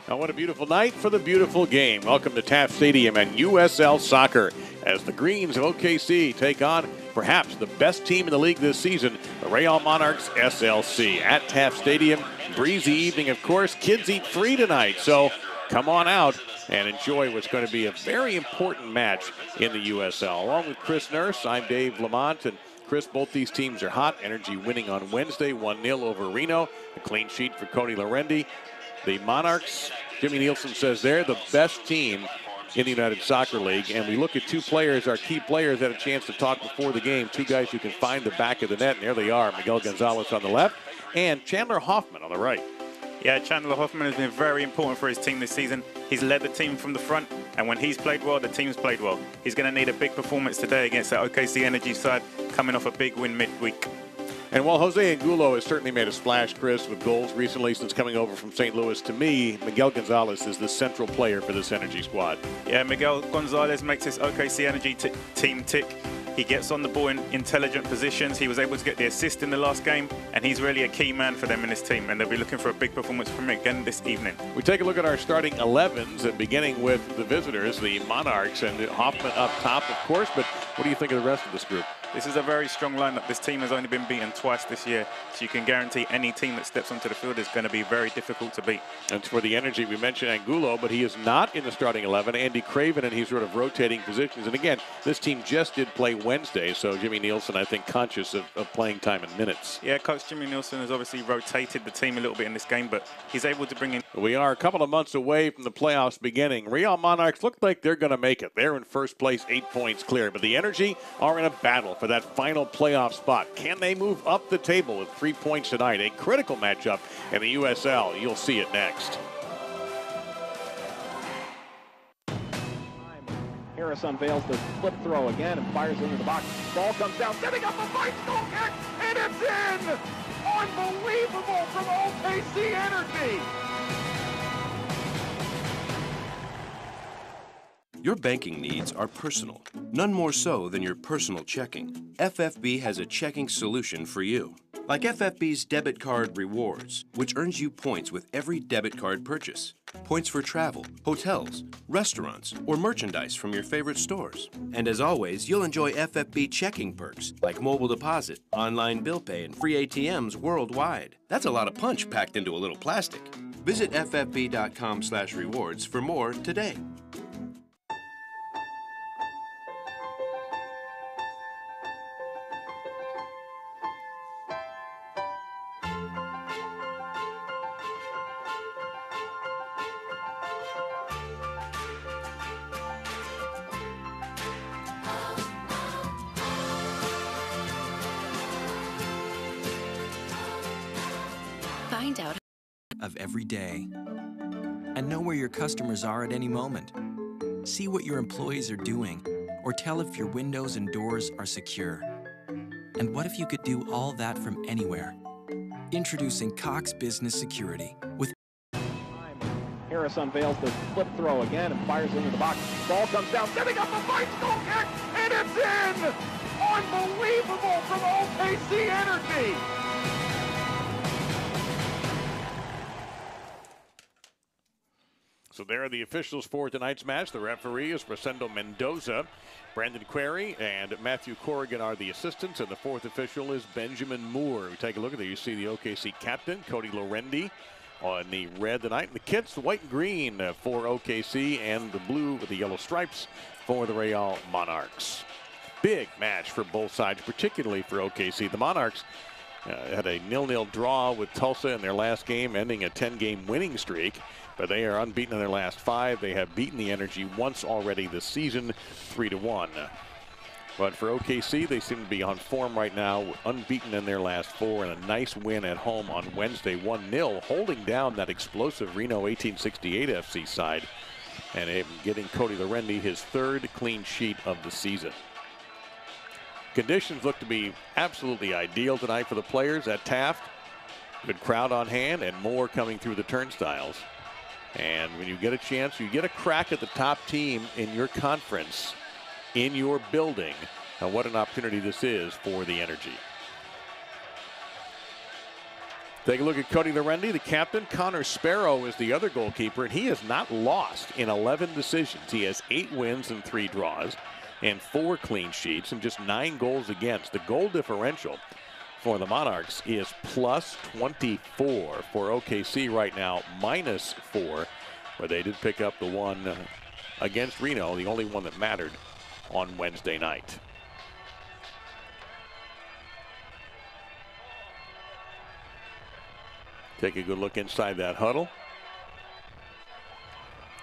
Now, what a beautiful night for the beautiful game. Welcome to Taft Stadium and USL Soccer as the Greens of OKC take on perhaps the best team in the league this season, the Real Monarchs SLC at Taft Stadium. Breezy evening, of course. Kids eat free tonight, so come on out and enjoy what's going to be a very important match in the USL. Along with Chris Nurse, I'm Dave Lamont, and Chris, both these teams are hot. Energy winning on Wednesday, 1-0 over Reno. A clean sheet for Cody Lorendi. The Monarchs, Jimmy Nielsen says they're the best team in the United Soccer League. And we look at two players, our key players, had a chance to talk before the game. Two guys who can find the back of the net, and there they are. Miguel Gonzalez on the left and Chandler Hoffman on the right. Yeah, Chandler Hoffman has been very important for his team this season. He's led the team from the front, and when he's played well, the team's played well. He's going to need a big performance today against the OKC Energy side, coming off a big win midweek. And while Jose Angulo has certainly made a splash, Chris, with goals recently since coming over from St. Louis, to me, Miguel Gonzalez is the central player for this Energy squad. Yeah, Miguel Gonzalez makes this OKC Energy team tick. He gets on the ball in intelligent positions. He was able to get the assist in the last game, and he's really a key man for them in this team, and they'll be looking for a big performance from him again this evening. We take a look at our starting 11s, and beginning with the visitors, the Monarchs, and Hoffman up top, of course, but what do you think of the rest of this group? This is a very strong lineup. This team has only been beaten twice this year, so you can guarantee any team that steps onto the field is going to be very difficult to beat. And for the Energy, we mentioned Angulo, but he is not in the starting 11. Andy Craven, and he's sort of rotating positions. And again, this team just did play Wednesday, so Jimmy Nielsen, I think, conscious of playing time and minutes. Yeah, Coach Jimmy Nielsen has obviously rotated the team a little bit in this game, but he's able to bring in... We are a couple of months away from the playoffs beginning. Real Monarchs look like they're going to make it. They're in first place, 8 points clear, but the Energy are in a battle for that final playoff spot. Can they move up the table with 3 points tonight? A critical matchup in the USL. You'll see it next. Harris unveils the flip throw again and fires into the box. Ball comes down, setting up a bicycle kick, and it's in! Unbelievable from OKC Energy! Your banking needs are personal, none more so than your personal checking. FFB has a checking solution for you. Like FFB's Debit Card Rewards, which earns you points with every debit card purchase. Points for travel, hotels, restaurants, or merchandise from your favorite stores. And as always, you'll enjoy FFB checking perks like mobile deposit, online bill pay, and free ATMs worldwide. That's a lot of punch packed into a little plastic. Visit ffb.com/rewards for more today. Find out of every day and know where your customers are at any moment. See what your employees are doing or tell if your windows and doors are secure. And what if you could do all that from anywhere? Introducing Cox Business Security with Harris unveils the flip throw again and fires into the box. Ball comes down, setting up a bicycle kick, and it's in! Unbelievable from OKC Energy! So there are the officials for tonight's match. The referee is Rosendo Mendoza. Brandon Query and Matthew Corrigan are the assistants, and the fourth official is Benjamin Moore. We take a look at there. You see the OKC captain, Cody Lorendi, on the red tonight. And the kits, the white and green for OKC, and the blue with the yellow stripes for the Real Monarchs. Big match for both sides, particularly for OKC. The Monarchs had a 0-0 draw with Tulsa in their last game, ending a 10-game winning streak. But they are unbeaten in their last 5. They have beaten the Energy once already this season, 3-1. But for OKC, they seem to be on form right now, unbeaten in their last 4, and a nice win at home on Wednesday, 1-0, holding down that explosive Reno 1868 FC side, and getting Cody Lorendi his 3rd clean sheet of the season. Conditions look to be absolutely ideal tonight for the players at Taft. Good crowd on hand and more coming through the turnstiles. And when you get a chance, you get a crack at the top team in your conference, in your building. And what an opportunity this is for the Energy. Take a look at Cody Lorendi, the captain. Connor Sparrow is the other goalkeeper, and he has not lost in 11 decisions. He has 8 wins and 3 draws and 4 clean sheets and just 9 goals against. The goal differential for the Monarchs is plus 24. For OKC right now, minus 4, where they did pick up the one against Reno, the only one that mattered on Wednesday night. Take a good look inside that huddle.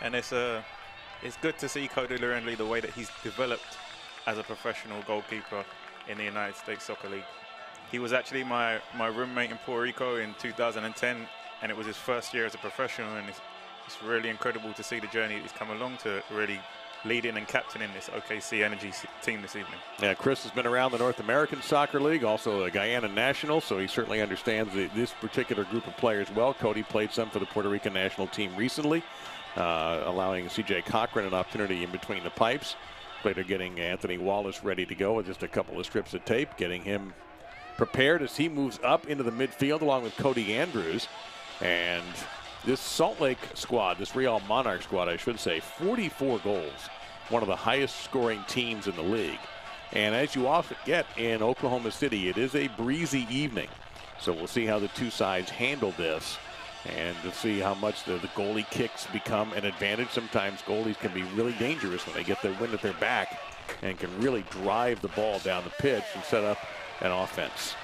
And it's good to see Cody Lorendi the way that he's developed as a professional goalkeeper in the United States Soccer League. He was actually my roommate in Puerto Rico in 2010, and it was his first year as a professional, and it's really incredible to see the journey he's come along to really leading and captaining this OKC Energy team this evening. Yeah, Chris has been around the North American Soccer League, also a Guyana national, so he certainly understands this particular group of players well. Cody played some for the Puerto Rican national team recently, allowing C.J. Cochran an opportunity in between the pipes. Later getting Anthony Wallace ready to go with just a couple of strips of tape, getting him prepared as he moves up into the midfield along with Cody Andrews. And this Salt Lake squad, this Real Monarchs squad, I should say, 44 goals, one of the highest scoring teams in the league. And as you often get in Oklahoma City, it is a breezy evening. So we'll see how the two sides handle this and to see how much the goalie kicks become an advantage. Sometimes goalies can be really dangerous when they get their wind at their back and can really drive the ball down the pitch and set up an offense.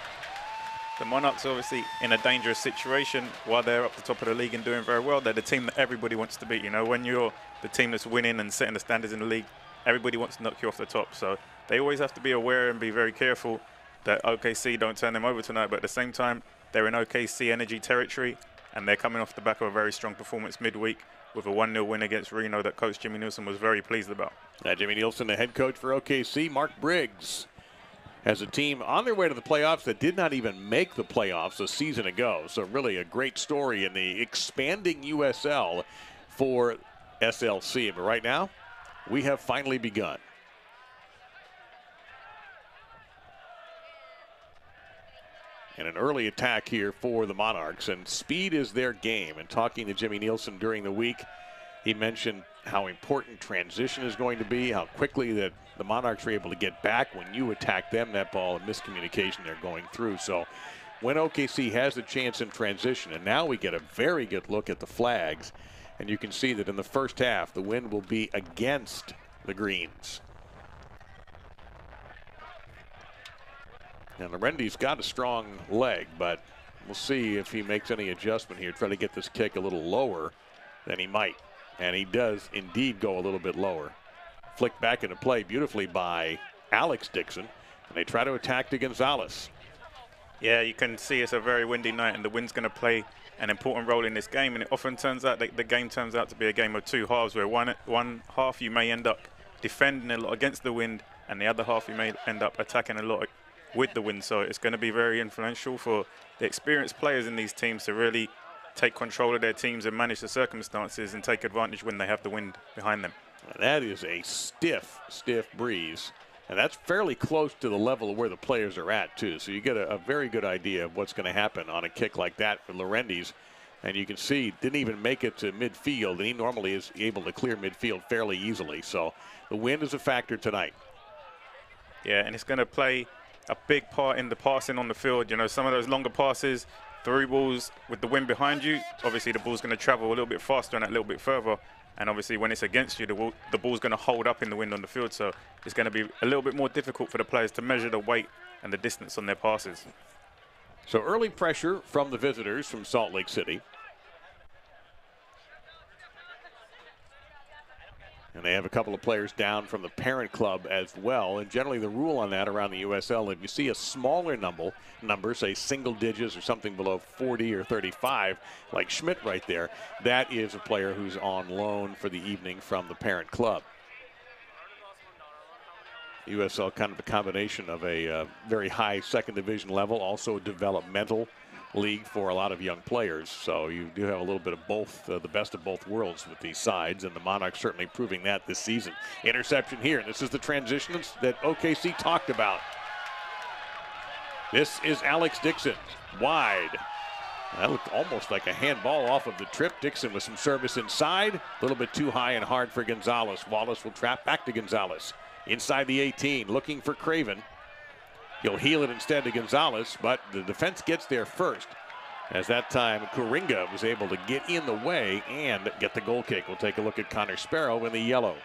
The Monarchs obviously in a dangerous situation while they're up the top of the league and doing very well. They're the team that everybody wants to beat. You know, when you're the team that's winning and setting the standards in the league, everybody wants to knock you off the top. So they always have to be aware and be very careful that OKC don't turn them over tonight. But at the same time, they're in OKC Energy territory, and they're coming off the back of a very strong performance midweek with a 1-0 win against Reno that Coach Jimmy Nielsen was very pleased about. Jimmy Nielsen, the head coach for OKC. Mark Briggs has a team on their way to the playoffs that did not even make the playoffs a season ago. So really a great story in the expanding USL for SLC. But right now, we have finally begun. And an early attack here for the Monarchs, and speed is their game. And talking to Jimmy Nielsen during the week, he mentioned how important transition is going to be, how quickly that the Monarchs are able to get back when you attack them. That ball and miscommunication they're going through. So when OKC has a chance in transition, and now we get a very good look at the flags, and you can see that in the first half, the wind will be against the Greens. And Lorendi's got a strong leg, but we'll see if he makes any adjustment here, try to get this kick a little lower than he might. And he does indeed go a little bit lower. Flicked back into play beautifully by Alex Dixon, and they try to attack to Gonzalez. Yeah, you can see it's a very windy night, and the wind's going to play an important role in this game. And it often turns out that the game turns out to be a game of two halves, where one half you may end up defending a lot against the wind, and the other half you may end up attacking a lot with the wind. So it's going to be very influential for the experienced players in these teams to really take control of their teams and manage the circumstances and take advantage when they have the wind behind them. And that is a stiff breeze. And that's fairly close to the level of where the players are at, too. So you get a very good idea of what's going to happen on a kick like that for Lorendi's. And you can see, didn't even make it to midfield, and he normally is able to clear midfield fairly easily. So the wind is a factor tonight. Yeah, and it's going to play a big part in the passing on the field. You know, some of those longer passes, through balls with the wind behind you, obviously the ball's going to travel a little bit faster and a little bit further. And obviously when it's against you, the ball's going to hold up in the wind on the field. So it's going to be a little bit more difficult for the players to measure the weight and the distance on their passes. So early pressure from the visitors from Salt Lake City. And they have a couple of players down from the parent club as well. And generally the rule on that around the USL, if you see a smaller number, say single digits or something below 40 or 35, like Schmidt right there, that is a player who's on loan for the evening from the parent club. USL kind of a combination of a very high second division level, also a developmental league for a lot of young players. So you do have a little bit of both, the best of both worlds with these sides, and the Monarchs certainly proving that this season. Interception here. This is the transition that OKC talked about. This is Alex Dixon, wide. That looked almost like a handball off of the trip. Dixon with some service inside. A little bit too high and hard for Gonzalez. Wallace will trap back to Gonzalez. Inside the 18, looking for Craven. He'll heel it instead to Gonzalez, but the defense gets there first. As that time, Coringa was able to get in the way and get the goal kick. We'll take a look at Connor Sparrow in the yellow.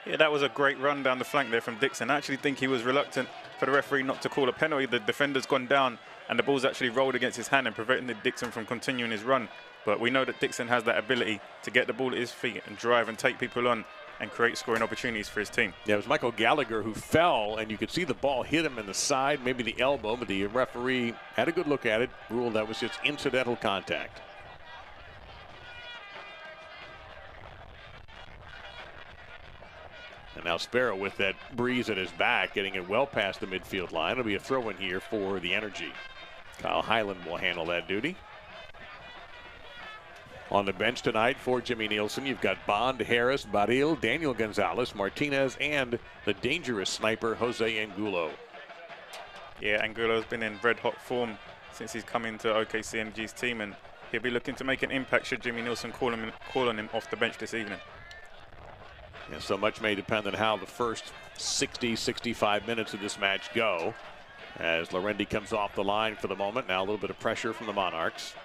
Yeah, that was a great run down the flank there from Dixon. I actually think he was reluctant for the referee not to call a penalty. The defender's gone down and the ball's actually rolled against his hand and prevented Dixon from continuing his run. But we know that Dixon has that ability to get the ball at his feet and drive and take people on and create scoring opportunities for his team. Yeah, it was Michael Gallagher who fell, and you could see the ball hit him in the side, maybe the elbow, but the referee had a good look at it, ruled that was just incidental contact. And now Sparrow with that breeze at his back, getting it well past the midfield line. It'll be a throw in here for the Energy. Kyle Hyland will handle that duty. On the bench tonight for Jimmy Nielsen, you've got Bond, Harris, Baril, Daniel Gonzalez, Martinez, and the dangerous sniper, Jose Angulo. Yeah, Angulo's been in red-hot form since he's come into OKC Energy's team, and he'll be looking to make an impact should Jimmy Nielsen call on him off the bench this evening. Yeah, so much may depend on how the first 60, 65 minutes of this match go, as Lorendi comes off the line for the moment. Now a little bit of pressure from the Monarchs.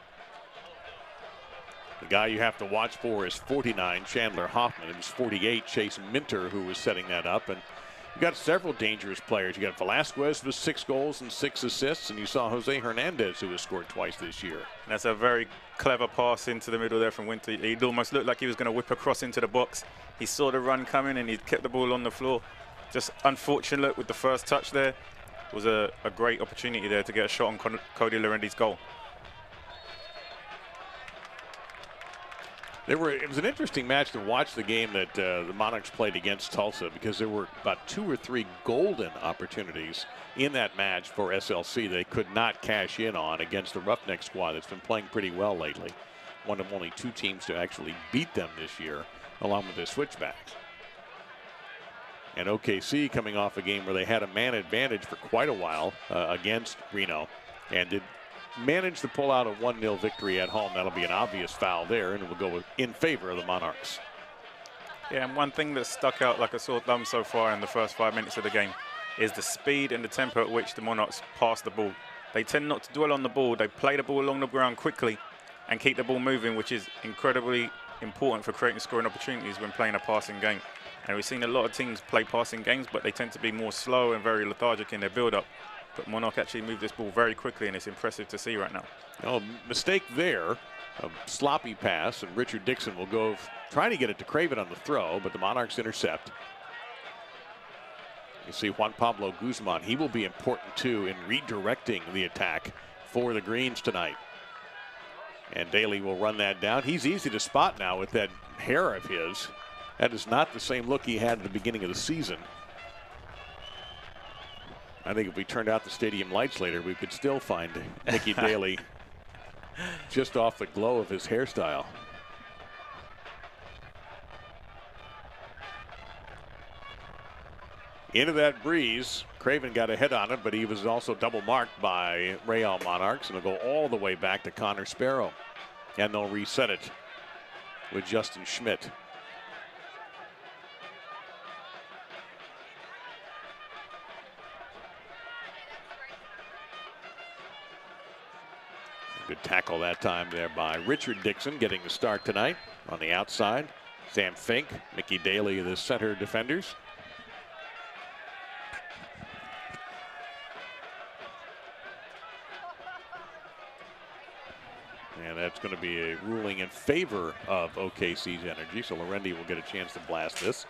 The guy you have to watch for is 49, Chandler Hoffman. It was 48, Chase Minter, who was setting that up. And you've got several dangerous players. You got Velasquez with 6 goals and 6 assists, and you saw Jose Hernandez, who has scored twice this year. And that's a very clever pass into the middle there from Winter. It almost looked like he was going to whip across into the box. He saw the run coming, and he kept the ball on the floor. Just unfortunate with the first touch there. It was a great opportunity there to get a shot on Cody Lorendi's goal. It was an interesting match to watch, the game that the Monarchs played against Tulsa, because there were about 2 or 3 golden opportunities in that match for SLC they could not cash in on against the Roughneck squad that's been playing pretty well lately. One of only 2 teams to actually beat them this year, along with their switchbacks. And OKC coming off a game where they had a man advantage for quite a while against Reno, and did manage to pull out a 1-0 victory at home. That'll be an obvious foul there, and it will go in favor of the Monarchs. Yeah, and one thing that stuck out like a sore thumb so far in the first 5 minutes of the game is the speed and the tempo at which the Monarchs pass the ball. They tend not to dwell on the ball. They play the ball along the ground quickly and keep the ball moving, which is incredibly important for creating scoring opportunities when playing a passing game. And we've seen a lot of teams play passing games, but they tend to be more slow and very lethargic in their build-up. But Monarch actually moved this ball very quickly, and it's impressive to see right now. Oh, mistake there, a sloppy pass, and Richard Dixon will go trying to get it to Craven on the throw, but the Monarchs intercept. You see Juan Pablo Guzman. He will be important too in redirecting the attack for the Greens tonight. And Daly will run that down. He's easy to spot now with that hair of his. That is not the same look he had at the beginning of the season. I think if we turned out the stadium lights later, we could still find Mickey Daly just off the glow of his hairstyle. Into that breeze, Craven got a head on it, but he was also double marked by Real Monarchs, and it'll go all the way back to Connor Sparrow. And they'll reset it with Justin Schmidt. Good tackle that time there by Richard Dixon, getting the start tonight on the outside. Sam Fink, Mickey Daly, the center defenders. And that's going to be a ruling in favor of OKC's Energy, so Lorendi will get a chance to blast this.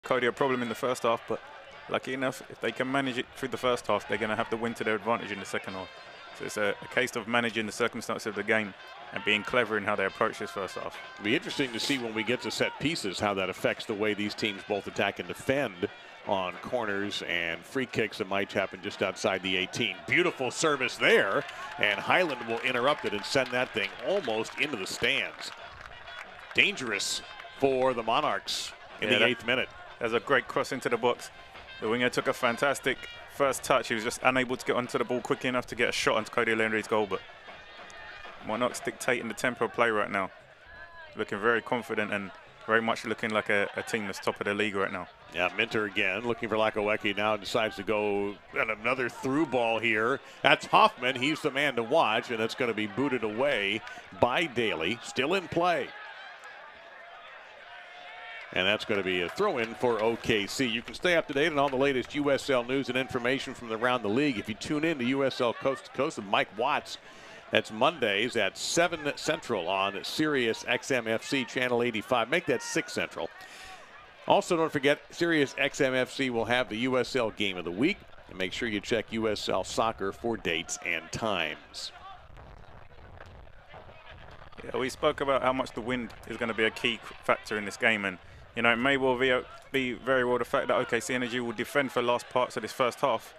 Cody, a problem in the first half, but lucky enough, if they can manage it through the first half, they're going to have the win to their advantage in the second half. So it's a case of managing the circumstances of the game and being clever in how they approach this first half. It'll be interesting to see when we get to set pieces how that affects the way these teams both attack and defend on corners and free kicks that might happen just outside the 18. Beautiful service there, and Highland will interrupt it and send that thing almost into the stands. Dangerous for the Monarchs in the 8th minute. There's a great cross into the box. The winger took a fantastic first touch. He was just unable to get onto the ball quickly enough to get a shot onto Cody Leonard's goal, but Monarchs dictating the tempo of play right now. Looking very confident and very much looking like a team that's top of the league right now. Yeah, Minter again, looking for Lakawecki now, decides to go and another through ball here. That's Hoffman. He's the man to watch, and it's going to be booted away by Daly. Still in play. And that's going to be a throw-in for OKC. You can stay up to date on all the latest USL news and information from around the league if you tune in to USL Coast to Coast with Mike Watts. That's Mondays at 7 Central on Sirius XM FC Channel 85. Make that 6 Central. Also, don't forget, Sirius XM FC will have the USL Game of the Week. And make sure you check USL Soccer for dates and times. Yeah, we spoke about how much the wind is going to be a key factor in this game. And, you know, it may well be very well the fact that OKC Energy will defend for last parts of this first half.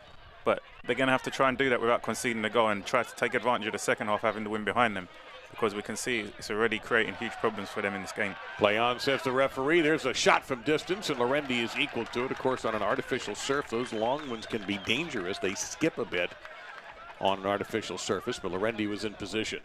But they're going to have to try and do that without conceding a goal and try to take advantage of the second half having the wind behind them, because we can see it's already creating huge problems for them in this game. Play on, says the referee. There's a shot from distance, and Lorendi is equal to it. Of course, on an artificial surf, those long ones can be dangerous. They skip a bit on an artificial surface, but Lorendi was in position.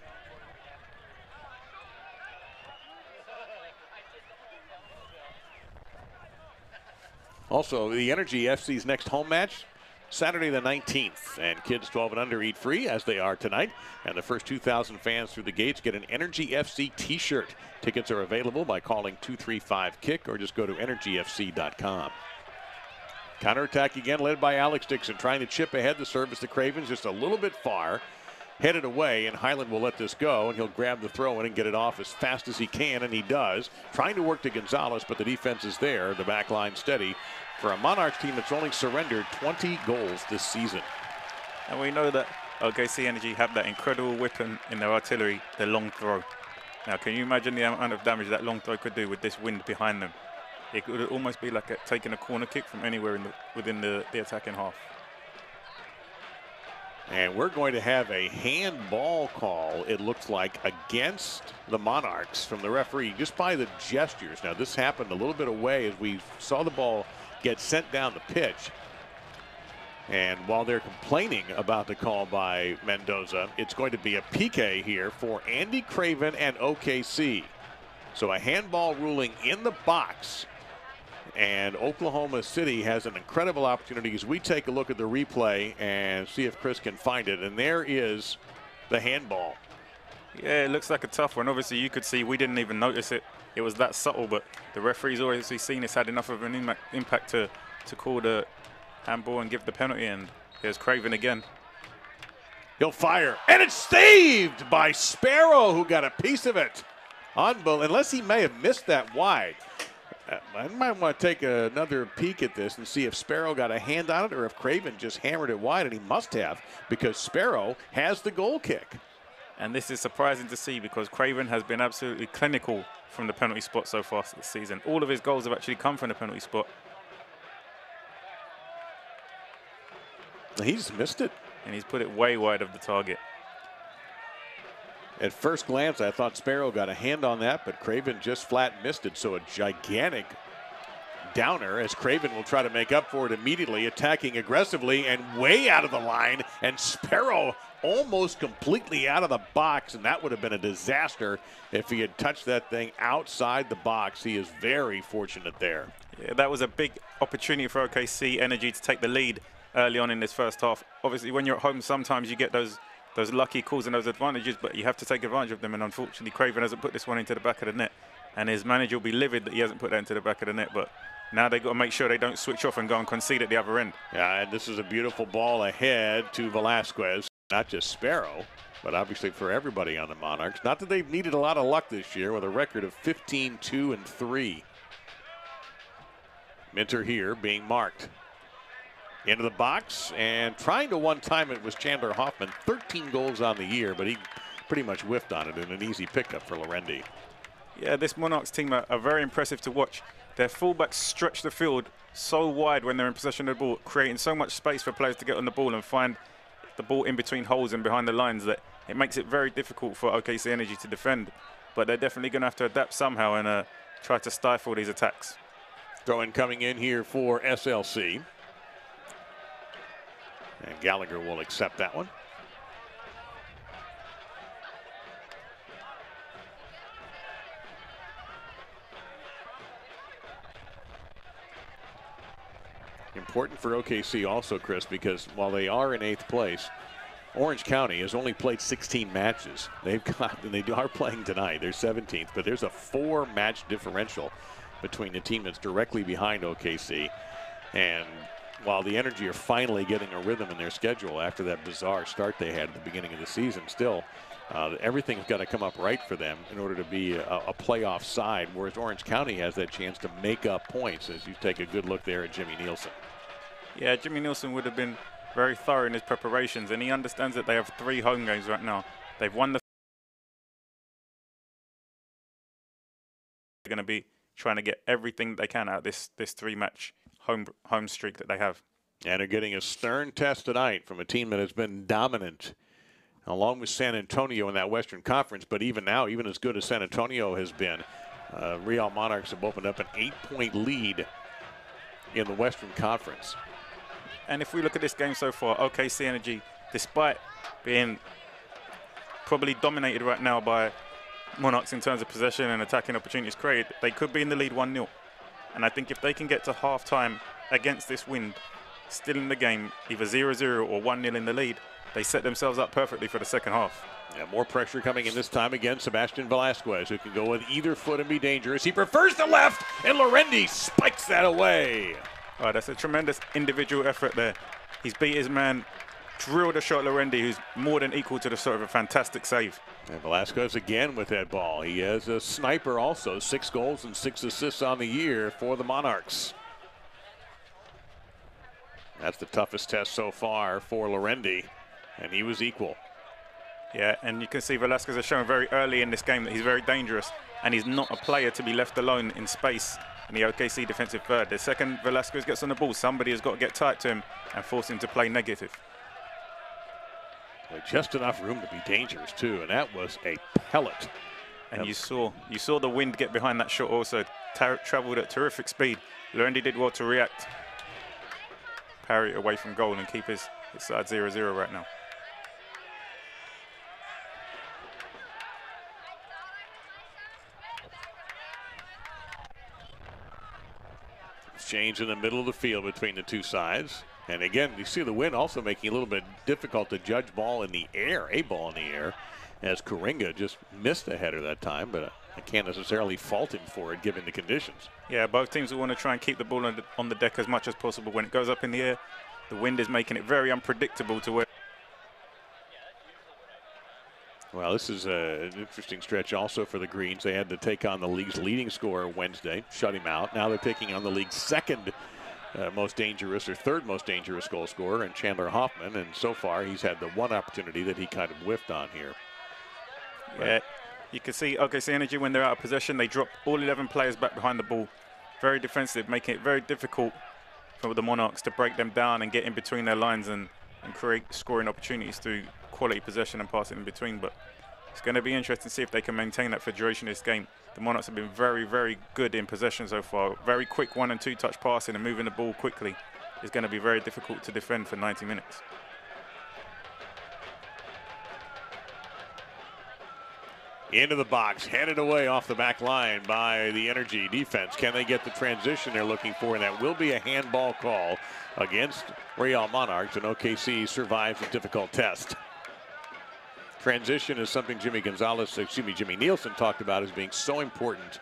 Also, the Energy FC's next home match, Saturday the 19th, and kids 12 and under eat free, as they are tonight. And the first 2,000 fans through the gates get an Energy FC t-shirt. Tickets are available by calling 235-KICK or just go to energyfc.com. Counterattack again, led by Alex Dixon, trying to chip ahead the service to Cravens just a little bit far. Headed away, and Highland will let this go, and he'll grab the throw in and get it off as fast as he can, and he does. Trying to work to Gonzalez, but the defense is there. The back line steady for a Monarchs team that's only surrendered 20 goals this season. And we know that OKC Energy have that incredible weapon in their artillery, the long throw. Now, can you imagine the amount of damage that long throw could do with this wind behind them? It could almost be like taking a corner kick from anywhere within the attacking half. And we're going to have a handball call, it looks like, against the Monarchs from the referee, just by the gestures. Now, this happened a little bit away as we saw the ball get sent down the pitch. And while they're complaining about the call by Mendoza, it's going to be a PK here for Andy Craven and OKC. So a handball ruling in the box. And Oklahoma City has an incredible opportunity as we take a look at the replay and see if Chris can find it. And there is the handball. Yeah, it looks like a tough one. Obviously, you could see we didn't even notice it. It was that subtle, but the referee's obviously seen it's had enough of an impact to call the handball and give the penalty. And here's Craven again. He'll fire, and it's saved by Sparrow, who got a piece of it. Unbelievable, unless he may have missed that wide. I might want to take another peek at this and see if Sparrow got a hand on it or if Craven just hammered it wide, and he must have, because Sparrow has the goal kick. And this is surprising to see because Craven has been absolutely clinical from the penalty spot so far this season. All of his goals have actually come from the penalty spot. He's missed it. And he's put it way wide of the target. At first glance, I thought Sparrow got a hand on that, but Craven just flat missed it. So a gigantic downer as Craven will try to make up for it immediately, attacking aggressively and way out of the line. And Sparrow almost completely out of the box, and that would have been a disaster if he had touched that thing outside the box. He is very fortunate there. Yeah, that was a big opportunity for OKC Energy to take the lead early on in this first half. Obviously, when you're at home, sometimes you get those lucky calls and those advantages, but you have to take advantage of them. And unfortunately, Craven hasn't put this one into the back of the net. And his manager will be livid that he hasn't put that into the back of the net. But now they've got to make sure they don't switch off and go and concede at the other end. Yeah, and this is a beautiful ball ahead to Velasquez. Not just Sparrow, but obviously for everybody on the Monarchs. Not that they've needed a lot of luck this year with a record of 15-2-3. Minter here being marked. Into the box and trying to one-time it was Chandler Hoffman. 13 goals on the year, but he pretty much whiffed on it in an easy pickup for Lorendi. Yeah, this Monarchs team are very impressive to watch. Their fullbacks stretch the field so wide when they're in possession of the ball, creating so much space for players to get on the ball and find the ball in between holes and behind the lines that it makes it very difficult for OKC Energy to defend. But they're definitely going to have to adapt somehow and try to stifle these attacks. Throw-in coming in here for SLC. And Gallagher will accept that one. Important for OKC also, Chris, because while they are in 8th place, Orange County has only played 16 matches. They've got, and they are playing tonight. They're 17th, but there's a 4-match differential between the team that's directly behind OKC. And while the Energy are finally getting a rhythm in their schedule after that bizarre start they had at the beginning of the season, still, everything's got to come up right for them in order to be a playoff side, whereas Orange County has that chance to make up points as you take a good look there at Jimmy Nielsen. Yeah, Jimmy Nielsen would have been very thorough in his preparations, and he understands that they have 3 home games right now. They've won the... They're going to be trying to get everything they can out of this 3-match home streak that they have. And they're getting a stern test tonight from a team that has been dominant, along with San Antonio in that Western Conference. But even now, even as good as San Antonio has been, Real Monarchs have opened up an 8-point lead in the Western Conference. And if we look at this game so far, OKC Energy, despite being probably dominated right now by Monarchs in terms of possession and attacking opportunities created, they could be in the lead 1-0. And I think if they can get to half-time against this wind, still in the game, either 0-0 or 1-0 in the lead, they set themselves up perfectly for the second half. Yeah, more pressure coming in this time again. Sebastian Velasquez, who can go with either foot and be dangerous. He prefers the left, and Lorendi spikes that away. Oh, that's a tremendous individual effort there. He's beat his man, drilled a shot Lorendi, who's more than equal to the sort of a fantastic save. And Velasquez again with that ball. He is a sniper also. 6 goals and 6 assists on the year for the Monarchs. That's the toughest test so far for Lorendi, and he was equal. Yeah, and you can see Velasquez has shown very early in this game that he's very dangerous, and he's not a player to be left alone in space in the OKC defensive third. The second Velasquez gets on the ball, somebody has got to get tight to him and force him to play negative. Just enough room to be dangerous too, and that was a pellet. And you saw the wind get behind that shot also. Traveled at terrific speed. Lorendi did well to react, parry it away from goal, and keep his side 0-0 right now. Exchange in the middle of the field between the two sides. And again, you see the wind also making it a little bit difficult to judge ball in the air, a ball in the air, as Coringa just missed the header that time, but I can't necessarily fault him for it given the conditions. Yeah, both teams will want to try and keep the ball on the deck as much as possible. When it goes up in the air, the wind is making it very unpredictable to where. Well, this is an interesting stretch also for the Greens. They had to take on the league's leading scorer Wednesday, shut him out. Now they're taking on the league's second most dangerous or third most dangerous goal scorer in Chandler Hoffman, and so far he's had the one opportunity that he kind of whiffed on here. Yeah, you can see OKC Energy, when they're out of possession, they drop all 11 players back behind the ball. Very defensive, making it very difficult for the Monarchs to break them down and get in between their lines and create scoring opportunities through quality possession and passing in between. But it's going to be interesting to see if they can maintain that for duration of this game. The Monarchs have been very, very good in possession so far. Very quick 1- and 2-touch passing and moving the ball quickly is going to be very difficult to defend for 90 minutes. Into the box, headed away off the back line by the Energy defense. Can they get the transition they're looking for? And that will be a handball call against Real Monarchs, and OKC survives a difficult test. Transition is something Jimmy Nielsen talked about as being so important.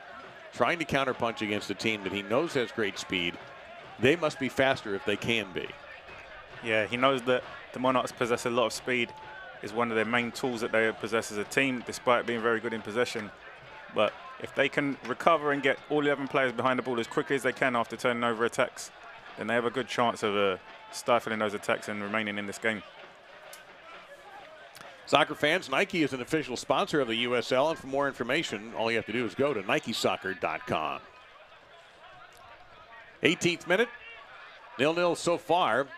Trying to counterpunch against a team that he knows has great speed. They must be faster if they can be. Yeah, he knows that the Monarchs possess a lot of speed. Is one of their main tools that they possess as a team, despite being very good in possession. But if they can recover and get all 11 players behind the ball as quickly as they can after turning over attacks, then they have a good chance of stifling those attacks and remaining in this game. Soccer fans, Nike is an official sponsor of the USL, and for more information, all you have to do is go to NikeSoccer.com. 18th minute, 0-0 so far,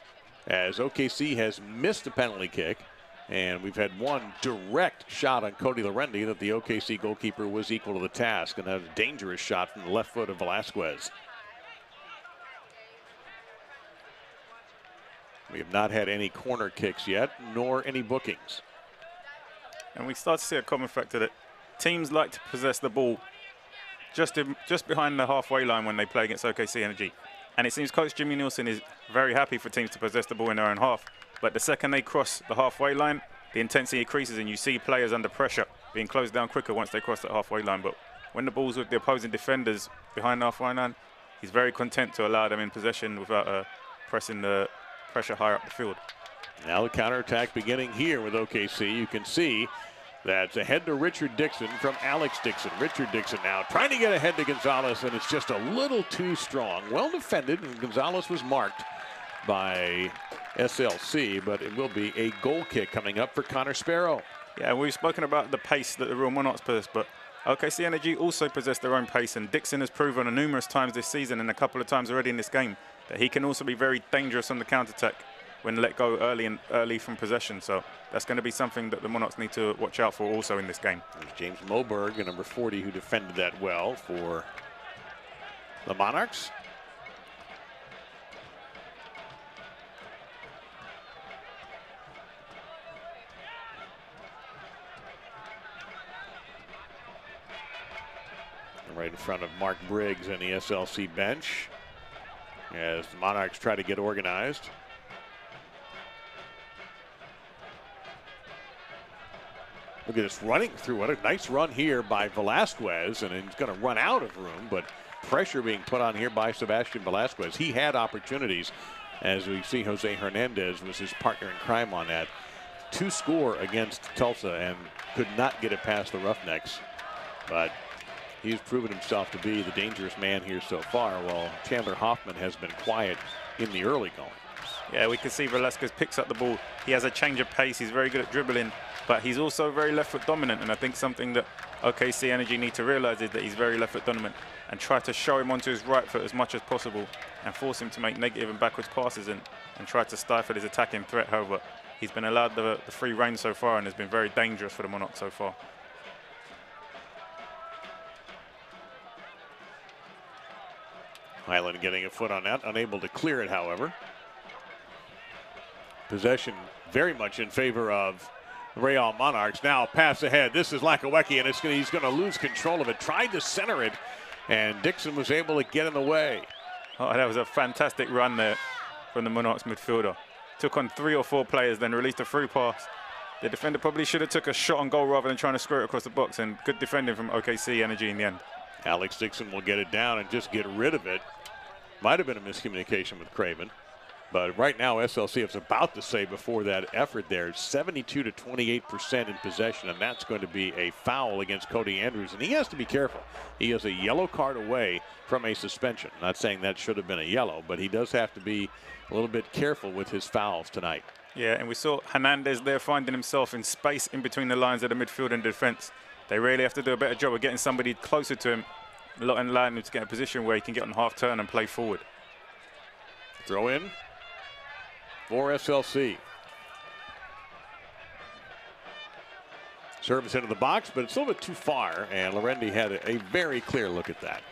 as OKC has missed a penalty kick, and we've had one direct shot on Cody Lorendi that the OKC goalkeeper was equal to the task, and had a dangerous shot from the left foot of Velasquez. We have not had any corner kicks yet, nor any bookings. And we start to see a common factor that teams like to possess the ball just behind the halfway line when they play against OKC Energy. And it seems Coach Jimmy Nielsen is very happy for teams to possess the ball in their own half. But the second they cross the halfway line, the intensity increases and you see players under pressure being closed down quicker once they cross that halfway line. But when the ball's with the opposing defenders behind the halfway line, he's very content to allow them in possession without pressing the pressure higher up the field. Now the counterattack beginning here with OKC. You can see that's ahead to Richard Dixon from Alex Dixon. Richard Dixon now trying to get ahead to Gonzalez, and it's just a little too strong. Well defended, and Gonzalez was marked by SLC, but it will be a goal kick coming up for Connor Sparrow. Yeah, we've spoken about the pace that the Real Monarchs possess, but OKC Energy also possess their own pace, and Dixon has proven on numerous times this season and a couple of times already in this game that he can also be very dangerous on the counter-attack when let go early from possession. So that's going to be something that the Monarchs need to watch out for also in this game. There's James Moberg, number 40, who defended that well for the Monarchs. Right in front of Mark Briggs and the SLC bench as the Monarchs try to get organized. Look at this running through. What a nice run here by Velasquez, and he's going to run out of room, but pressure being put on here by Sebastian Velasquez. He had opportunities, as we see Jose Hernandez was his partner in crime on that, to score against Tulsa and could not get it past the Roughnecks. But he's proven himself to be the dangerous man here so far, while Chandler Hoffman has been quiet in the early going. Yeah, we can see Velasquez picks up the ball. He has a change of pace. He's very good at dribbling, but he's also very left foot dominant. And I think something that OKC Energy need to realize is that he's very left foot dominant and try to show him onto his right foot as much as possible and force him to make negative and backwards passes and try to stifle his attacking threat. However, he's been allowed the free rein so far and has been very dangerous for the Monarchs so far. Highland getting a foot on that, unable to clear it, however. Possession very much in favor of Real Monarchs. Now pass ahead. This is Lakawecki, and he's going to lose control of it. Tried to center it, and Dixon was able to get in the way. Oh, that was a fantastic run there from the Monarchs midfielder. Took on 3 or 4 players, then released a through pass. The defender probably should have took a shot on goal rather than trying to square it across the box, and good defending from OKC Energy in the end. Alex Dixon will get it down and just get rid of it. Might have been a miscommunication with Craven. But right now, SLC is about to say before that effort there, 72 to 28% in possession, and that's going to be a foul against Cody Andrews, and he has to be careful. He is a yellow card away from a suspension. Not saying that should have been a yellow, but he does have to be a little bit careful with his fouls tonight. Yeah, and we saw Hernandez there finding himself in space in between the lines of the midfield and defense. They really have to do a better job of getting somebody closer to him and allowing him to get in a position where he can get on half turn and play forward. Throw in for SLC. Service into the box, but it's a little bit too far, and Lorendi had a very clear look at that.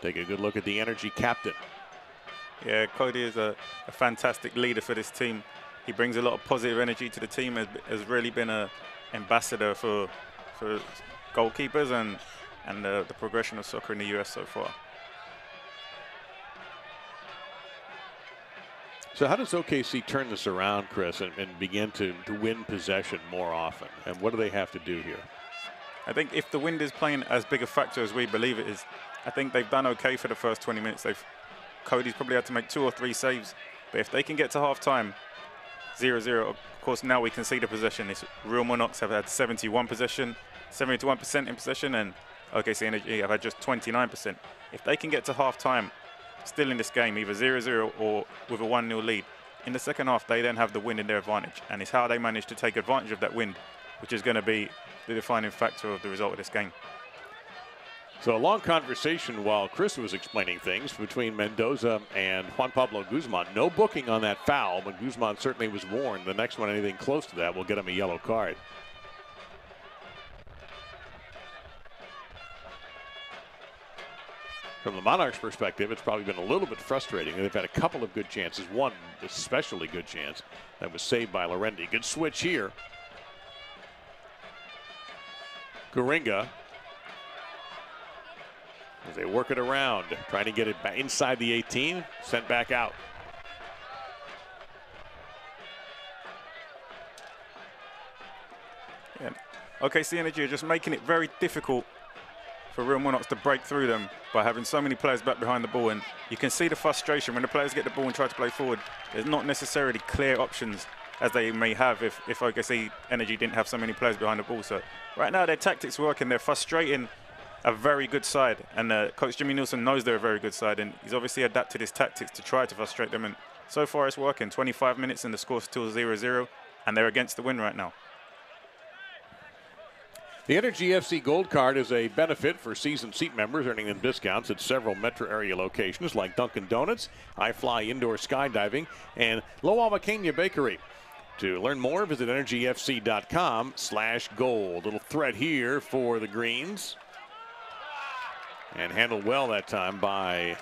Take a good look at the Energy captain. Yeah, Cody is a fantastic leader for this team. He brings a lot of positive energy to the team, has really been an ambassador for goalkeepers and the progression of soccer in the US so far. So how does OKC turn this around, Chris, and begin to win possession more often? And what do they have to do here? I think if the wind is playing as big a factor as we believe it is, I think they've done okay for the first 20 minutes. Cody's probably had to make 2 or 3 saves. But if they can get to half-time, 0-0, of course now we can see the possession. Real Monarchs have had 71% in possession, and OKC Energy have had just 29%. If they can get to half-time, still in this game, either 0-0 or with a 1-0 lead, in the second half they then have the wind in their advantage, and it's how they manage to take advantage of that wind which is going to be the defining factor of the result of this game. So a long conversation while Chris was explaining things between Mendoza and Juan Pablo Guzman. No booking on that foul, but Guzman certainly was warned. The next one, anything close to that, will get him a yellow card. From the Monarchs' perspective, it's probably been a little bit frustrating. They've had a couple of good chances, one especially good chance that was saved by Lorendi. Good switch here. Goringa As they work it around, trying to get it back inside the 18, sent back out. Yeah. OKC Energy are just making it very difficult for Real Monarchs to break through them by having so many players back behind the ball. And you can see the frustration when the players get the ball and try to play forward. There's not necessarily clear options as they may have if OKC Energy didn't have so many players behind the ball. So right now their tactics work and they're frustrating a very good side. And Coach Jimmy Nielsen knows they're a very good side, and he's obviously adapted his tactics to try to frustrate them. And so far it's working. 25 minutes and the score's still 0-0, and they're against the win right now. The Energy FC Gold Card is a benefit for season seat members, earning them discounts at several metro area locations like Dunkin' Donuts, iFly Indoor Skydiving, and Lo Almaquena Bakery. To learn more, visit energyfc.com/gold. Little threat here for the Greens. And handled well that time by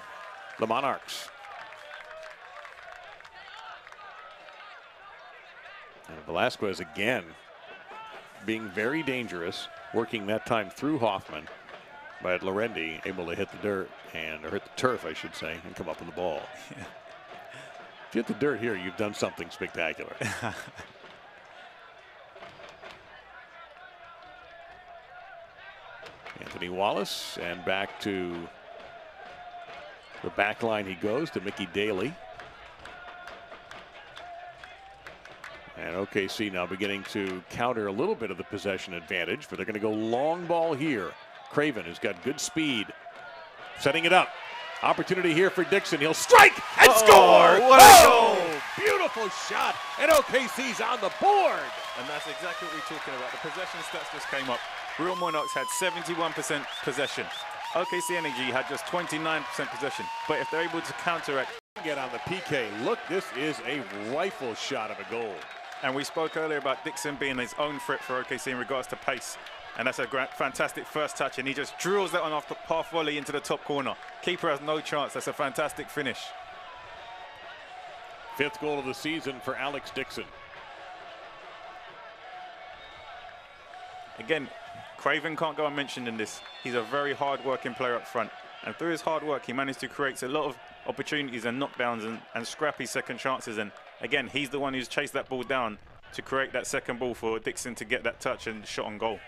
the Monarchs. And Velasquez again being very dangerous, working that time through Hoffman, but Lorendi able to hit the dirt or hit the turf, I should say, and come up with the ball. Yeah. If you hit the dirt here, you've done something spectacular. Anthony Wallace, and back to the back line he goes to Mickey Daly. And OKC now beginning to counter a little bit of the possession advantage, but they're going to go long ball here. Craven has got good speed, setting it up. Opportunity here for Dixon. He'll strike and score! What a goal! Beautiful shot, and OKC's on the board. And that's exactly what we're talking about. The possession stats just came up. Real Monarchs had 71% possession. OKC Energy had just 29% possession. But if they're able to counteract, get on the PK. Look, this is a rifle shot of a goal. And we spoke earlier about Dixon being his own threat for OKC in regards to pace. And that's a fantastic first touch, and he just drills that one off the half volley into the top corner. Keeper has no chance. That's a fantastic finish. 5th goal of the season for Alex Dixon. Again, Craven can't go unmentioned in this. He's a very hard-working player up front. And through his hard work, he managed to create a lot of opportunities and knockdowns and scrappy second chances. And again, he's the one who's chased that ball down to create that second ball for Dixon to get that touch and shot on goal.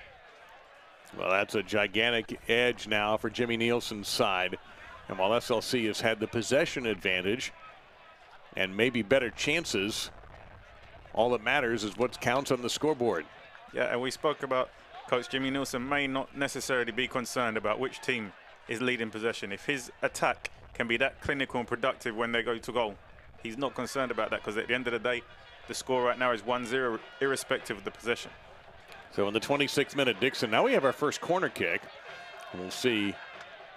Well, that's a gigantic edge now for Jimmy Nielsen's side. And while SLC has had the possession advantage and maybe better chances, all that matters is what counts on the scoreboard. Yeah, and we spoke about Coach Jimmy Nielsen may not necessarily be concerned about which team is leading possession. If his attack can be that clinical and productive when they go to goal, he's not concerned about that, because at the end of the day, the score right now is 1-0, irrespective of the possession. So in the 26th minute, Dixon, now we have our first corner kick. And we'll see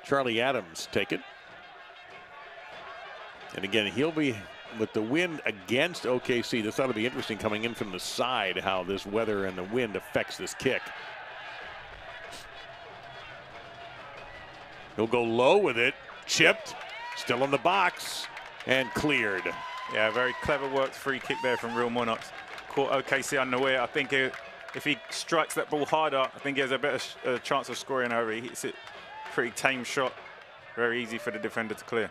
Charlie Adams take it. And again, he'll be with the wind against OKC. This ought to be interesting coming in from the side, how this weather and the wind affects this kick. He'll go low with it, chipped, still in the box, and cleared. Yeah, very clever worked free kick there from Real Monarchs. Caught OKC unaware. I think if he strikes that ball harder, I think he has a better chance of scoring over. He hits it pretty tame shot. Very easy for the defender to clear.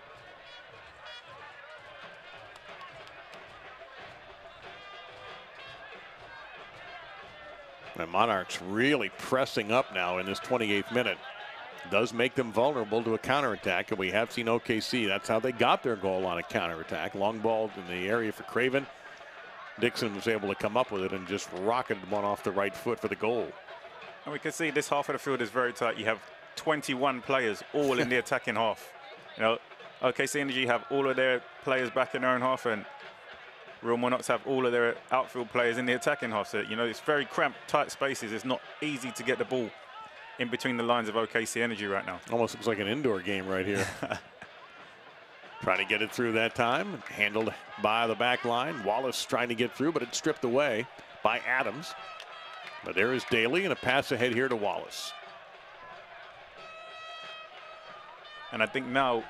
The Monarchs really pressing up now in this 28th minute. Does make them vulnerable to a counterattack, and we have seen OKC. That's how they got their goal on a counterattack. Long ball in the area for Craven. Dixon was able to come up with it and just rocketed one off the right foot for the goal. And we can see this half of the field is very tight. You have 21 players all in the attacking half. You know, OKC Energy have all of their players back in their own half, and Real Monarchs have all of their outfield players in the attacking half. So, you know, it's very cramped, tight spaces. It's not easy to get the ball in between the lines of OKC Energy right now. Almost looks like an indoor game right here. Trying to get it through that time. Handled by the back line. Wallace trying to get through, but it's stripped away by Adams. But there is Daly, and a pass ahead here to Wallace. And I think now,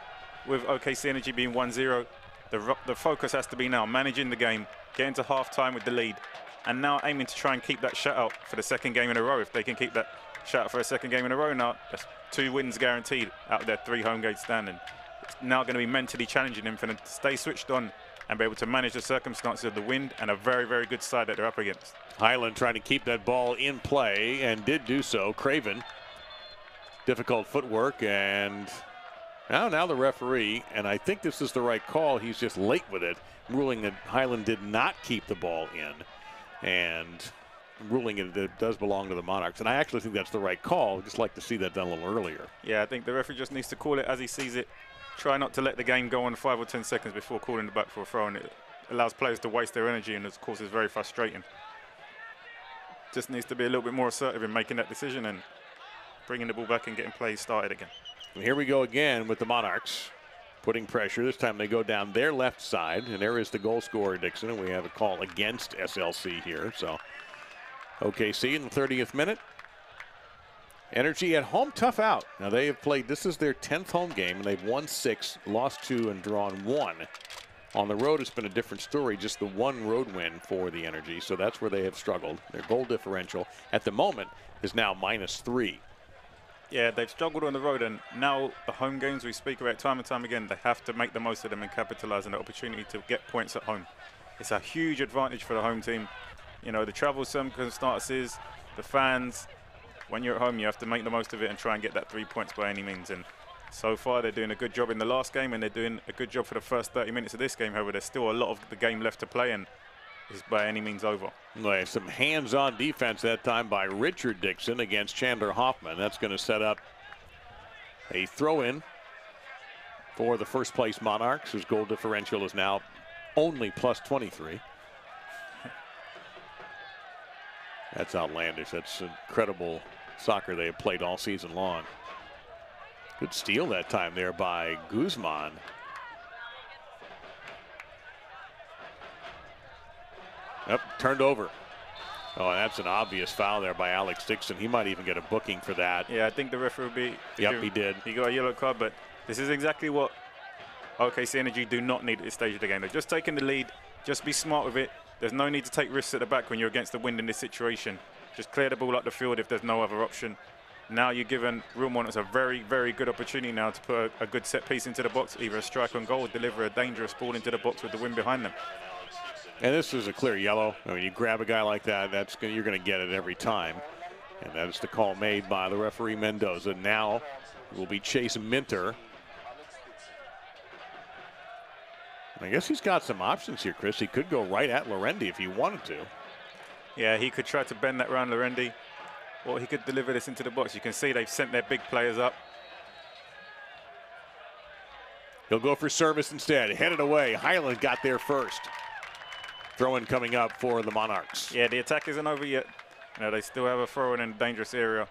with OKC Energy being 1-0, the focus has to be now managing the game, getting to half-time with the lead, and now aiming to try and keep that shutout for the second game in a row. If they can keep that shout for a second game in a row now. That's 2 wins guaranteed out of their 3 home games standing. It's now going to be mentally challenging him for them to stay switched on and be able to manage the circumstances of the wind and a very, very good side that they're up against. Highland trying to keep that ball in play and did do so. Craven, difficult footwork, and now the referee, and I think this is the right call, he's just late with it, ruling that Highland did not keep the ball in and ruling it does belong to the Monarchs. And I actually think that's the right call. I'd just like to see that done a little earlier. Yeah, I think the referee just needs to call it as he sees it. Try not to let the game go on 5 or 10 seconds before calling it back for a throw, and it allows players to waste their energy, and of course is very frustrating. Just needs to be a little bit more assertive in making that decision and bringing the ball back and getting plays started again. And here we go again with the Monarchs putting pressure. This time they go down their left side, and there is the goal scorer, Dixon, and we have a call against SLC here. So OKC in the 30th minute. Energy at home, tough out. Now they have played, this is their 10th home game, and they've won 6, lost 2, and drawn 1. On the road, it's been a different story, just the 1 road win for the Energy, so that's where they have struggled. Their goal differential at the moment is now -3. Yeah, they've struggled on the road, and now the home games we speak about time and time again, they have to make the most of them and capitalize on the opportunity to get points at home. It's a huge advantage for the home team. You know, the travel circumstances, the fans. When you're at home, you have to make the most of it and try and get that 3 points by any means. And so far, they're doing a good job in the last game, and they're doing a good job for the first 30 minutes of this game. However, there's still a lot of the game left to play, and it's by any means over. Well, some hands-on defense that time by Richard Dixon against Chandler Hoffman. That's going to set up a throw-in for the first-place Monarchs, whose goal differential is now only +23. That's outlandish. That's incredible soccer they have played all season long. Good steal that time there by Guzman. Yep, turned over. Oh, and that's an obvious foul there by Alex Dixon. He might even get a booking for that. Yeah, I think the referee will be. Yep, he did. He got a yellow card, but this is exactly what OKC Energy do not need at this stage of the game. They're just taking the lead. Just be smart with it. There's no need to take risks at the back when you're against the wind in this situation. Just clear the ball up the field if there's no other option. Now you're giving Real Monarchs a very, very good opportunity now to put a good set piece into the box, either a strike on goal or deliver a dangerous ball into the box with the wind behind them. And this is a clear yellow. I mean, you grab a guy like that, you're going to get it every time. And that is the call made by the referee Mendoza. Now it will be Chase Minter. I guess he's got some options here, Chris. He could go right at Lorendi if he wanted to. Yeah, he could try to bend that round Lorendi, or he could deliver this into the box. You can see they've sent their big players up. He'll go for service instead. Headed away. Highland got there first. Throw-in coming up for the Monarchs. Yeah, the attack isn't over yet. You know, they still have a throw-in in a dangerous area.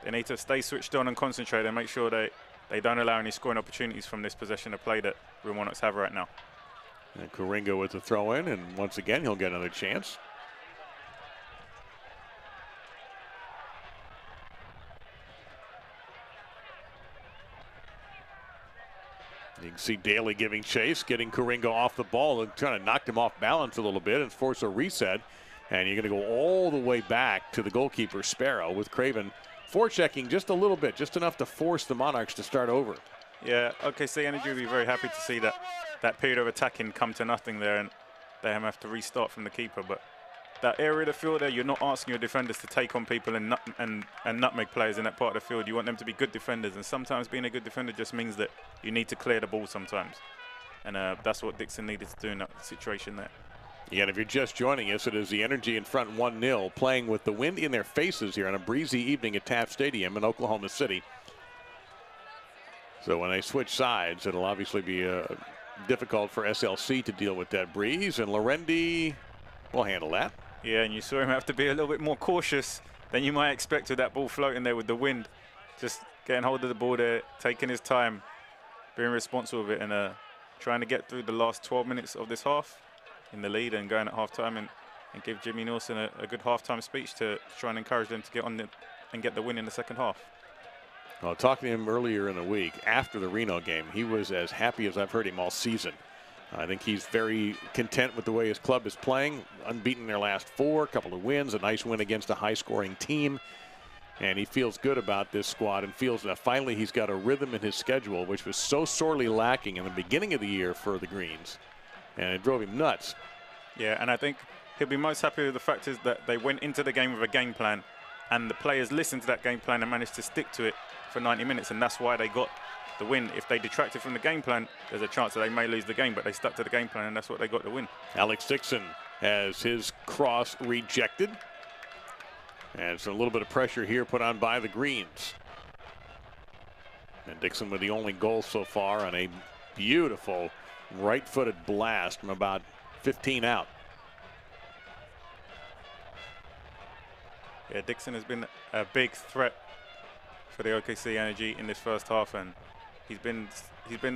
They need to stay switched on and concentrate and make sure they don't allow any scoring opportunities from this possession of play that Real Monarchs have right now. And Coringa with the throw-in, and once again, he'll get another chance. You can see Daly giving chase, getting Coringa off the ball and trying to knock him off balance a little bit and force a reset. And you're going to go all the way back to the goalkeeper, Sparrow, with Craven forechecking just a little bit, just enough to force the Monarchs to start over. Yeah, OKC Energy will be very happy to see that period of attacking come to nothing there, and they have to restart from the keeper. But that area of the field there, you're not asking your defenders to take on people and nutmeg players in that part of the field. You want them to be good defenders, and sometimes being a good defender just means that you need to clear the ball sometimes. And that's what Dixon needed to do in that situation there. Yeah, and if you're just joining us, it is the Energy in front 1-0, playing with the wind in their faces here on a breezy evening at Taft Stadium in Oklahoma City. So when they switch sides, it'll obviously be difficult for SLC to deal with that breeze, and Lorendi will handle that. Yeah, and you saw him have to be a little bit more cautious than you might expect with that ball floating there with the wind. Just getting hold of the ball there, taking his time, being responsible with it, and trying to get through the last 12 minutes of this half in the lead and going at halftime and give Jimmy Nielsen a good halftime speech to try and encourage them to get on and get the win in the second half. Well, talking to him earlier in the week after the Reno game, he was as happy as I've heard him all season. I think he's very content with the way his club is playing. Unbeaten their last 4, a couple of wins, a nice win against a high-scoring team. And he feels good about this squad and feels that finally he's got a rhythm in his schedule, which was so sorely lacking in the beginning of the year for the Greens. And it drove him nuts. Yeah, and I think he'll be most happy with the fact is that they went into the game with a game plan, and the players listened to that game plan and managed to stick to it for 90 minutes, and that's why they got the win. If they detracted from the game plan, there's a chance that they may lose the game, but they stuck to the game plan, and that's what they got the win. Alex Dixon has his cross rejected. And so a little bit of pressure here put on by the Greens. And Dixon with the only goal so far on a beautiful right-footed blast from about 15 out. Yeah, Dixon has been a big threat for the OKC Energy in this first half, and he's been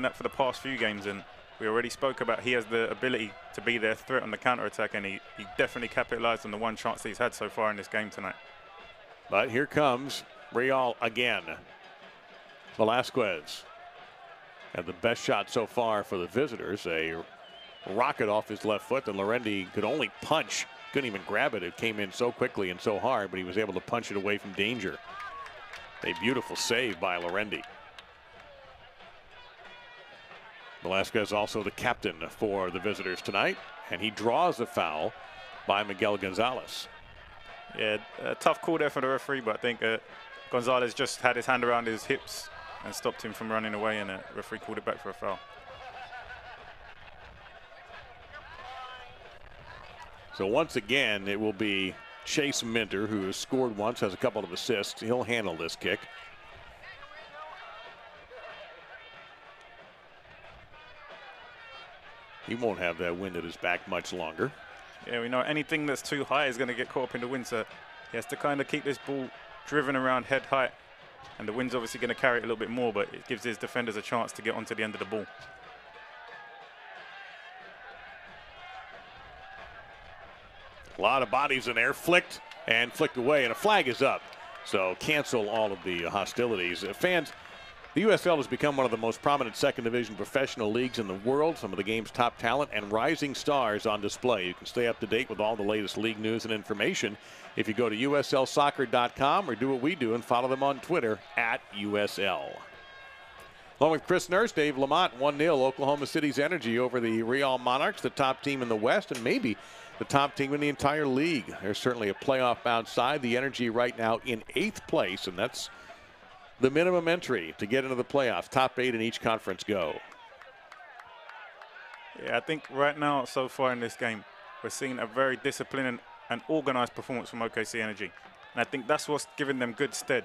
that for the past few games, and we already spoke about he has the ability to be their threat on the counter-attack, and he definitely capitalized on the one chance that he's had so far in this game tonight. But here comes Real again. Velasquez had the best shot so far for the visitors. A rocket off his left foot, and Lorendi could only punch. Couldn't even grab it. It came in so quickly and so hard, but he was able to punch it away from danger. A beautiful save by Lorendi. Velasquez also the captain for the visitors tonight, and he draws a foul by Miguel Gonzalez. Yeah, a tough call there for the referee, but I think Gonzalez just had his hand around his hips and stopped him from running away, and the referee called it back for a foul. So once again, it will be Chase Minter, who has scored once, has a couple of assists. He'll handle this kick. He won't have that wind at his back much longer. Yeah, we know anything that's too high is going to get caught up in the wind, so he has to kind of keep this ball driven around head height, and the wind's obviously going to carry it a little bit more, but it gives his defenders a chance to get onto the end of the ball. A lot of bodies in there, flicked and flicked away, and a flag is up. So cancel all of the hostilities. Fans, the USL has become one of the most prominent second division professional leagues in the world. Some of the game's top talent and rising stars on display. You can stay up to date with all the latest league news and information if you go to uslsoccer.com or do what we do and follow them on Twitter @USL. Along with Chris Nurse, Dave Lamont, 1-0 Oklahoma City's Energy over the Real Monarchs, the top team in the West and maybe the top team in the entire league. There's certainly a playoff outside. The Energy right now in 8th place, and that's the minimum entry to get into the playoffs. Top 8 in each conference go. Yeah, I think right now, so far in this game, we're seeing a very disciplined and organized performance from OKC Energy. And I think that's what's given them good stead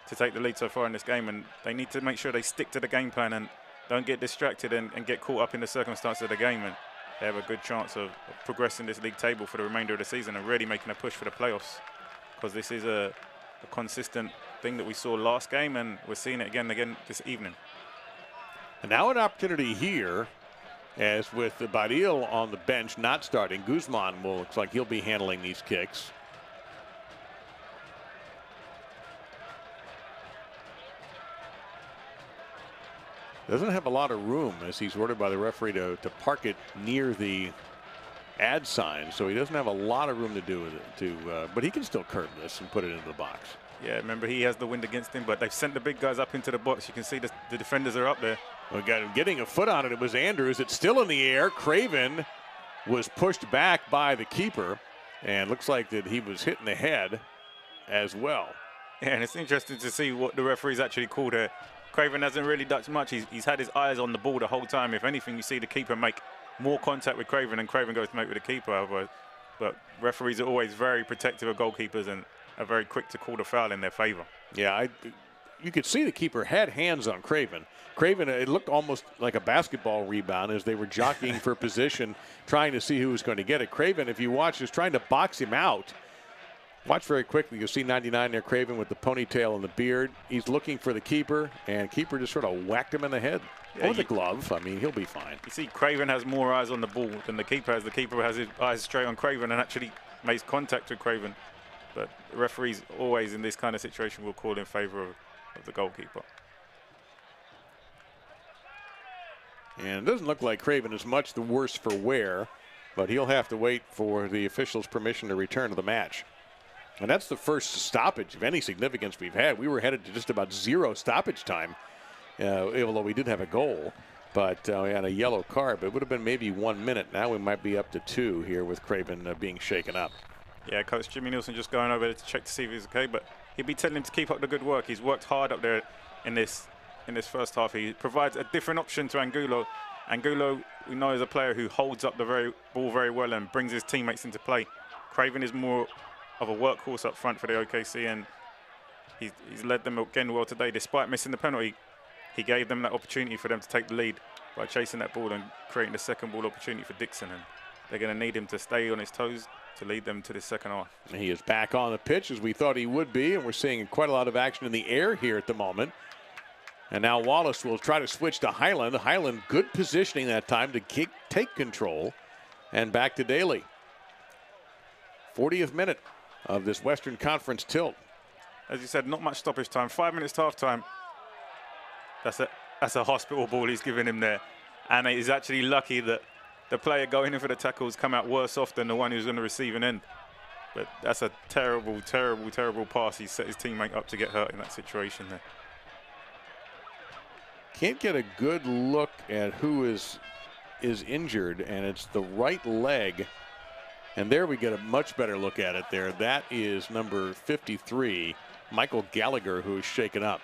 to take the lead so far in this game. And they need to make sure they stick to the game plan and don't get distracted and get caught up in the circumstances of the game. And they have a good chance of progressing this league table for the remainder of the season and really making a push for the playoffs. Because this is a consistent thing that we saw last game, and we're seeing it again this evening. And now an opportunity here, as with the Badil on the bench not starting, Guzman looks like he'll be handling these kicks. Doesn't have a lot of room, as he's ordered by the referee to park it near the ad sign, so he doesn't have a lot of room to do with it. But he can still curve this and put it into the box. Yeah, remember he has the wind against him, but they've sent the big guys up into the box. You can see the defenders are up there. We got him getting a foot on it. It was Andrews. It's still in the air. Craven was pushed back by the keeper, and looks like that he was hit in the head as well. Yeah, and it's interesting to see what the referee's actually called here. Craven hasn't really done much. He's had his eyes on the ball the whole time. If anything, you see the keeper make more contact with Craven, and Craven goes to make with the keeper. But referees are always very protective of goalkeepers and are very quick to call the foul in their favor. Yeah, you could see the keeper had hands on Craven. Craven, it looked almost like a basketball rebound as they were jockeying for position, trying to see who was going to get it. Craven, if you watch, is trying to box him out. Watch very quickly. You'll see 99 there, Craven with the ponytail and the beard. He's looking for the keeper, and keeper just sort of whacked him in the head. Yeah, or the glove. I mean, he'll be fine. You see, Craven has more eyes on the ball than the keeper has. The keeper has his eyes straight on Craven and actually makes contact with Craven. But the referees always, in this kind of situation, will call in favor of the goalkeeper. And it doesn't look like Craven is much the worse for wear, but he'll have to wait for the officials' permission to return to the match. And that's the first stoppage of any significance we've had. We were headed to just about 0 stoppage time, although we did have a goal. But we had a yellow card, but it would have been maybe 1 minute. Now we might be up to 2 here with Craven being shaken up. Yeah, Coach Jimmy Nielsen just going over there to check to see if he's okay, but he'd be telling him to keep up the good work. He's worked hard up there in this first half. He provides a different option to Angulo. Angulo, we know, is a player who holds up the ball very well and brings his teammates into play. Craven is more of a workhorse up front for the OKC, and he's led them again well today. Despite missing the penalty, he gave them that opportunity for them to take the lead by chasing that ball and creating the second ball opportunity for Dixon. And they're going to need him to stay on his toes to lead them to this second half. He is back on the pitch as we thought he would be, and we're seeing quite a lot of action in the air here at the moment. And now Wallace will try to switch to Highland. Highland, good positioning that time to take control. And back to Daly. 40th minute of this Western Conference tilt. As you said, not much stoppage time. 5 minutes to half time. That's a hospital ball he's giving him there. And he's actually lucky that the player going in for the tackles come out worse off than the one who's going to receive an end. But that's a terrible, terrible, terrible pass. He set his teammate up to get hurt in that situation there. Can't get a good look at who is injured, and it's the right leg. And there we get a much better look at it there. That is number 53, Michael Gallagher, who is shaken up.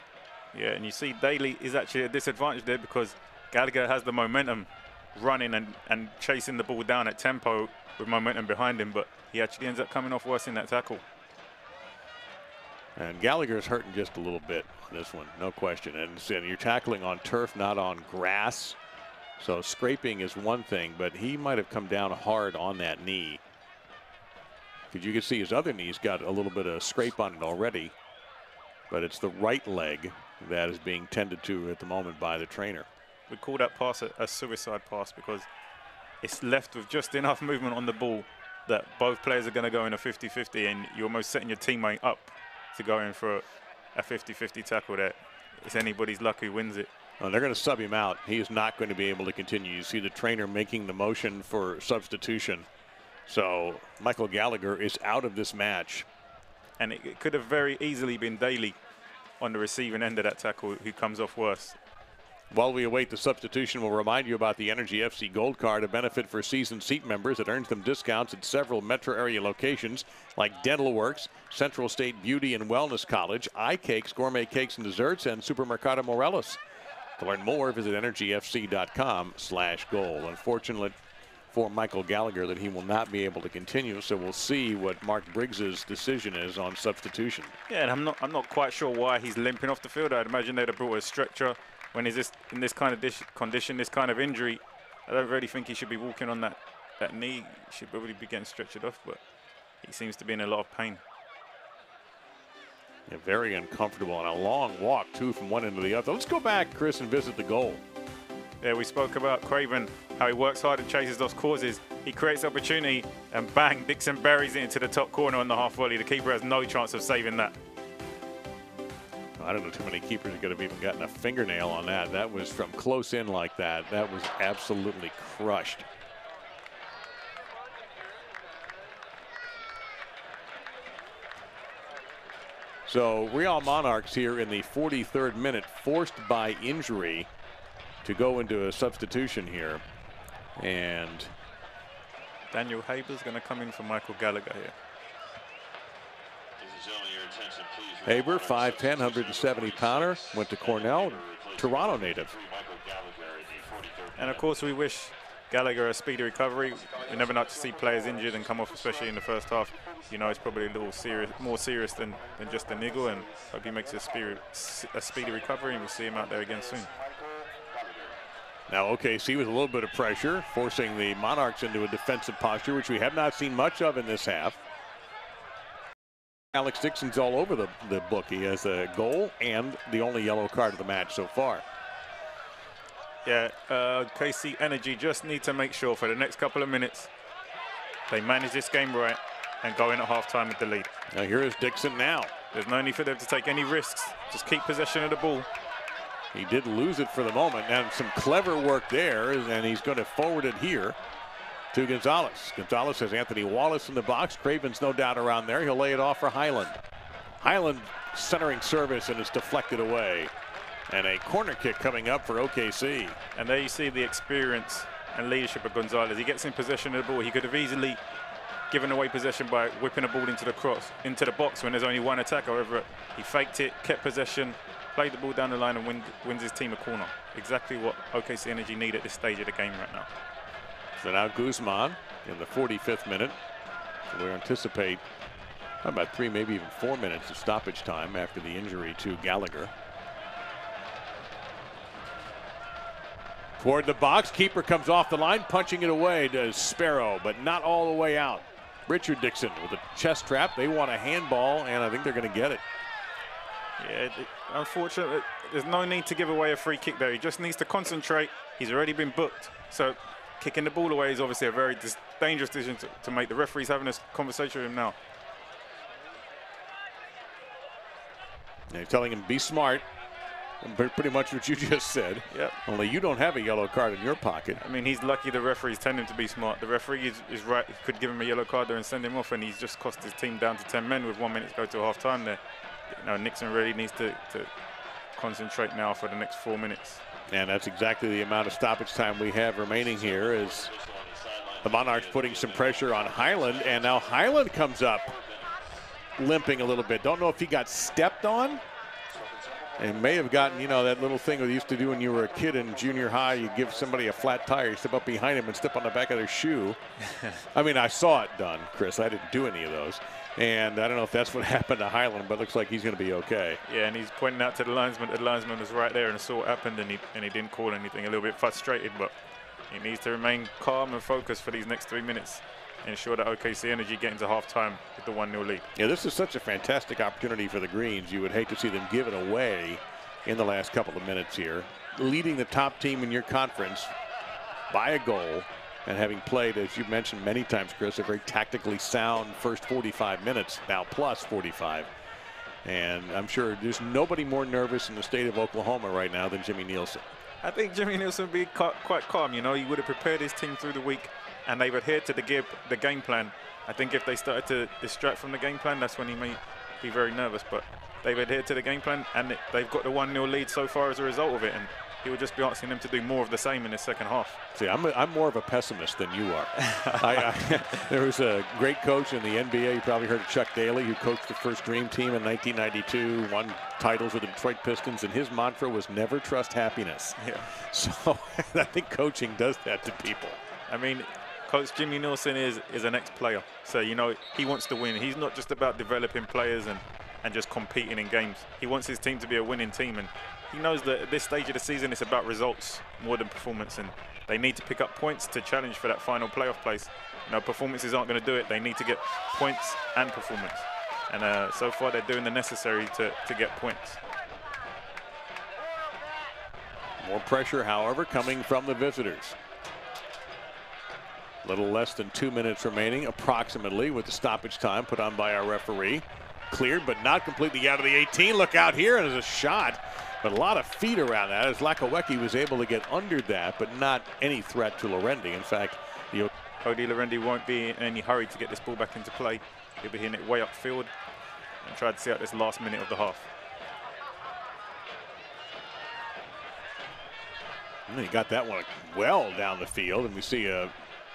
Yeah, and you see Daly is actually at a disadvantage there because Gallagher has the momentum running and chasing the ball down at tempo with momentum behind him, but he actually ends up coming off worse in that tackle. And Gallagher's hurting just a little bit on this one, no question. And you're tackling on turf, not on grass. So scraping is one thing, but he might have come down hard on that knee. Because you can see his other knee's got a little bit of scrape on it already. But it's the right leg that is being tended to at the moment by the trainer. We call that pass a suicide pass because it's left with just enough movement on the ball that both players are going to go in a 50-50, and you're almost setting your teammate up to go in for a 50-50 tackle there. It's anybody's luck who wins it. Well, they're going to sub him out. He is not going to be able to continue. You see the trainer making the motion for substitution. So Michael Gallagher is out of this match. And it could have very easily been Daly on the receiving end of that tackle who comes off worse. While we await the substitution, we'll remind you about the Energy FC Gold Card, a benefit for season seat members. It earns them discounts at several metro area locations like Dental Works, Central State Beauty and Wellness College, iCakes, Gourmet Cakes and Desserts, and Supermercado Morelos. To learn more, visit energyfc.com/gold. Unfortunate for Michael Gallagher that he will not be able to continue, so we'll see what Mark Briggs's decision is on substitution. Yeah, and I'm not quite sure why he's limping off the field. I'd imagine they'd have brought a stretcher. When he's in this kind of condition, this kind of injury, I don't really think he should be walking on that knee. He should probably be getting stretchered off, but he seems to be in a lot of pain. Yeah, very uncomfortable and a long walk, too, from one end to the other. Let's go back, Chris, and visit the goal. Yeah, we spoke about Craven, how he works hard and chases those causes. He creates opportunity, and bang, Dixon buries it into the top corner on the half volley. The keeper has no chance of saving that. I don't know too many keepers that could have even gotten a fingernail on that. That was from close in like that. That was absolutely crushed. So Real Monarchs here in the 43rd minute, forced by injury to go into a substitution here. And Daniel Haber's going to come in for Michael Gallagher here. Haber, 5'10", 170-pounder, went to Cornell, Toronto native. And of course, we wish Gallagher a speedy recovery. We never like to see players injured and come off, especially in the first half. You know, it's probably a little more serious than just a niggle, and hope he makes a speedy recovery, and we'll see him out there again soon. Now OKC with a little bit of pressure, forcing the Monarchs into a defensive posture, which we have not seen much of in this half. Alex Dixon's all over the book. He has a goal and the only yellow card of the match so far. Yeah, OKC Energy just need to make sure for the next couple of minutes they manage this game right and go in at halftime with the lead. Now here is Dixon now. There's no need for them to take any risks. Just keep possession of the ball. He did lose it for the moment, and some clever work there, and he's going to forward it here. to Gonzalez. Gonzalez has Anthony Wallace in the box. Craven's no doubt around there. He'll lay it off for Highland. Highland centering service, and it's deflected away. And a corner kick coming up for OKC. And there you see the experience and leadership of Gonzalez. He gets in possession of the ball. He could have easily given away possession by whipping a ball into the box when there's only one attack. However, he faked it, kept possession, played the ball down the line, and wins his team a corner. Exactly what OKC Energy need at this stage of the game right now. So now Guzman in the 45th minute. We anticipate about 3, maybe even 4 minutes of stoppage time after the injury to Gallagher. Toward the box, keeper comes off the line, punching it away to Sparrow, but not all the way out. Richard Dixon with a chest trap. They want a handball, and I think they're going to get it. Yeah, unfortunately, there's no need to give away a free kick there. He just needs to concentrate. He's already been booked. So kicking the ball away is obviously a very dangerous decision to make. The referee's having this conversation with him now. They're telling him, be smart. Pretty much what you just said. Yep. Only you don't have a yellow card in your pocket. I mean, he's lucky the referee's telling him to be smart. The referee is right. He could give him a yellow card there and send him off, and he's just cost his team down to 10 men with 1 minute to go to half time there. You know, Nixon really needs to concentrate now for the next 4 minutes. And that's exactly the amount of stoppage time we have remaining here, as the Monarchs putting some pressure on Highland, and now Highland comes up limping a little bit. Don't know if he got stepped on. And may have gotten, you know, that little thing we used to do when you were a kid in junior high. You give somebody a flat tire, you step up behind him and step on the back of their shoe. I mean, I saw it done, Chris. I didn't do any of those. And I don't know if that's what happened to Highland, but it looks like he's going to be okay. Yeah, and he's pointing out to the linesman. The linesman was right there and saw what happened, and he didn't call anything. A little bit frustrated, but he needs to remain calm and focused for these next 3 minutes. Ensure that OKC Energy get into halftime with the 1-0 lead. Yeah, this is such a fantastic opportunity for the Greens. You would hate to see them give it away in the last couple of minutes here. Leading the top team in your conference by a goal, and having played, as you mentioned many times, Chris, a very tactically sound first 45 minutes, now plus 45. And I'm sure there's nobody more nervous in the state of Oklahoma right now than Jimmy Nielsen. I think Jimmy Nielsen would be quite calm. You know, he would have prepared his team through the week, and they've adhered to the game plan. I think if they started to distract from the game plan, that's when he may be very nervous. But they've adhered to the game plan, and they've got the 1-0 lead so far as a result of it. And he would just be asking them to do more of the same in the second half. See, I'm more of a pessimist than you are. There was a great coach in the NBA. You probably heard of Chuck Daly, who coached the first Dream Team in 1992, won titles with the Detroit Pistons, and his mantra was never trust happiness. Yeah. So I think coaching does that to people. I mean, Coach Jimmy Nielsen is an ex-player. So, you know, he wants to win. He's not just about developing players and just competing in games. He wants his team to be a winning team, and he knows that at this stage of the season it's about results more than performance, and they need to pick up points to challenge for that final playoff place. You know, performances aren't going to do it. They need to get points and performance, and so far they're doing the necessary to get points. More pressure, however, coming from the visitors. A little less than 2 minutes remaining, approximately, with the stoppage time put on by our referee. Cleared, but not completely out of the 18. Look out here, and there's a shot. But a lot of feet around that, as Lakawecki was able to get under that, but not any threat to Lorendi. In fact, Cody Lorendi won't be in any hurry to get this ball back into play. He'll be hitting it way upfield and try to see out this last minute of the half. And he got that one well down the field, and we see a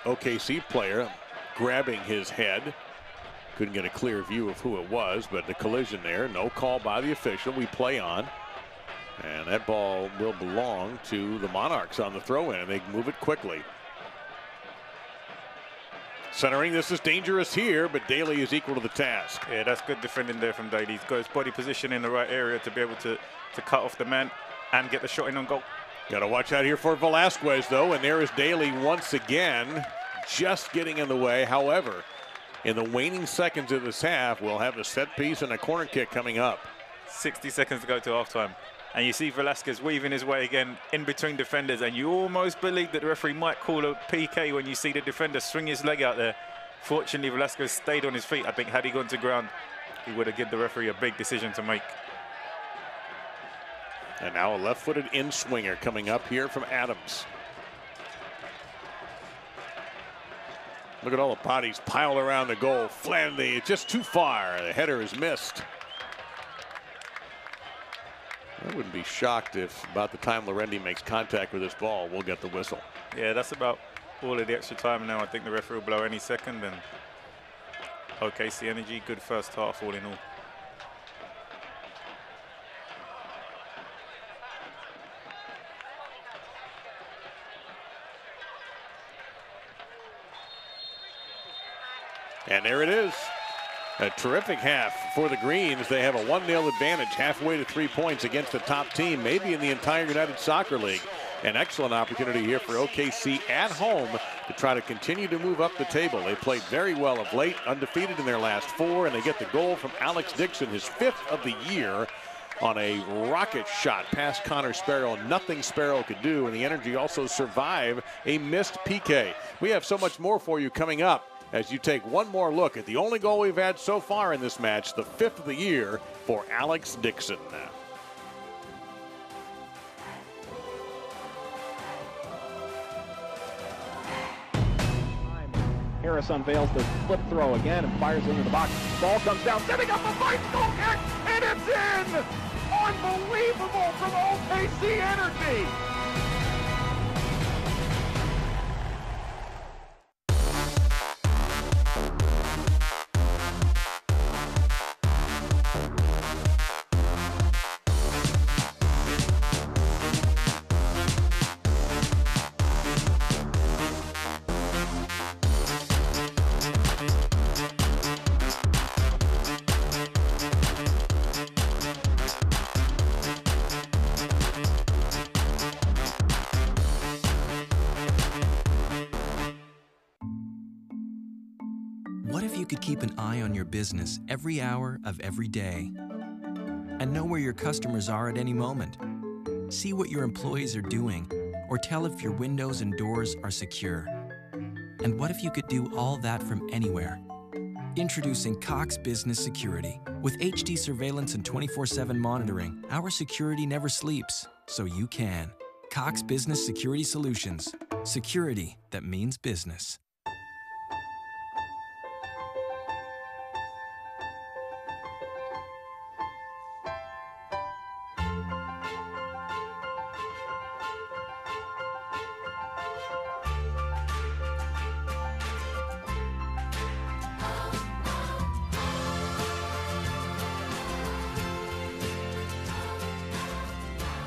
OKC player grabbing his head. Couldn't get a clear view of who it was, but the collision there, no call by the official. We play on. And that ball will belong to the Monarchs on the throw-in, and they move it quickly. Centering, this is dangerous here, but Daly is equal to the task. Yeah, that's good defending there from Daly. He's got his body position in the right area to be able to cut off the man and get the shot in on goal. Got to watch out here for Velasquez, though, and there is Daly once again, just getting in the way. However, in the waning seconds of this half, we'll have a set piece and a corner kick coming up. 60 seconds to go to halftime. And you see Velasquez weaving his way again in between defenders, and you almost believe that the referee might call a PK when you see the defender swing his leg out there. Fortunately, Velasquez stayed on his feet. I think had he gone to ground, he would have given the referee a big decision to make. And now a left-footed in-swinger coming up here from Adams. Look at all the bodies piled around the goal. Flandy, just too far. The header is missed. I wouldn't be shocked if about the time Lorendi makes contact with this ball, we'll get the whistle. Yeah, that's about all of the extra time now. I think the referee will blow any second. And OKC Energy, good first half all in all. And there it is. A terrific half for the Greens. They have a 1-0 advantage halfway to 3 points against the top team, maybe in the entire United Soccer League. An excellent opportunity here for OKC at home to try to continue to move up the table. They played very well of late, undefeated in their last 4, and they get the goal from Alex Dixon, his 5th of the year, on a rocket shot past Connor Sparrow. Nothing Sparrow could do, and the Energy also survive a missed PK. We have so much more for you coming up as you take one more look at the only goal we've had so far in this match, the 5th of the year for Alex Dixon. Harris unveils the flip throw again and fires into the box. Ball comes down, setting up a fight, goal kick, and it's in! Unbelievable from OKC Energy! What if you could keep an eye on your business every hour of every day and know where your customers are at any moment? See what your employees are doing or tell if your windows and doors are secure. And what if you could do all that from anywhere? Introducing Cox Business Security. With HD surveillance and 24/7 monitoring, our security never sleeps, so you can. Cox Business Security Solutions. Security that means business.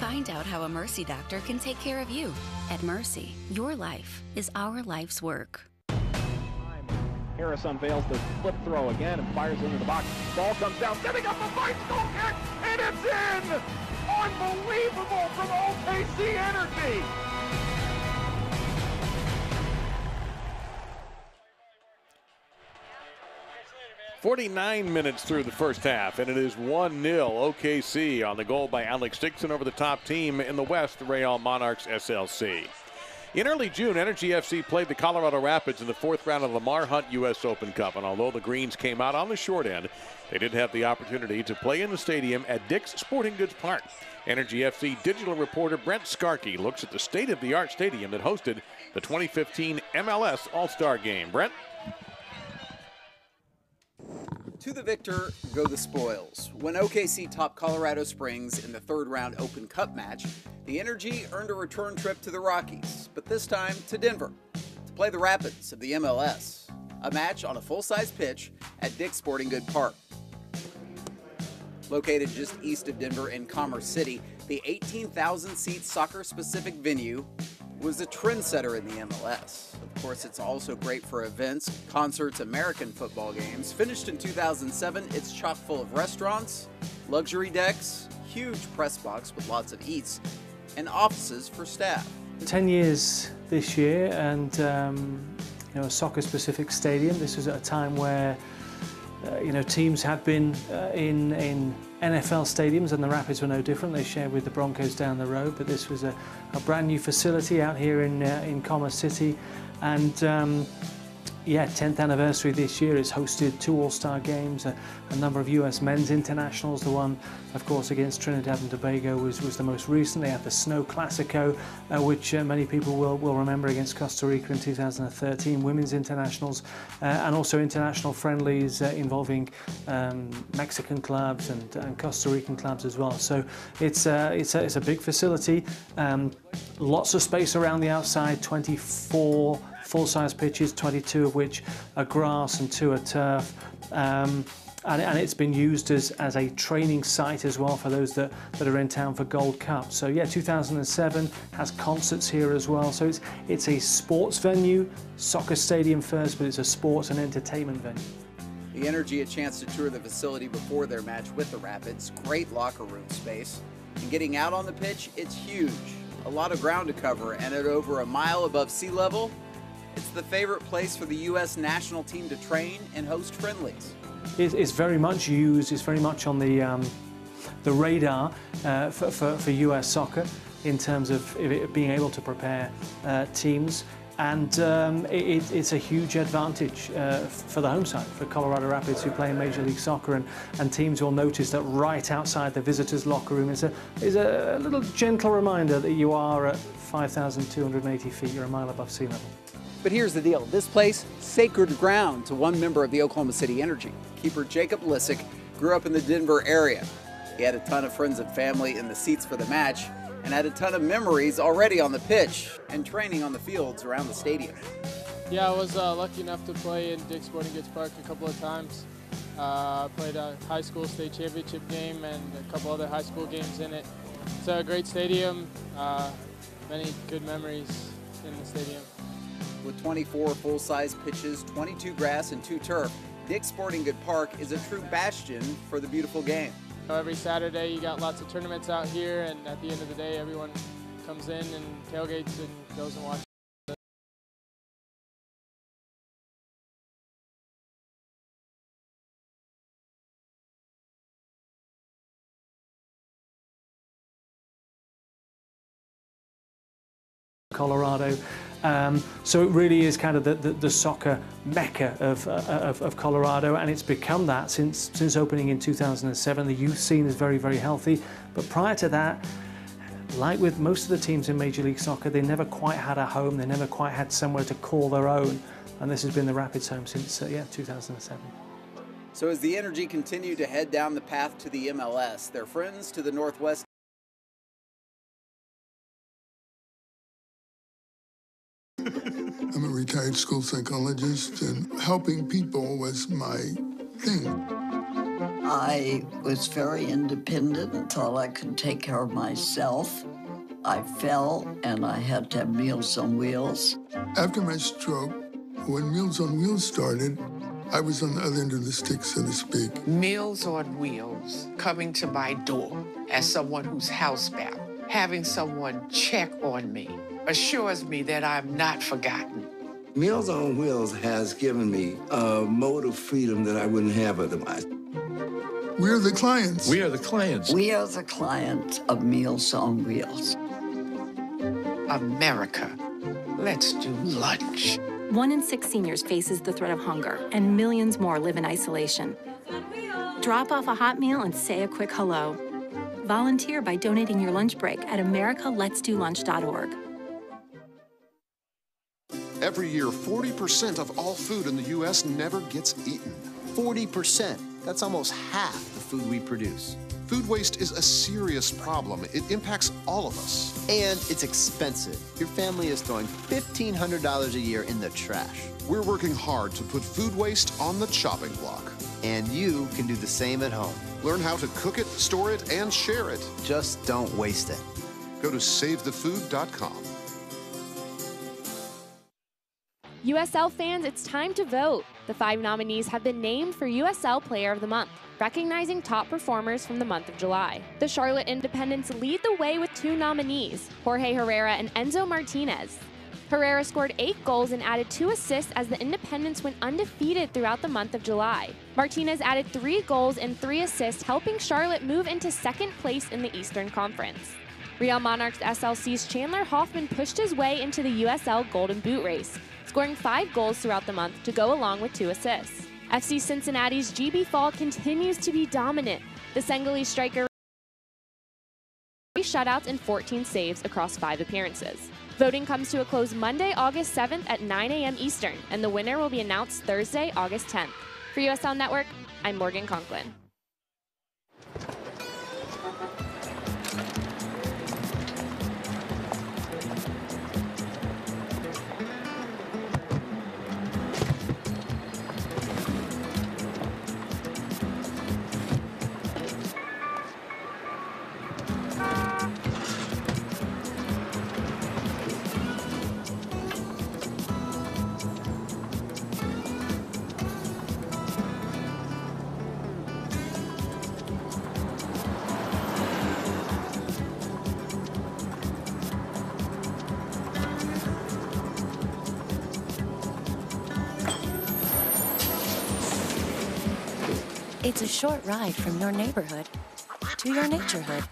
Find out how a Mercy doctor can take care of you. At Mercy, your life is our life's work. Harris unveils the flip throw again and fires into the box. Ball comes down, setting up a fight, goal kick, and it's in! Unbelievable from OKC Energy! 49 minutes through the first half, and it is 1-0 OKC on the goal by Alex Dixon over the top team in the West, the Real Monarchs SLC. In early June, Energy FC played the Colorado Rapids in the 4th round of the Lamar Hunt U.S. Open Cup, and although the Greens came out on the short end, they did have the opportunity to play in the stadium at Dick's Sporting Goods Park. Energy FC digital reporter Brent Skarkey looks at the state-of-the-art stadium that hosted the 2015 MLS All-Star Game. Brent? To the victor go the spoils. When OKC topped Colorado Springs in the 3rd round Open Cup match, the Energy earned a return trip to the Rockies, but this time to Denver, to play the Rapids of the MLS, a match on a full-size pitch at Dick's Sporting Goods Park. Located just east of Denver in Commerce City, the 18,000-seat soccer-specific venue was a trendsetter in the MLS. Of course, it's also great for events, concerts, American football games. Finished in 2007, it's chock full of restaurants, luxury decks, huge press box with lots of eats, and offices for staff. 10 years this year, and a soccer-specific stadium. This was at a time where teams had been in NFL stadiums, and the Rapids were no different. They shared with the Broncos down the road, but this was a brand new facility out here in Commerce City, and Yeah, 10th anniversary this year. It's hosted 2 All-Star games, a number of US men's internationals. The one, of course, against Trinidad and Tobago was the most recent. They had the Snow Classico, which many people will remember, against Costa Rica in 2013, women's internationals, and also international friendlies involving Mexican clubs and Costa Rican clubs as well. So it's a big facility, lots of space around the outside, 24 full-size pitches, 22 of which are grass and 2 are turf. And it's been used as a training site as well for those that are in town for Gold Cup. So yeah, 2007 has concerts here as well. So it's a sports venue, soccer stadium first, but it's a sports and entertainment venue. The Energy a chance to tour the facility before their match with the Rapids. Great locker room space. And getting out on the pitch, it's huge. A lot of ground to cover, and at over a mile above sea level, it's the favorite place for the U.S. national team to train and host friendlies. It's very much used. It's very much on the radar for U.S. soccer in terms of it being able to prepare teams, and it's a huge advantage for the home side, for Colorado Rapids, who play in Major League Soccer, and teams will notice that right outside the visitors' locker room is a little gentle reminder that you are at 5,280 feet. You're a mile above sea level. But here's the deal. This place, sacred ground to one member of the Oklahoma City Energy. Keeper Jacob Lissick grew up in the Denver area. He had a ton of friends and family in the seats for the match and had a ton of memories already on the pitch and training on the fields around the stadium. Yeah, I was lucky enough to play in Dick's Sporting Goods Park a couple of times. I played a high school state championship game and a couple other high school games in it. It's a great stadium, many good memories in the stadium. With 24 full-size pitches, 22 grass, and 2 turf, Dick's Sporting Goods Park is a true bastion for the beautiful game. Every Saturday you got lots of tournaments out here, and at the end of the day everyone comes in and tailgates and goes and watches. Colorado. So it really is kind of the soccer mecca of Colorado, and it's become that since opening in 2007. The youth scene is very, very healthy, but prior to that, like with most of the teams in Major League Soccer, they never quite had a home, they never quite had somewhere to call their own, and this has been the Rapids' home since 2007. So as the Energy continue to head down the path to the MLS, their friends to the northwest I'm a retired school psychologist, and helping people was my thing. I was very independent until I could take care of myself. I fell, and I had to have Meals on Wheels. After my stroke, when Meals on Wheels started, I was on the other end of the stick, so to speak. Meals on Wheels, coming to my door as someone who's housebound, having someone check on me, assures me that I'm not forgotten. Meals on Wheels has given me a mode of freedom that I wouldn't have otherwise. We're the clients. We are the clients. We are the clients of Meals on Wheels. America, let's do lunch. 1 in 6 seniors faces the threat of hunger, and millions more live in isolation. Drop off a hot meal and say a quick hello. Volunteer by donating your lunch break at americaletsdolunch.org. Every year, 40% of all food in the U.S. never gets eaten. 40%. That's almost half the food we produce. Food waste is a serious problem. It impacts all of us. And it's expensive. Your family is throwing $1,500 a year in the trash. We're working hard to put food waste on the chopping block. And you can do the same at home. Learn how to cook it, store it, and share it. Just don't waste it. Go to savethefood.com. USL fans, it's time to vote. The 5 nominees have been named for USL Player of the Month, recognizing top performers from the month of July. The Charlotte Independents lead the way with 2 nominees, Jorge Herrera and Enzo Martinez. Herrera scored 8 goals and added 2 assists as the Independents went undefeated throughout the month of July. Martinez added 3 goals and 3 assists, helping Charlotte move into 2nd place in the Eastern Conference. Real Monarchs SLC's Chandler Hoffman pushed his way into the USL Golden Boot race, scoring 5 goals throughout the month to go along with 2 assists. FC Cincinnati's GB Fall continues to be dominant. The Senegalese striker 3 shutouts and 14 saves across 5 appearances. Voting comes to a close Monday, August 7th at 9 a.m. Eastern, and the winner will be announced Thursday, August 10th. For USL Network, I'm Morgan Conklin. It's a short ride from your neighborhood to your naturehood.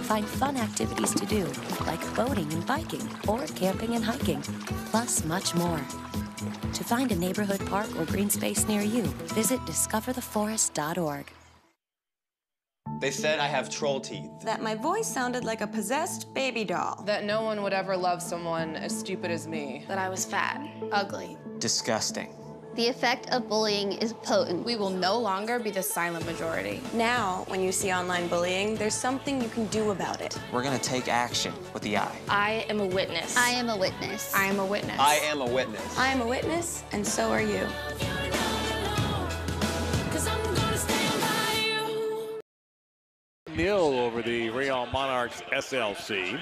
Find fun activities to do, like boating and biking, or camping and hiking, plus much more. To find a neighborhood park or green space near you, visit discovertheforest.org. They said I have troll teeth. That my voice sounded like a possessed baby doll. That no one would ever love someone as stupid as me. That I was fat, ugly. Disgusting. The effect of bullying is potent. We will no longer be the silent majority. Now, when you see online bullying, there's something you can do about it. We're gonna take action with the I. I am a witness. I am a witness. I am a witness. I am a witness. I am a witness, and so are you. Nil over the Real Monarchs SLC.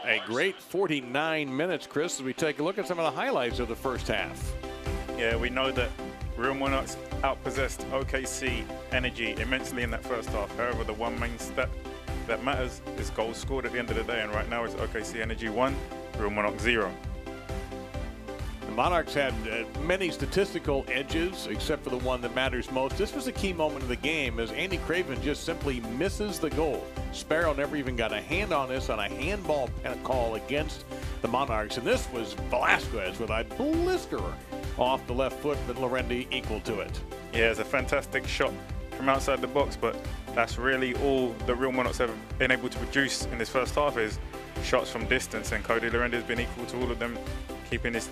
A great 49 minutes, Chris, as we take a look at some of the highlights of the first half. Yeah, we know that Real Monarchs outpossessed OKC Energy immensely in that first half. However, the one main stat that matters is goals scored at the end of the day, and right now it's OKC Energy 1, Real Monarchs 0. The Monarchs had many statistical edges, except for the one that matters most. This was a key moment of the game as Andy Craven just simply misses the goal. Sparrow never even got a hand on this on a handball call against the Monarchs, and this was Velasquez with a blisterer off the left foot, but Lorendi equal to it. Yeah, it's a fantastic shot from outside the box, but that's really all the Real Monarchs have been able to produce in this first half is shots from distance, and Cody Lorendi has been equal to all of them, keeping his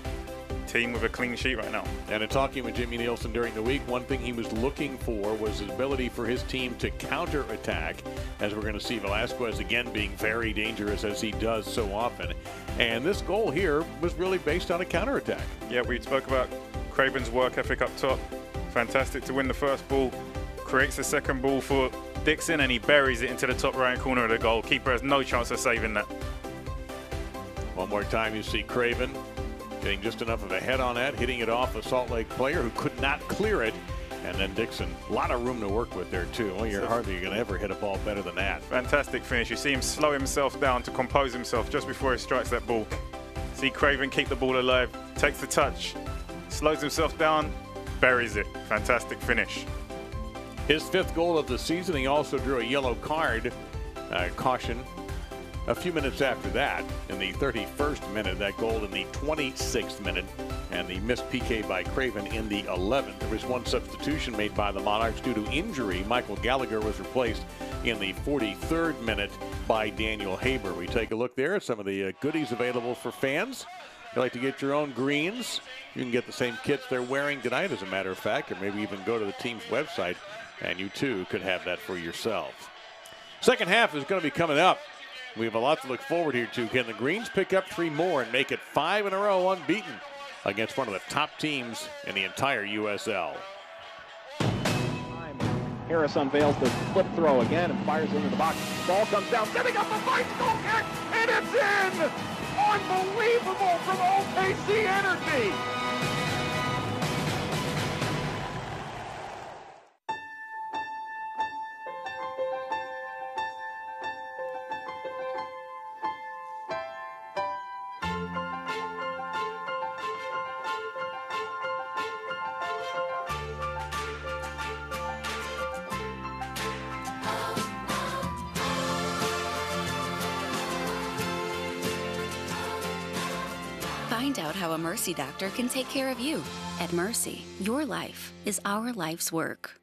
team with a clean sheet right now. And in talking with Jimmy Nielsen during the week, one thing he was looking for was his ability for his team to counter-attack, as we're going to see Velasquez again being very dangerous as he does so often. And this goal here was really based on a counter-attack. Yeah, we spoke about Craven's work ethic up top. Fantastic to win the first ball, creates the second ball for Dixon, and he buries it into the top right corner of the goal. Keeper has no chance of saving that. One more time, you see Craven getting just enough of a head on that, hitting it off a Salt Lake player who could not clear it. And then Dixon, a lot of room to work with there, too. Well, you're hardly going to ever hit a ball better than that. Fantastic finish. You see him slow himself down to compose himself just before he strikes that ball. See Craven keep the ball alive, takes the touch, slows himself down, buries it. Fantastic finish. His 5th goal of the season. He also drew a yellow card caution a few minutes after that, in the 31st minute, that goal in the 26th minute, and the missed PK by Craven in the 11th. There was one substitution made by the Monarchs due to injury. Michael Gallagher was replaced in the 43rd minute by Daniel Haber. We take a look there at some of the goodies available for fans. If you like to get your own greens, you can get the same kits they're wearing tonight, as a matter of fact, or maybe even go to the team's website, and you too could have that for yourself. Second half is going to be coming up. We have a lot to look forward here to. Can the Greens pick up 3 more and make it 5 in a row unbeaten against one of the top teams in the entire USL? Harris unveils the flip throw again and fires into the box. Ball comes down, setting up a fight, goal kick, and it's in! Unbelievable from OKC Energy! Find out how a Mercy doctor can take care of you. At Mercy, your life is our life's work.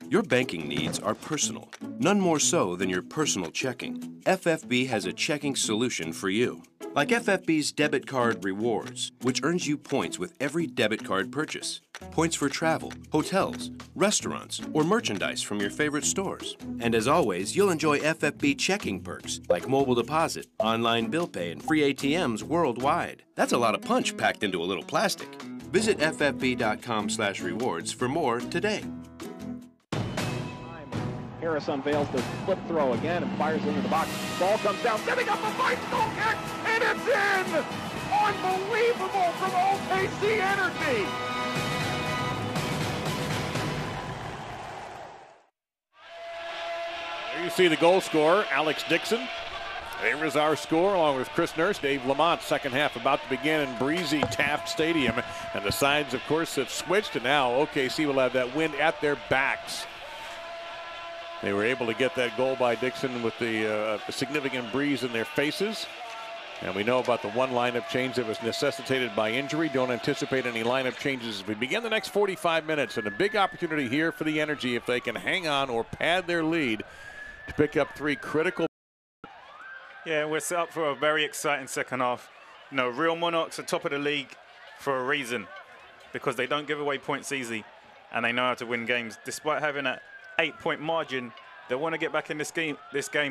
Your banking needs are personal, none more so than your personal checking. FFB has a checking solution for you. Like FFB's Debit Card Rewards, which earns you points with every debit card purchase. Points for travel, hotels, restaurants, or merchandise from your favorite stores. And as always, you'll enjoy FFB checking perks like mobile deposit, online bill pay, and free ATMs worldwide. That's a lot of punch packed into a little plastic. Visit ffb.com/rewards for more today. Harris unveils the flip throw again and fires into the box. Ball comes down, setting up a bicycle kick, and it's in! Unbelievable from OKC Energy! There you see the goal scorer, Alex Dixon. There is our score, along with Chris Nurse, Dave Lamont. Second half about to begin in breezy Taft Stadium. And the sides, of course, have switched, and now OKC will have that wind at their backs. They were able to get that goal by Dixon with the significant breeze in their faces. And we know about the one lineup change that was necessitated by injury. Don't anticipate any lineup changes as we begin the next 45 minutes. And a big opportunity here for the Energy if they can hang on or pad their lead to pick up 3 critical. Yeah, we're set up for a very exciting second half. You know, Real Monarchs are top of the league for a reason, because they don't give away points easy and they know how to win games. Despite having an 8-point margin, they want to get back in this game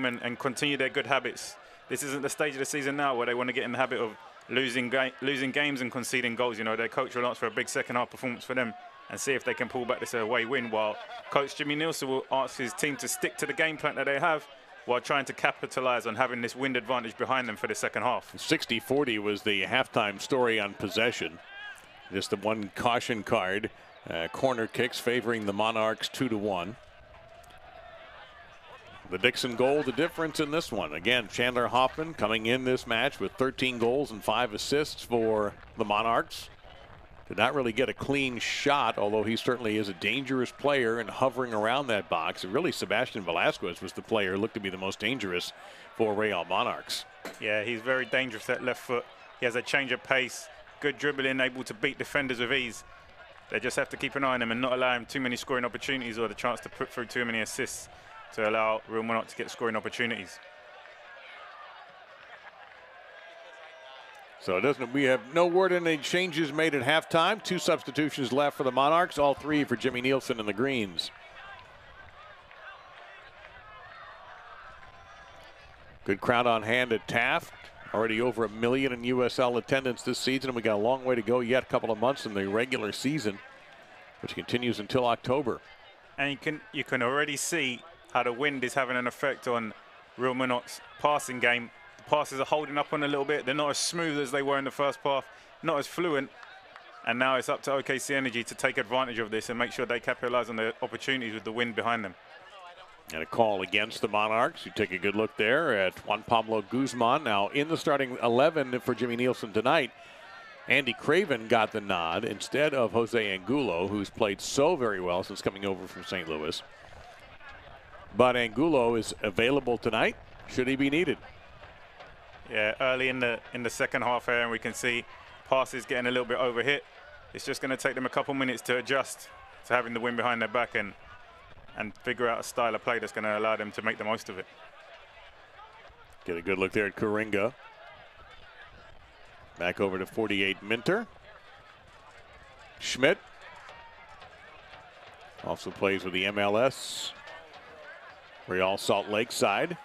and continue their good habits. This isn't the stage of the season now where they want to get in the habit of losing games and conceding goals. You know, their coach will ask for a big second half performance for them and see if they can pull back this away win, while Coach Jimmy Nielsen will ask his team to stick to the game plan that they have while trying to capitalize on having this wind advantage behind them for the second half. 60-40 was the halftime story on possession. Just the one caution card. Corner kicks favoring the Monarchs 2-1. The Dixon goal, the difference in this one. Again, Chandler Hoffman coming in this match with 13 goals and 5 assists for the Monarchs. Did not really get a clean shot, although he certainly is a dangerous player and hovering around that box. And really, Sebastian Velasquez was the player who looked to be the most dangerous for Real Monarchs. Yeah, he's very dangerous at left foot. He has a change of pace, good dribbling, able to beat defenders with ease. They just have to keep an eye on him and not allow him too many scoring opportunities or the chance to put through too many assists to allow Real Monarchs to get scoring opportunities. So it doesn't. We have no word on any changes made at halftime. 2 substitutions left for the Monarchs, all 3 for Jimmy Nielsen and the Greens. Good crowd on hand at Taft. Already over 1 million in USL attendance this season, and we got a long way to go yet. A couple of months in the regular season, which continues until October. And you can already see how the wind is having an effect on Real Monarchs' passing game. The passes are holding up on a little bit. They're not as smooth as they were in the first half, not as fluent. And now it's up to OKC Energy to take advantage of this and make sure they capitalize on the opportunities with the wind behind them. And a call against the Monarchs. You take a good look there at Juan Pablo Guzman. Now in the starting 11 for Jimmy Nielsen tonight, Andy Craven got the nod instead of Jose Angulo, who's played so very well since coming over from St. Louis. But Angulo is available tonight, should he be needed. Yeah, early in the second half here, and we can see passes getting a little bit overhit. It's just going to take them a couple minutes to adjust to having the wind behind their back and figure out a style of play that's going to allow them to make the most of it. Get a good look there at Coringa. Back over to 48 Minter. Schmidt also plays with the MLS. Real Salt Lake side.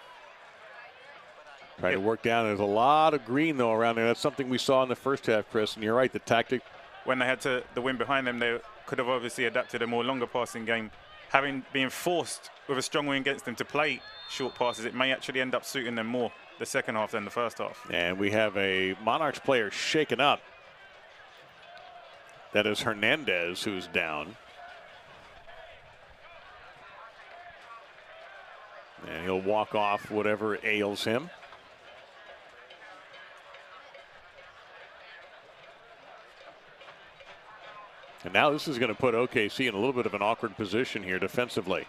Trying to work down. There's a lot of green, though, around there. That's something we saw in the first half, Chris. And you're right, the tactic. When they had the wind behind them, they could have obviously adapted a more longer passing game. Having been forced with a strong wind against them to play short passes, it may actually end up suiting them more the second half than the first half. And we have a Monarchs player shaken up. That is Hernandez who's down. And he'll walk off whatever ails him. And now this is going to put OKC in a little bit of an awkward position here defensively.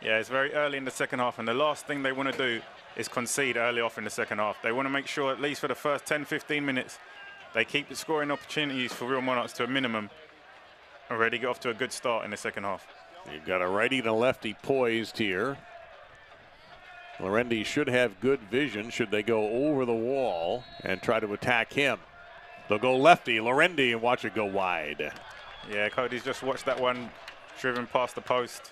Yeah, it's very early in the second half, and the last thing they want to do is concede early off in the second half. They want to make sure, at least for the first 10-15 minutes, they keep the scoring opportunities for Real Monarchs to a minimum and ready to get off to a good start in the second half. You've got a righty and a lefty poised here. Lorendi should have good vision should they go over the wall and try to attack him. They'll go lefty, Lorendi, and watch it go wide. Yeah, Cody's just watched that one driven past the post.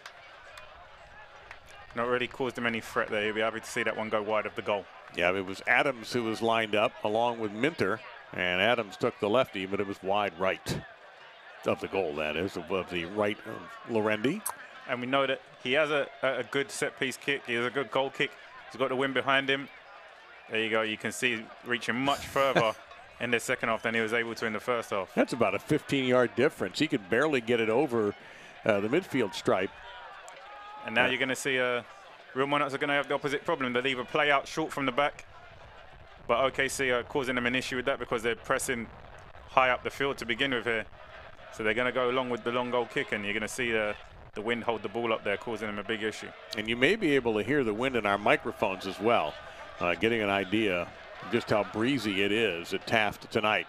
Not really caused him any threat there. He'll be happy to see that one go wide of the goal. Yeah, it was Adams who was lined up along with Minter, and Adams took the lefty, but it was wide right of the goal, that is, of the right of Lorendi. And we know that he has a good set-piece kick. He has a good goal kick. He's got the wind behind him. There you go. You can see reaching much further in the second half than he was able to in the first half. That's about a 15-yard difference. He could barely get it over the midfield stripe. And now you're going to see Real Monarchs are going to have the opposite problem. They'll either play out short from the back, but OKC are causing them an issue with that because they're pressing high up the field to begin with here. So they're going to go along with the long goal kick, and you're going to see the wind hold the ball up there, causing them a big issue. And you may be able to hear the wind in our microphones as well, getting an idea of just how breezy it is at Taft tonight.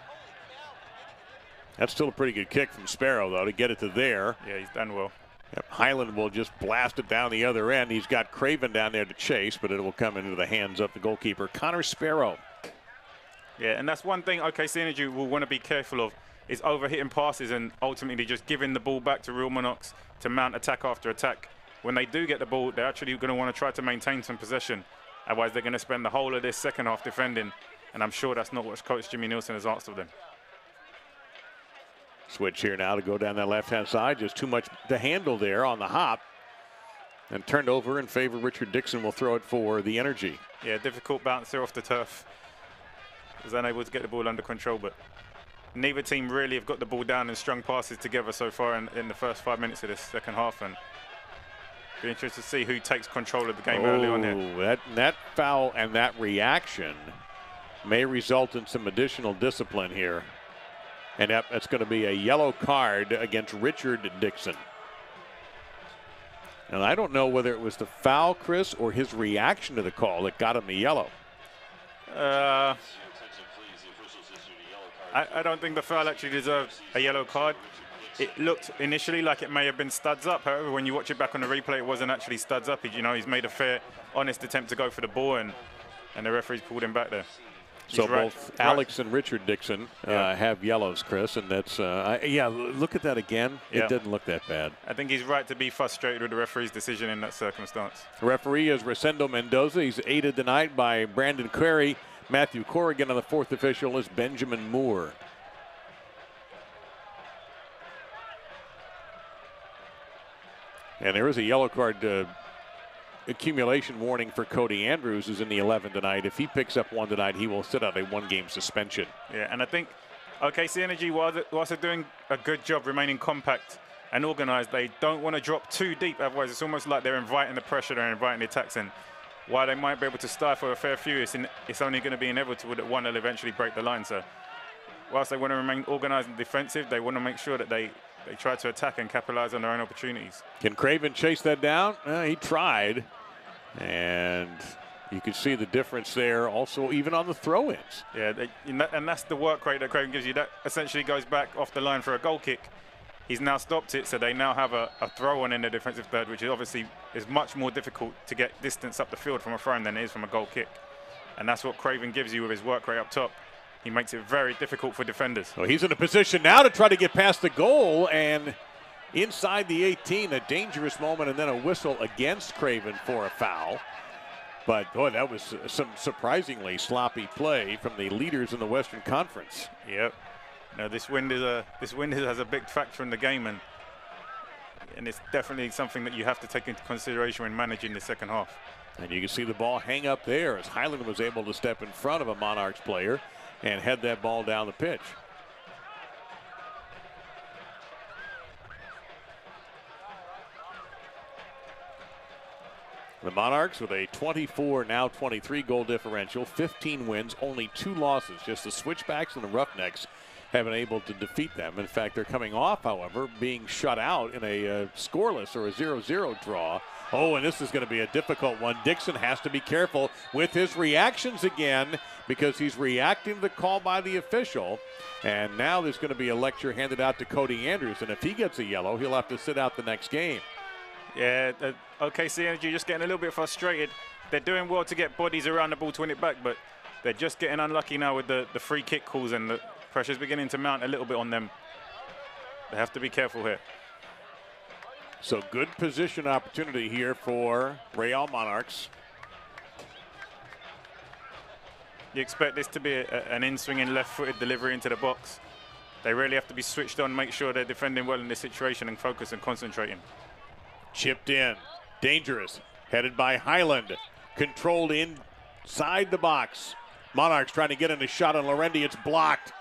That's still a pretty good kick from Sparrow, though, to get it to there. Yeah, he's done well. Yep, Highland will just blast it down the other end. He's got Craven down there to chase, but it will come into the hands of the goalkeeper, Connor Sparrow. Yeah, and that's one thing OKC Energy will want to be careful of, is overhitting passes and ultimately just giving the ball back to Real Monarchs to mount attack after attack. When they do get the ball, they're actually going to want to try to maintain some possession. Otherwise, they're going to spend the whole of this second half defending, and I'm sure that's not what Coach Jimmy Nielsen has asked of them. Switch here now to go down that left-hand side. Just too much to handle there on the hop. And turned over in favor. Richard Dixon will throw it for the Energy. Yeah, difficult bounce there off the turf. Was unable to get the ball under control, but neither team really have got the ball down and strung passes together so far in the first 5 minutes of this second half. And be interested to see who takes control of the game early on here. That foul and that reaction may result in some additional discipline here. And that's going to be a yellow card against Richard Dixon. And I don't know whether it was the foul, Chris, or his reaction to the call that got him the yellow. I don't think the foul actually deserved a yellow card. It looked initially like it may have been studs up. However, when you watch it back on the replay, it wasn't actually studs up. He's made a fair, honest attempt to go for the ball, and the referee's pulled him back there. So both Alex and Richard Dixon have yellows, Chris, and that's, yeah, look at that again. Yeah. It doesn't look that bad. I think he's right to be frustrated with the referee's decision in that circumstance. The referee is Rosendo Mendoza. He's aided tonight by Brandon Query. Matthew Corrigan, on the fourth official is Benjamin Moore. And there is a yellow card accumulation warning for Cody Andrews, who's in the 11 tonight. If he picks up one tonight, he will sit out a one-game suspension. Yeah, and I think OKC Energy, whilst they're doing a good job remaining compact and organized, they don't want to drop too deep. Otherwise, it's almost like they're inviting the pressure, they're inviting the attacks in. While they might be able to stifle a fair few, it's only going to be inevitable that one will eventually break the line. So whilst they want to remain organized and defensive, they want to make sure that they try to attack and capitalize on their own opportunities. Can Craven chase that down? He tried. And you can see the difference there also even on the throw-ins. Yeah, and that's the work rate that Craven gives you. That essentially goes back off the line for a goal kick. He's now stopped it, so they now have a throw-on in the defensive third, which is obviously much more difficult to get distance up the field from a throw-in than it is from a goal kick. And that's what Craven gives you with his work rate up top. He makes it very difficult for defenders. So he's in a position now to try to get past the goal, and inside the 18, a dangerous moment, and then a whistle against Craven for a foul. But, boy, that was some surprisingly sloppy play from the leaders in the Western Conference. Yep. No, this wind has a big factor in the game, and it's definitely something that you have to take into consideration when managing the second half. And you can see the ball hang up there as Highland was able to step in front of a Monarchs player and head that ball down the pitch. The Monarchs with a 24, now 23 goal differential, 15 wins, only 2 losses. Just the Switchbacks and the Roughnecks have been able to defeat them. In fact, they're coming off, however, being shut out in a scoreless or a 0-0 draw. Oh, and this is going to be a difficult one. Dixon has to be careful with his reactions again because he's reacting to the call by the official. And now there's going to be a lecture handed out to Cody Andrews. And if he gets a yellow, he'll have to sit out the next game. Yeah, OKC Energy just getting a little bit frustrated. They're doing well to get bodies around the ball to win it back, but they're just getting unlucky now with the free kick calls, and the pressure's beginning to mount a little bit on them. They have to be careful here. So good position opportunity here for Real Monarchs. You expect this to be an in-swinging left-footed delivery into the box. They really have to be switched on, make sure they're defending well in this situation and focus and concentrating. Chipped in, dangerous, headed by Highland, controlled inside the box. Monarchs trying to get in a shot on Lorendi, it's blocked.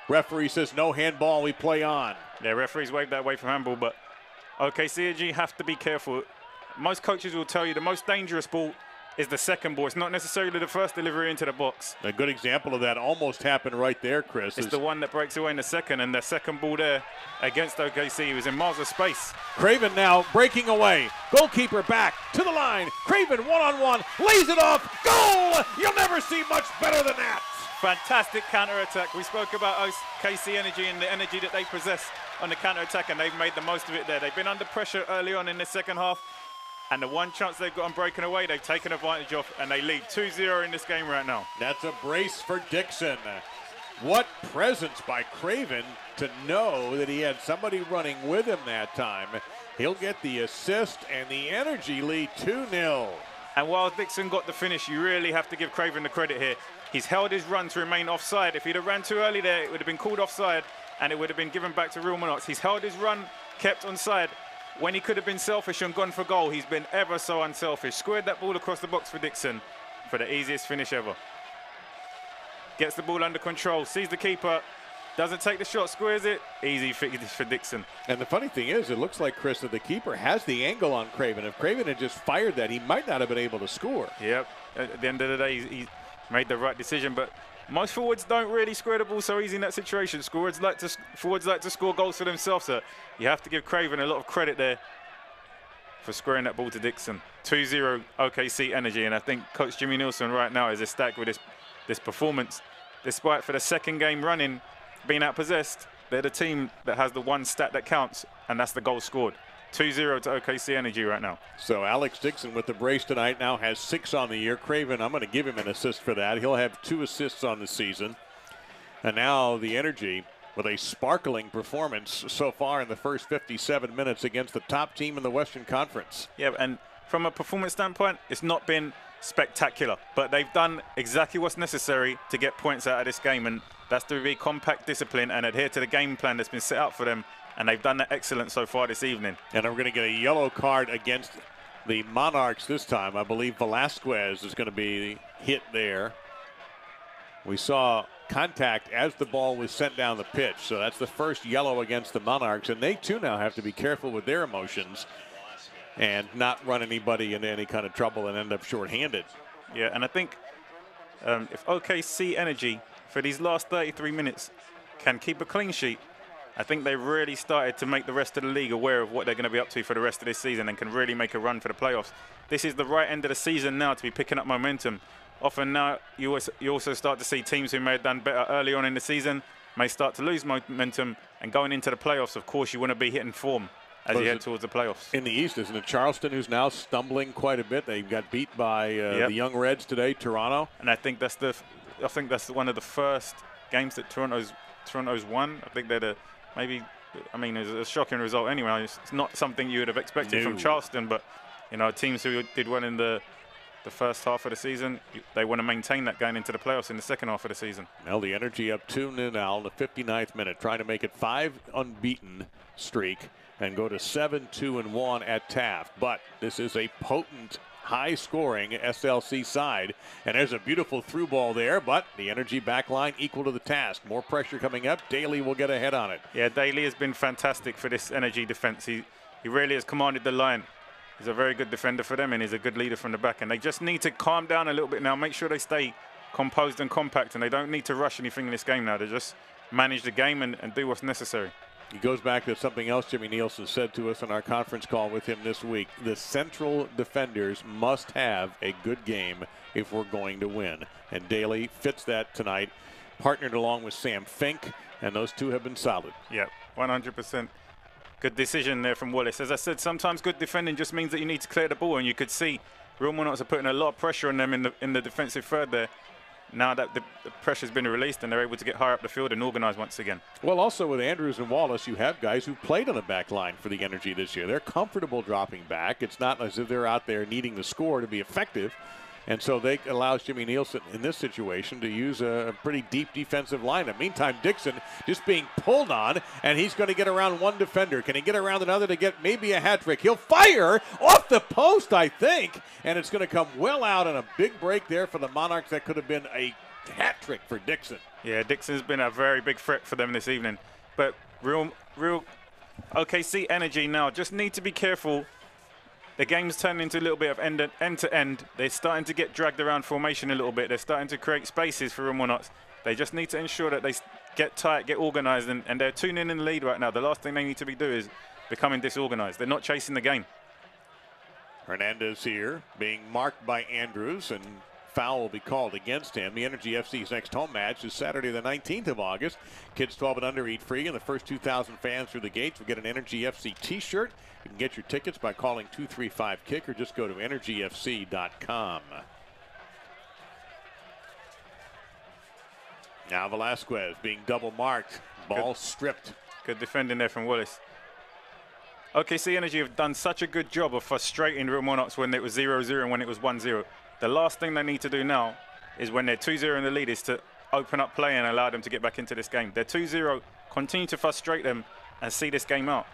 Referee says no handball, we play on. Yeah, referees waved that away from handball, but OKC Energy have to be careful. Most coaches will tell you the most dangerous ball is the second ball. It's not necessarily the first delivery into the box. A good example of that almost happened right there, Chris. It's the one that breaks away in the second, and the second ball there against OKC, he was in miles of space. Craven now breaking away. Goalkeeper back to the line. Craven one-on-one, lays it off. Goal! You'll never see much better than that. Fantastic counter-attack. We spoke about OKC Energy and the energy that they possess on the counter-attack, and they've made the most of it there. They've been under pressure early on in the second half, and the one chance they've got on breaking away, they've taken advantage of, and they lead 2-0 in this game right now. That's a brace for Dixon. What presence by Craven to know that he had somebody running with him that time. He'll get the assist, and the Energy lead 2-0. And while Dixon got the finish, you really have to give Craven the credit here. He's held his run to remain offside. If he'd have ran too early there, it would have been called offside, and it would have been given back to Real Monarchs. He's held his run, kept onside. When he could have been selfish and gone for goal, he's been ever so unselfish. Squared that ball across the box for Dixon for the easiest finish ever. Gets the ball under control, sees the keeper, doesn't take the shot, squares it. Easy finish for Dixon. And the funny thing is, it looks like, Chris, that the keeper has the angle on Craven. If Craven had just fired that, he might not have been able to score. Yep. At the end of the day, he made the right decision, but most forwards don't really square the ball so easy in that situation. Forwards like to score goals for themselves, so you have to give Craven a lot of credit there for squaring that ball to Dixon. 2-0 OKC Energy, and I think Coach Jimmy Nielsen right now is ecstatic with this performance. Despite for the second game running being outpossessed, they're the team that has the one stat that counts, and that's the goal scored. 2-0 to OKC Energy right now. So Alex Dixon with the brace tonight now has 6 on the year. Craven, I'm going to give him an assist for that. He'll have 2 assists on the season. And now the Energy with a sparkling performance so far in the first 57 minutes against the top team in the Western Conference. Yeah, and from a performance standpoint, it's not been spectacular, but they've done exactly what's necessary to get points out of this game, and that's to be compact discipline and adhere to the game plan that's been set out for them. And they've done that excellent so far this evening. And we're going to get a yellow card against the Monarchs this time. I believe Velasquez is going to be hit there. We saw contact as the ball was sent down the pitch. So that's the first yellow against the Monarchs. And they, too, now have to be careful with their emotions and not run anybody into any kind of trouble and end up shorthanded. Yeah, and I think if OKC Energy, for these last 33 minutes, can keep a clean sheet, I think they've really started to make the rest of the league aware of what they're going to be up to for the rest of this season and can really make a run for the playoffs. This is the right end of the season now to be picking up momentum. Often now you also start to see teams who may have done better early on in the season may start to lose momentum, and going into the playoffs, of course, you want to be hitting form as you head towards the playoffs. In the East, isn't it Charleston who's now stumbling quite a bit? They got beat by the Young Reds today, Toronto. And I think that's one of the first games that Toronto's won. I think they're it's a shocking result anyway. It's not something you would have expected from Charleston, but teams who did well in the first half of the season, they want to maintain that going into the playoffs in the second half of the season. Well, the Energy up 2-0 now in the 59th minute, trying to make it 5 unbeaten streak and go to 7-2-1 at Taft. But this is a potent, high-scoring SLC side, and there's a beautiful through ball there, but the Energy back line equal to the task. More pressure coming up. Daly will get ahead on it. Yeah, Daly has been fantastic for this Energy defense. He really has commanded the line. He's a very good defender for them, and he's a good leader from the back. And they just need to calm down a little bit now, make sure they stay composed and compact, and they don't need to rush anything in this game now. They just manage the game and do what's necessary. He goes back to something else Jimmy Nielsen said to us on our conference call with him this week. The central defenders must have a good game if we're going to win. And Daly fits that tonight, partnered along with Sam Fink, and those two have been solid. Yeah, 100%. Good decision there from Wallace. As I said, sometimes good defending just means that you need to clear the ball, and you could see Real Monarchs are putting a lot of pressure on them in the defensive third there. Now that the pressure's been released and they're able to get higher up the field and organize once again. Well, also with Andrews and Wallace, you have guys who played on the back line for the Energy this year. They're comfortable dropping back. It's not as if they're out there needing the score to be effective. And so they allows Jimmy Nielsen in this situation to use a pretty deep defensive lineup. Meantime, Dixon just being pulled on, and he's going to get around one defender. Can he get around another to get maybe a hat trick? He'll fire off the post, I think, and it's going to come well out on a big break there for the Monarchs. That could have been a hat trick for Dixon. Yeah, Dixon's been a very big threat for them this evening. But real OKC Energy now just need to be careful. The game's turning into a little bit of end-to-end. They're starting to get dragged around formation a little bit. They're starting to create spaces for Real Monarchs. They just need to ensure that they get tight, get organized, and they're 2-0 in the lead right now. The last thing they need to be doing is becoming disorganized. They're not chasing the game. Hernandez here being marked by Andrews, and foul will be called against him. The Energy FC's next home match is Saturday the 19th of August. Kids 12 and under eat free, and the first 2,000 fans through the gates will get an Energy FC t-shirt. You can get your tickets by calling 235-KICK or just go to energyfc.com. Now Velasquez being double marked. Ball stripped. Good defending there from Wallace. OKC Energy have done such a good job of frustrating Real Monarchs when it was 0-0 and when it was 1-0. The last thing they need to do now is when they're 2-0 in the lead is to open up play and allow them to get back into this game. They're 2-0, continue to frustrate them and see this game out.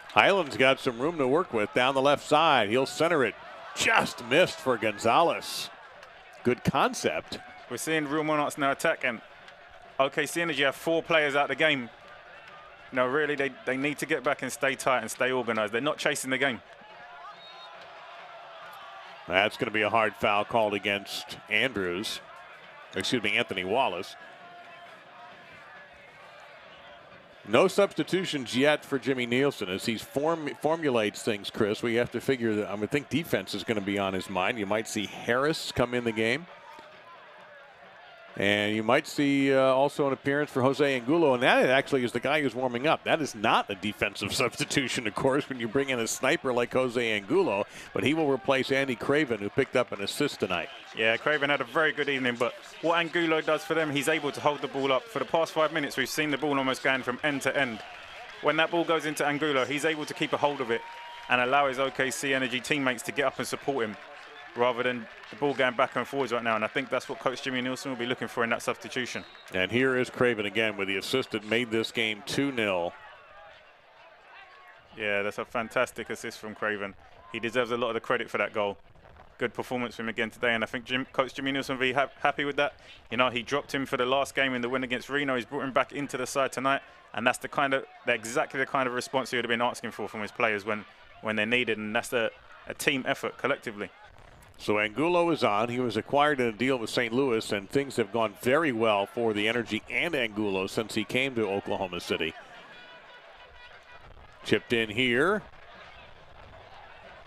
Highland's got some room to work with down the left side. He'll center it. Just missed for Gonzalez. Good concept. We're seeing Real Monarchs now attack, and OKC Energy have 4 players out of the game. No, really, they need to get back and stay tight and stay organized. They're not chasing the game. That's going to be a hard foul called against Andrews. Excuse me, Anthony Wallace. No substitutions yet for Jimmy Nielsen as he formulates things, Chris. We have to figure that I would think defense is going to be on his mind. You might see Harris come in the game. And you might see also an appearance for Jose Angulo, and that actually is the guy who's warming up. That is not a defensive substitution, of course, when you bring in a sniper like Jose Angulo, but he will replace Andy Craven, who picked up an assist tonight. Yeah, Craven had a very good evening, but what Angulo does for them, he's able to hold the ball up. For the past 5 minutes, we've seen the ball almost going from end to end. When that ball goes into Angulo, he's able to keep a hold of it and allow his OKC Energy teammates to get up and support him, rather than the ball going back and forwards right now. And I think that's what Coach Jimmy Nielsen will be looking for in that substitution. And here is Craven again with the assist that made this game 2-0. Yeah, that's a fantastic assist from Craven. He deserves a lot of the credit for that goal. Good performance from him again today, and I think Coach Jimmy Nielsen will be happy with that. You know, he dropped him for the last game in the win against Reno. He's brought him back into the side tonight, and that's exactly the kind of response he would have been asking for from his players when they're needed, and that's a team effort collectively. So Angulo is on. He was acquired in a deal with St. Louis, and things have gone very well for the Energy and Angulo since he came to Oklahoma City. Chipped in here.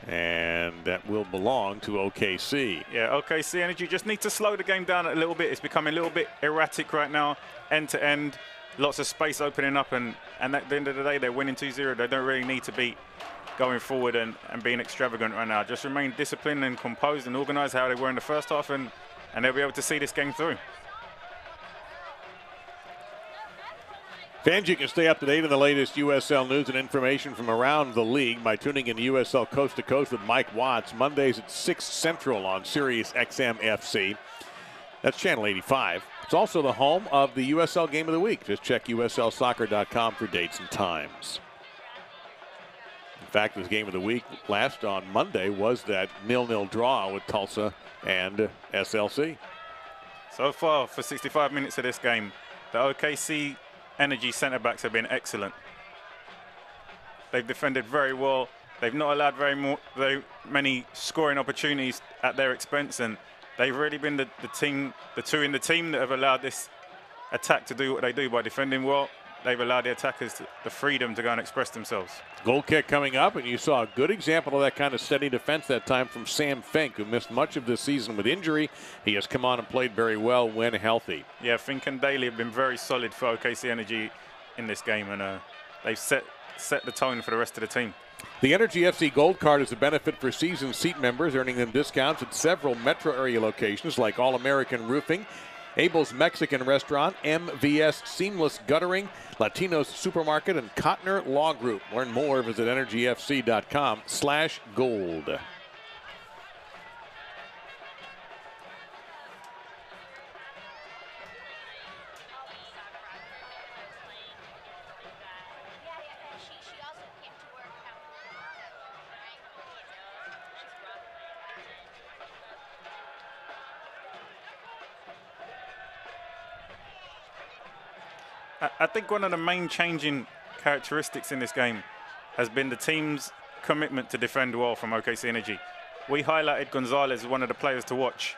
And that will belong to OKC. Yeah, OKC Energy just need to slow the game down a little bit. It's becoming a little bit erratic right now, end to end. Lots of space opening up, and at the end of the day, they're winning 2-0. They don't really need to be going forward and being extravagant right now. Just remain disciplined and composed and organized how they were in the first half, and they'll be able to see this game through. Fans, you can stay up to date on the latest USL news and information from around the league by tuning in to USL Coast to Coast with Mike Watts, Mondays at 6 Central on Sirius XM FC. That's Channel 85. It's also the home of the USL Game of the Week. Just check USLsoccer.com for dates and times. In fact, this Game of the Week last on Monday was that 0-0 draw with Tulsa and SLC. So far, for 65 minutes of this game, the OKC Energy centre-backs have been excellent. They've defended very well. They've not allowed very many scoring opportunities at their expense, and they've really been the two in the team that have allowed this attack to do what they do by defending well. They've allowed the attackers the freedom to go and express themselves. Goal kick coming up, and you saw a good example of that kind of steady defense that time from Sam Fink, who missed much of this season with injury. He has come on and played very well when healthy. Yeah, Fink and Daly have been very solid for OKC Energy in this game, and they've set the tone for the rest of the team. The Energy FC Gold Card is a benefit for season seat members, earning them discounts at several metro area locations like All-American Roofing, Abel's Mexican Restaurant, MVS Seamless Guttering, Latino's Supermarket, and Kottner Law Group. Learn more, visit energyfc.com/gold. I think one of the main changing characteristics in this game has been the team's commitment to defend well from OKC Energy. We highlighted Gonzalez as one of the players to watch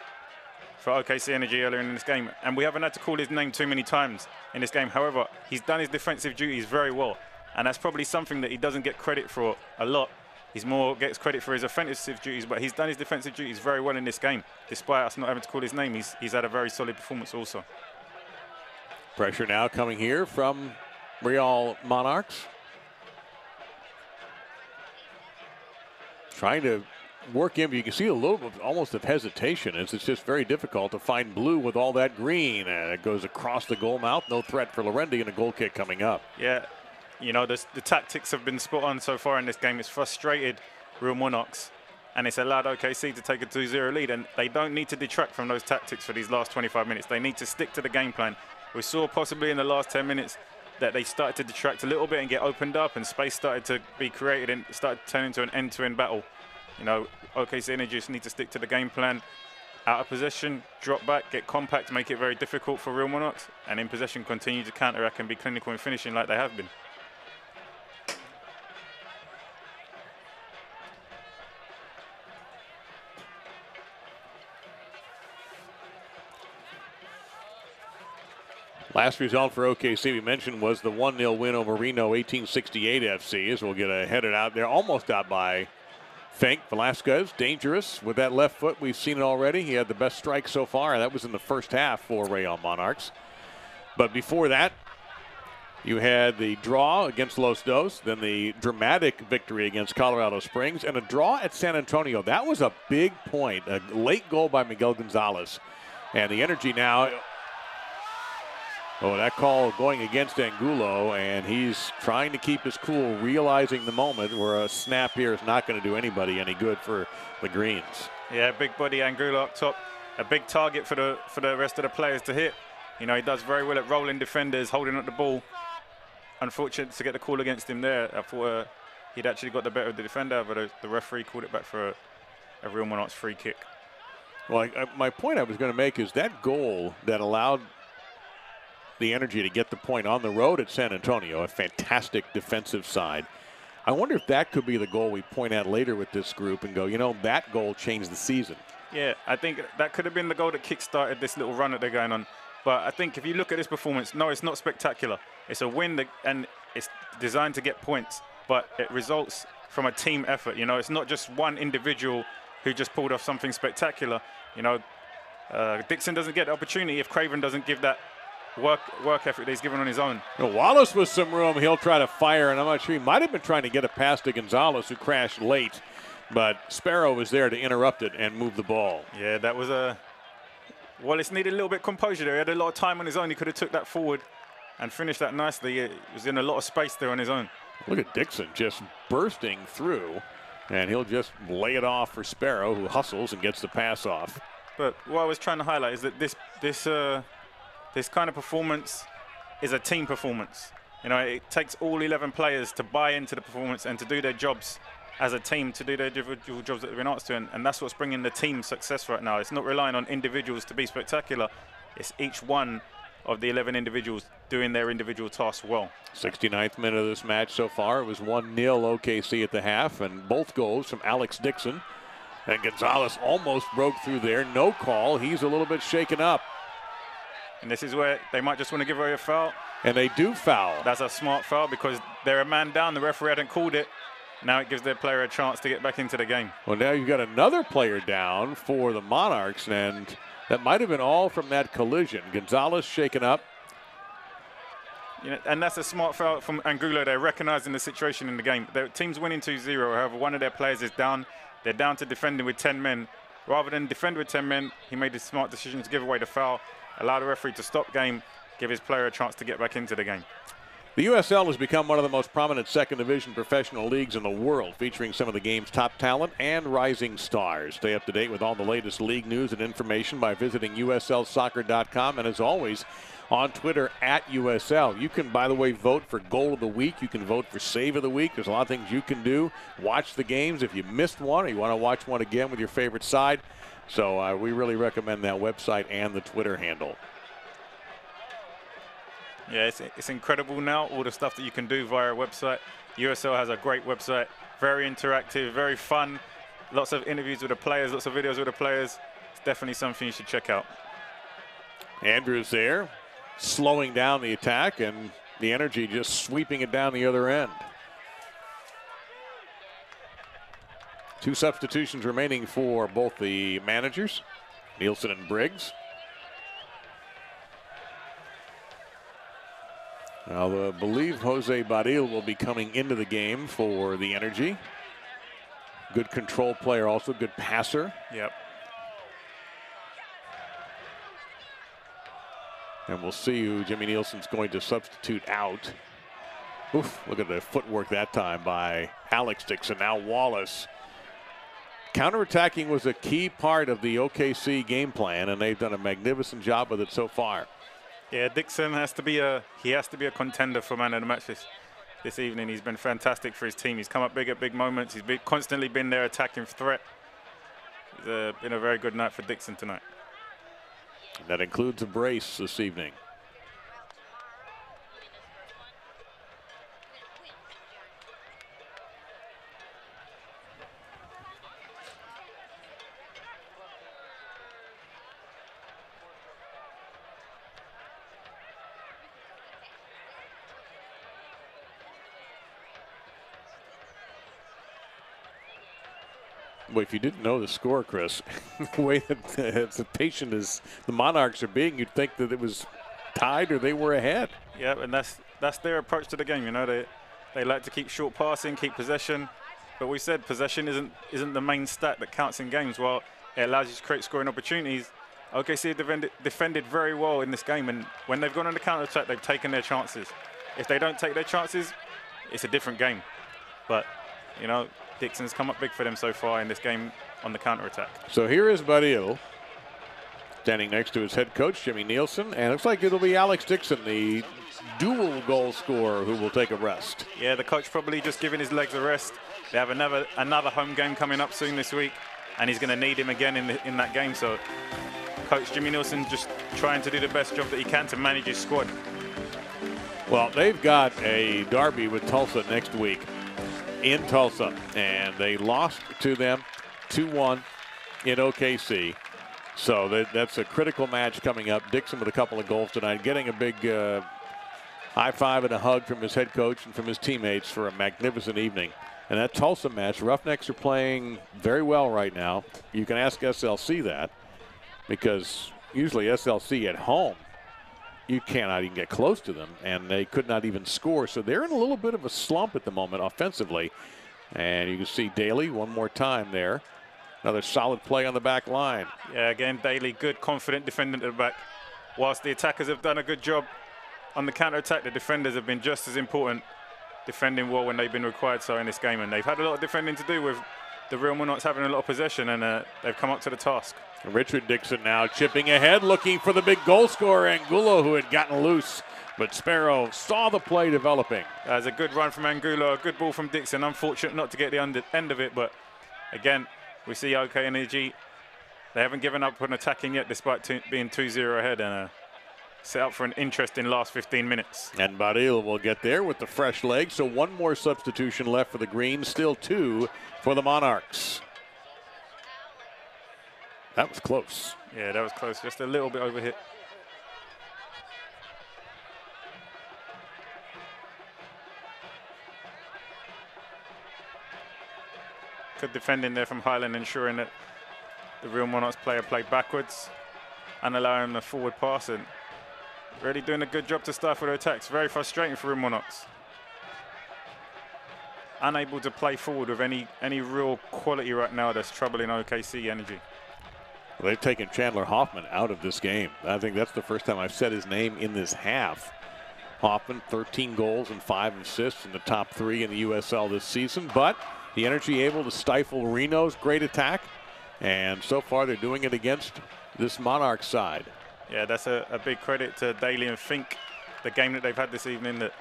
for OKC Energy earlier in this game, and we haven't had to call his name too many times in this game. However, he's done his defensive duties very well, and that's probably something that he doesn't get credit for a lot. He's more gets credit for his offensive duties, but he's done his defensive duties very well in this game. Despite us not having to call his name, he's had a very solid performance also. Pressure now coming here from Real Monarchs. Trying to work in, but you can see a little bit almost of hesitation as it's just very difficult to find blue with all that green. And it goes across the goal mouth. No threat for Lorendi, and a goal kick coming up. Yeah, you know, the tactics have been spot on so far in this game. It's frustrated Real Monarchs, and it's allowed OKC to take a 2-0 lead. And they don't need to detract from those tactics for these last 25 minutes. They need to stick to the game plan. We saw possibly in the last 10 minutes that they started to detract a little bit and get opened up, and space started to be created and started to turn into an end-to-end battle. You know, OKC Energy just need to stick to the game plan. Out of possession, drop back, get compact, make it very difficult for Real Monarchs, and in possession continue to counteract and be clinical in finishing like they have been. Last result for OKC, we mentioned, was the 1-0 win over Reno 1868 FC, as we'll get headed out there, almost out by Fink. Velasquez, dangerous with that left foot. We've seen it already. He had the best strike so far. That was in the first half for Real Monarchs. But before that, you had the draw against Los Dos, then the dramatic victory against Colorado Springs, and a draw at San Antonio. That was a big point, a late goal by Miguel Gonzalez. And the Energy now... Oh, that call going against Angulo, and he's trying to keep his cool, realizing the moment where a snap here is not going to do anybody any good for the Greens. Yeah, big body Angulo up top. A big target for the rest of the players to hit. You know, he does very well at rolling defenders, holding up the ball. Unfortunate to get the call against him there. I thought he'd actually got the better of the defender, but the referee called it back for a Real Monarchs free kick. Well, my point I was going to make is that goal that allowed the Energy to get the point on the road at San Antonio, a fantastic defensive side. I wonder if that could be the goal we point at later with this group and go, you know, that goal changed the season. Yeah, I think that could have been the goal that kick-started this little run that they're going on. But I think if you look at this performance, no, it's not spectacular. It's a win and it's designed to get points, but it results from a team effort. You know, it's not just one individual who just pulled off something spectacular. You know, Dixon doesn't get the opportunity if Craven doesn't give that work effort that he's given on his own. Well, Wallace with some room, he'll try to fire, and I'm not sure, he might have been trying to get a pass to Gonzalez, who crashed late, but Sparrow was there to interrupt it and move the ball. Yeah, that was Wallace needed a little bit of composure there. He had a lot of time on his own. He could have took that forward and finished that nicely. He was in a lot of space there on his own. Look at Dixon just bursting through, and he'll just lay it off for Sparrow, who hustles and gets the pass off. But what I was trying to highlight is that this kind of performance is a team performance. You know, it takes all 11 players to buy into the performance and to do their jobs as a team, to do their individual jobs that they've been asked to, and that's what's bringing the team success right now. It's not relying on individuals to be spectacular. It's each one of the 11 individuals doing their individual tasks well. 69th minute of this match so far. It was 1-0 OKC at the half, and both goals from Alex Dixon. And Gonzalez almost broke through there. No call. He's a little bit shaken up. And this is where they might just want to give away a foul. And they do foul. That's a smart foul because they're a man down. The referee hadn't called it. Now it gives their player a chance to get back into the game. Well, now you've got another player down for the Monarchs, and that might have been all from that collision. Gonzalez shaken up. You know, and that's a smart foul from Angulo. They're recognizing the situation in the game. Their team's winning 2-0. However, one of their players is down. They're down to defending with 10 men. Rather than defend with 10 men, he made the smart decision to give away the foul, allow the referee to stop game, give his player a chance to get back into the game. The USL has become one of the most prominent second division professional leagues in the world, featuring some of the game's top talent and rising stars. Stay up to date with all the latest league news and information by visiting uslsoccer.com, and as always, on Twitter @USL. You can, by the way, vote for Goal of the Week. You can vote for Save of the Week. There's a lot of things you can do. Watch the games if you missed one or you want to watch one again with your favorite side. So we really recommend that website and the Twitter handle. Yeah, it's incredible now, all the stuff that you can do via a website. USL has a great website, very interactive, very fun. Lots of interviews with the players, lots of videos with the players. It's definitely something you should check out. Andrews there, slowing down the attack, and the Energy just sweeping it down the other end. 2 substitutions remaining for both the managers, Nielsen and Briggs. Now, I believe Jose Badil will be coming into the game for the Energy. Good control player, also good passer. Yep. And we'll see who Jimmy Nielsen's going to substitute out. Oof, look at the footwork that time by Alex Dixon. Now Wallace. Counterattacking was a key part of the OKC game plan, and they've done a magnificent job with it so far. Yeah, Dixon has to be a contender for man of the match this evening. He's been fantastic for his team. He's come up big at big moments. He's constantly been their attacking threat. It's been a very good night for Dixon tonight. And that includes a brace this evening. Well, if you didn't know the score, Chris, the way that the patient is, the Monarchs are being, you'd think that it was tied or they were ahead. Yeah, and that's their approach to the game. You know, they like to keep short passing, keep possession. But we said possession isn't the main stat that counts in games. While it allows you to create scoring opportunities, OKC defended very well in this game. And when they've gone on the counter-attack, they've taken their chances. If they don't take their chances, it's a different game. But, you know, Dixon's come up big for them so far in this game on the counter-attack. So here is Badil standing next to his head coach, Jimmy Nielsen, and it looks like it'll be Alex Dixon, the dual goal scorer, who will take a rest. Yeah, the coach probably just giving his legs a rest. They have another home game coming up soon this week, and he's going to need him again in that game. So Coach Jimmy Nielsen just trying to do the best job that he can to manage his squad. Well, they've got a derby with Tulsa next week in Tulsa, and they lost to them 2-1 in OKC. So that's a critical match coming up. Dixon with a couple of goals tonight, getting a big high five and a hug from his head coach and from his teammates for a magnificent evening. And that Tulsa match, Roughnecks are playing very well right now. You can ask SLC that, because usually SLC at home, you cannot even get close to them, and they could not even score. So they're in a little bit of a slump at the moment offensively. And you can see Daly one more time there. Another solid play on the back line. Yeah, again, Daly, good, confident defendant at the back. Whilst the attackers have done a good job on the counter-attack, the defenders have been just as important, defending well when they've been required so in this game. And they've had a lot of defending to do with the Real Monarchs having a lot of possession, and they've come up to the task. Richard Dixon now chipping ahead, looking for the big goal scorer, Angulo, who had gotten loose. But Sparrow saw the play developing. There's a good run from Angulo, a good ball from Dixon. Unfortunate not to get the end of it, but again, we see OK Energy. They haven't given up on attacking yet, despite being 2-0 ahead. And set up for an interesting last 15 minutes. And Baril will get there with the fresh leg. So one more substitution left for the Greens. Still 2 for the Monarchs. That was close. Yeah, that was close. Just a little bit overhit. Good defending there from Highland, ensuring that the Real Monarchs player played backwards and allowing the forward pass, and really doing a good job to stifle their attacks. Very frustrating for Real Monarchs. Unable to play forward with any real quality right now that's troubling OKC Energy. Well, they've taken Chandler Hoffman out of this game. I think that's the first time I've said his name in this half. Hoffman, 13 goals and 5 assists in the top 3 in the USL this season, but the Energy able to stifle Reno's great attack, and so far they're doing it against this Monarch side. Yeah, that's a big credit to Daly and Fink, the game that they've had this evening, that,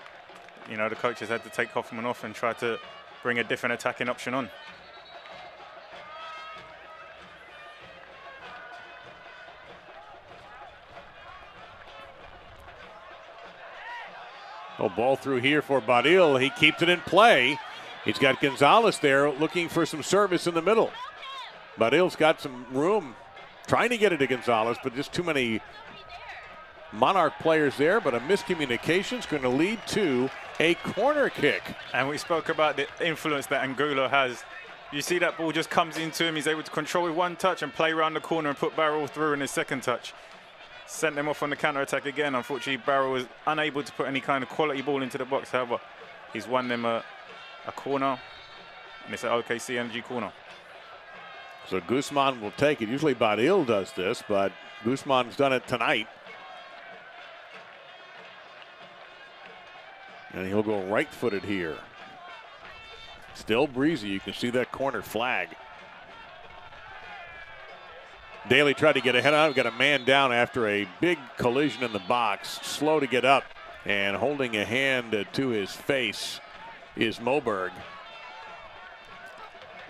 you know, the coaches had to take Hoffman off and try to bring a different attacking option on. Oh, ball through here for Baril. He keeps it in play. He's got Gonzalez there looking for some service in the middle. Baril's got some room trying to get it to Gonzalez, but just too many Monarch players there. But a miscommunication is going to lead to a corner kick. And we spoke about the influence that Angulo has. You see that ball just comes into him. He's able to control with one touch and play around the corner and put Barrel through in his second touch. Sent them off on the counter-attack again. Unfortunately, Barrow was unable to put any kind of quality ball into the box. However, he's won them a corner, and it's an OKC Energy corner. So Guzman will take it. Usually Baril does this, but Guzman's done it tonight. And he'll go right-footed here. Still breezy. You can see that corner flag. Daly tried to get ahead on it. Got a man down after a big collision in the box. Slow to get up, and holding a hand to his face is Moberg.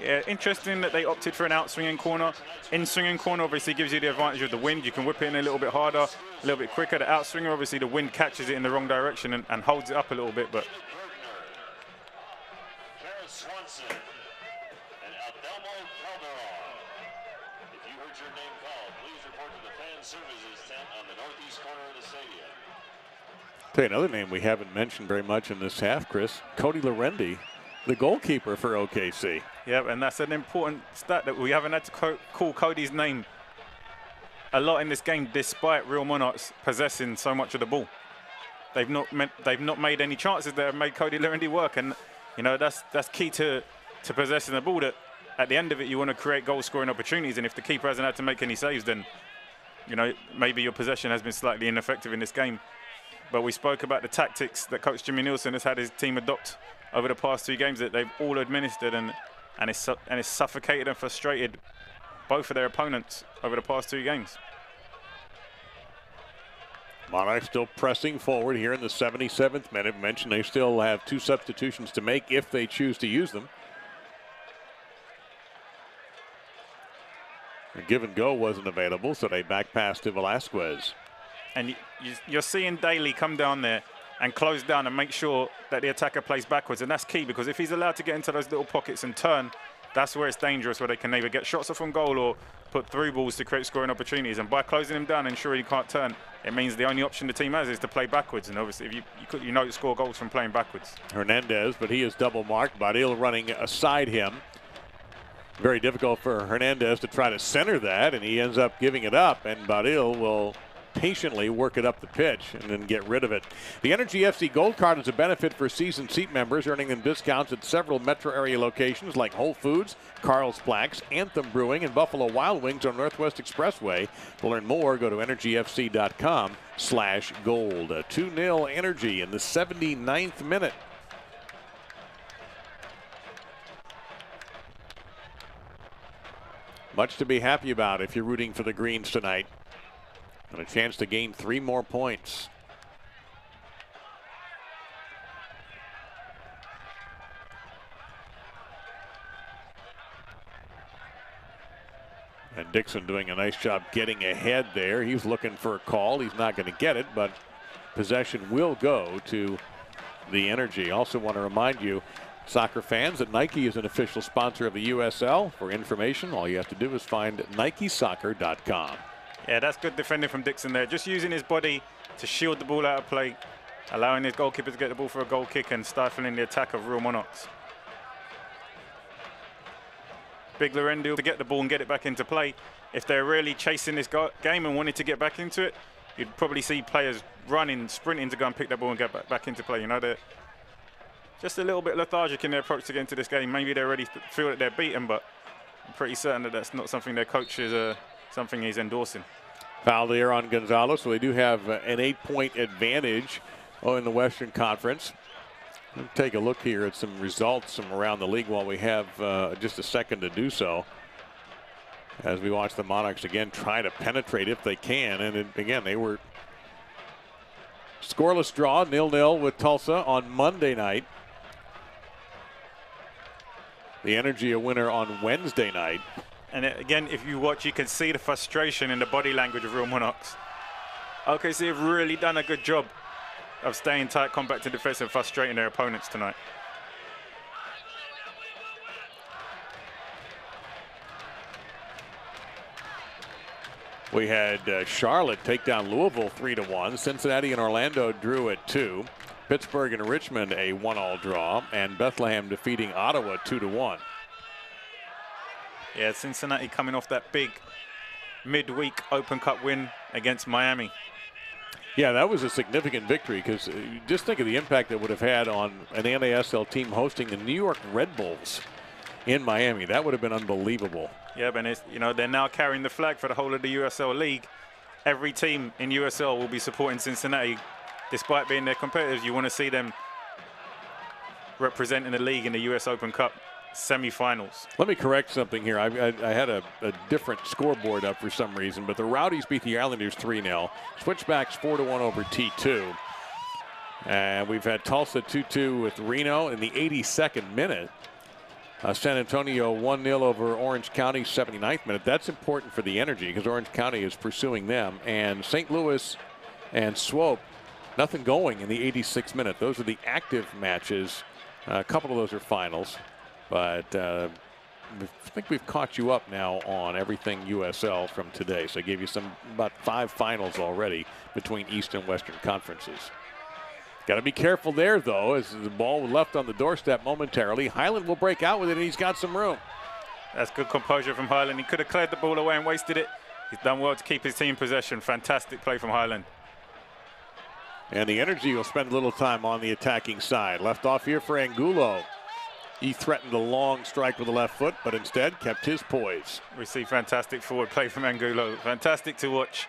Yeah, interesting that they opted for an out-swinging corner. In-swinging corner obviously gives you the advantage of the wind. You can whip it in a little bit harder, a little bit quicker. The out-swinger, obviously the wind catches it in the wrong direction and holds it up a little bit, but Tell you another name we haven't mentioned very much in this half, Chris. Cody Lorendi, the goalkeeper for OKC. Yeah, and that's an important stat that we haven't had to call Cody's name a lot in this game, despite Real Monarchs possessing so much of the ball. They've not made any chances that have made Cody Lorendi work, and you know that's key to possessing the ball. That at the end of it, you want to create goal-scoring opportunities, and if the keeper hasn't had to make any saves, then you know maybe your possession has been slightly ineffective in this game. But we spoke about the tactics that Coach Jimmy Nielsen has had his team adopt over the past 2 games that they've all administered, and it's suffocated and frustrated both of their opponents over the past 2 games. Monarchs still pressing forward here in the 77th minute. Mentioned they still have 2 substitutions to make if they choose to use them. The give and go wasn't available, so they back pass to Velasquez. And you're seeing Daly come down there and close down and make sure that the attacker plays backwards. And that's key, because if he's allowed to get into those little pockets and turn, that's where it's dangerous, where they can either get shots off on goal or put through balls to create scoring opportunities. And by closing him down and ensuring he can't turn, it means the only option the team has is to play backwards. And obviously, if you know you score goals from playing backwards. Hernandez, but he is double marked. Baril running aside him. Very difficult for Hernandez to try to center that, and he ends up giving it up. And Baril will patiently work it up the pitch and then get rid of it. The Energy FC Gold Card is a benefit for season seat members, earning them discounts at several metro area locations like Whole Foods, Carl's Blacks, Anthem Brewing, and Buffalo Wild Wings on Northwest Expressway. To learn more, go to energyfc.com/gold. 2-0 Energy in the 79th minute. Much to be happy about if you're rooting for the Greens tonight. And a chance to gain 3 more points. And Dixon doing a nice job getting ahead there. He's looking for a call. He's not going to get it, but possession will go to the Energy. Also want to remind you, soccer fans, that Nike is an official sponsor of the USL. For information, all you have to do is find NikeSoccer.com. Yeah, that's good defending from Dixon there. Just using his body to shield the ball out of play, allowing his goalkeeper to get the ball for a goal kick and stifling the attack of Real Monarchs. Big Lorendu to get the ball and get it back into play. If they're really chasing this game and wanting to get back into it, you'd probably see players running, sprinting to go and pick that ball and get back into play. You know, they're just a little bit lethargic in their approach to get into this game. Maybe they already feel that they're beaten, but I'm pretty certain that that's not something their coach is something he's endorsing. Foul there on Gonzalez, so they do have an 8-point advantage in the Western Conference. We'll take a look here at some results from around the league while we have just a second to do so, as we watch the Monarchs again try to penetrate if they can. And again, they were scoreless draw, 0-0 with Tulsa on Monday night. The Energy a winner on Wednesday night. And again, if you watch, you can see the frustration in the body language of Real Monarchs. OKC have really done a good job of staying tight, compact and defensive, and frustrating their opponents tonight. We had Charlotte take down Louisville 3-1. Cincinnati and Orlando drew at 2. Pittsburgh and Richmond a 1-1 draw, and Bethlehem defeating Ottawa 2-1. Yeah, Cincinnati coming off that big midweek Open Cup win against Miami. Yeah, that was a significant victory, because just think of the impact it would have had on an NASL team hosting the New York Red Bulls in Miami. That would have been unbelievable. Yeah, but it's, you know, they're now carrying the flag for the whole of the USL League. Every team in USL will be supporting Cincinnati. Despite being their competitors, you want to see them representing the league in the US Open Cup semi-finals. Let me correct something here. I had a different scoreboard up for some reason, but the Rowdies beat the Islanders 3-0. Switchbacks 4-1 over T2. And we've had Tulsa 2-2 with Reno in the 82nd minute. San Antonio 1-0 over Orange County, 79th minute. That's important for the Energy, because Orange County is pursuing them. And St. Louis and Swope, nothing going in the 86th minute. Those are the active matches. A couple of those are finals. But I think we've caught you up now on everything USL from today. So I gave you about 5 finals already between East and Western conferences. Got to be careful there, though, as the ball left on the doorstep momentarily. Highland will break out with it, and he's got some room. That's good composure from Highland. He could have cleared the ball away and wasted it. He's done well to keep his team in possession. Fantastic play from Highland. And the Energy will spend a little time on the attacking side. Left off here for Angulo. He threatened a long strike with the left foot, but instead kept his poise. We see fantastic forward play from Angulo. Fantastic to watch.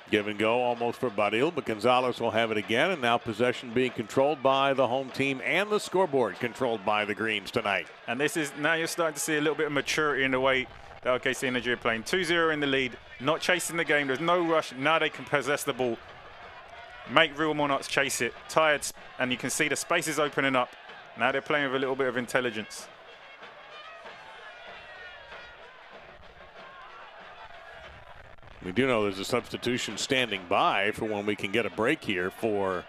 Give and go almost for Badil, but Gonzalez will have it again, and now possession being controlled by the home team and the scoreboard controlled by the Greens tonight. And this is, now you're starting to see a little bit of maturity in the way that OKC Energy are playing. 2-0 in the lead, not chasing the game. There's no rush. Now they can possess the ball. Make Real Monarchs chase it. Tired, and you can see the spaces opening up. Now they're playing with a little bit of intelligence. We do know there's a substitution standing by for when we can get a break here for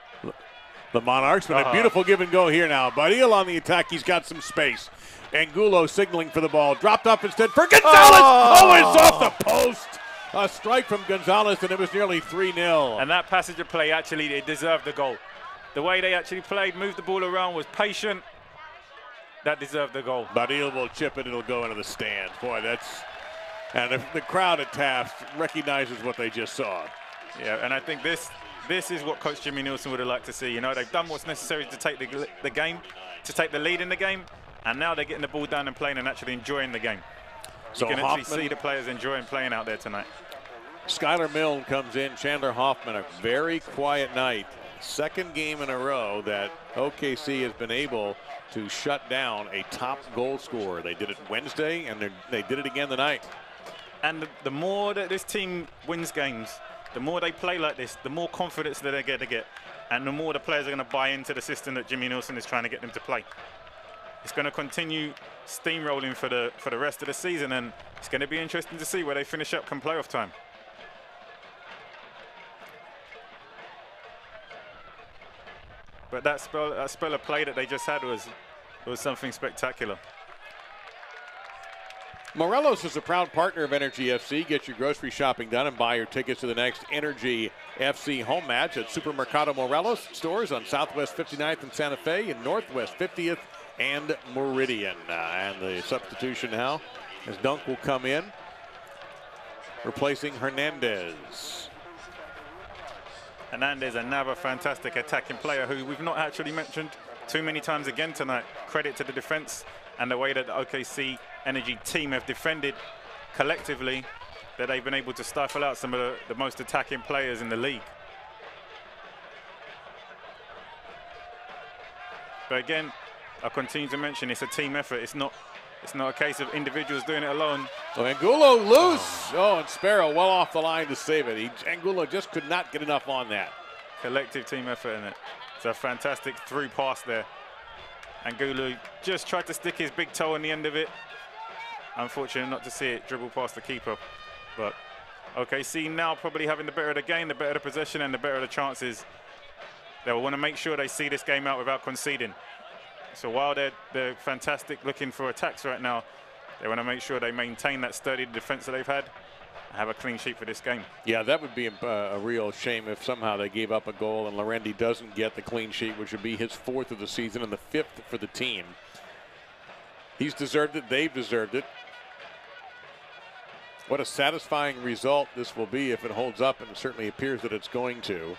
the Monarchs. But a beautiful give and go here now. Badil on the attack. He's got some space. Angulo signaling for the ball. Dropped off instead for Gonzalez. Oh, it's off the post. A strike from Gonzalez, and it was nearly 3-0. And that passage of play, actually, it deserved the goal. The way they actually played, moved the ball around, was patient. That deserved the goal. Badil will chip it. It'll go into the stands. Boy, that's... And the crowd at Taft recognizes what they just saw. Yeah, and I think this is what Coach Jimmy Nielsen would have liked to see. You know, they've done what's necessary to take the game, to take the lead in the game, and now they're getting the ball down and playing and actually enjoying the game. So you can actually see the players enjoying playing out there tonight. Skylar Milne comes in. Chandler Hoffman, a very quiet night. Second game in a row that OKC has been able to shut down a top goal scorer. They did it Wednesday, and they did it again tonight. And the more that this team wins games, the more they play like this, the more confidence that they're going to get, and the more the players are going to buy into the system that Jimmy Nielsen is trying to get them to play. it's going to continue steamrolling for the rest of the season, and it's going to be interesting to see where they finish up come playoff time. But that spell of play that they just had was something spectacular. Morelos is a proud partner of Energy FC. Get your grocery shopping done and buy your tickets to the next Energy FC home match at Supermercado Morelos stores on Southwest 59th and Santa Fe and Northwest 50th and Meridian. And the substitution now as Dunk will come in, replacing Hernandez. Hernandez, another fantastic attacking player who we've not actually mentioned too many times again tonight. Credit to the defense and the way that the OKC Energy team have defended collectively, that they've been able to stifle out some of the most attacking players in the league. But again, I continue to mention it's a team effort. It's not a case of individuals doing it alone. So Angulo loose. Oh, and Sparrow well off the line to save it. Angulo just could not get enough on that. Collective team effort in it. It's a fantastic through pass there. Angulo just tried to stick his big toe on the end of it. Unfortunate not to see it dribble past the keeper. But OKC now probably having the better of the game, the better of the possession, and the better of the chances. They will want to make sure they see this game out without conceding. So while they're fantastic looking for attacks right now, they want to make sure they maintain that sturdy defense that they've had and have a clean sheet for this game. Yeah, that would be a real shame if somehow they gave up a goal and Lorendi doesn't get the clean sheet, which would be his 4th of the season and the 5th for the team. He's deserved it. They've deserved it. What a satisfying result this will be if it holds up, and it certainly appears that it's going to.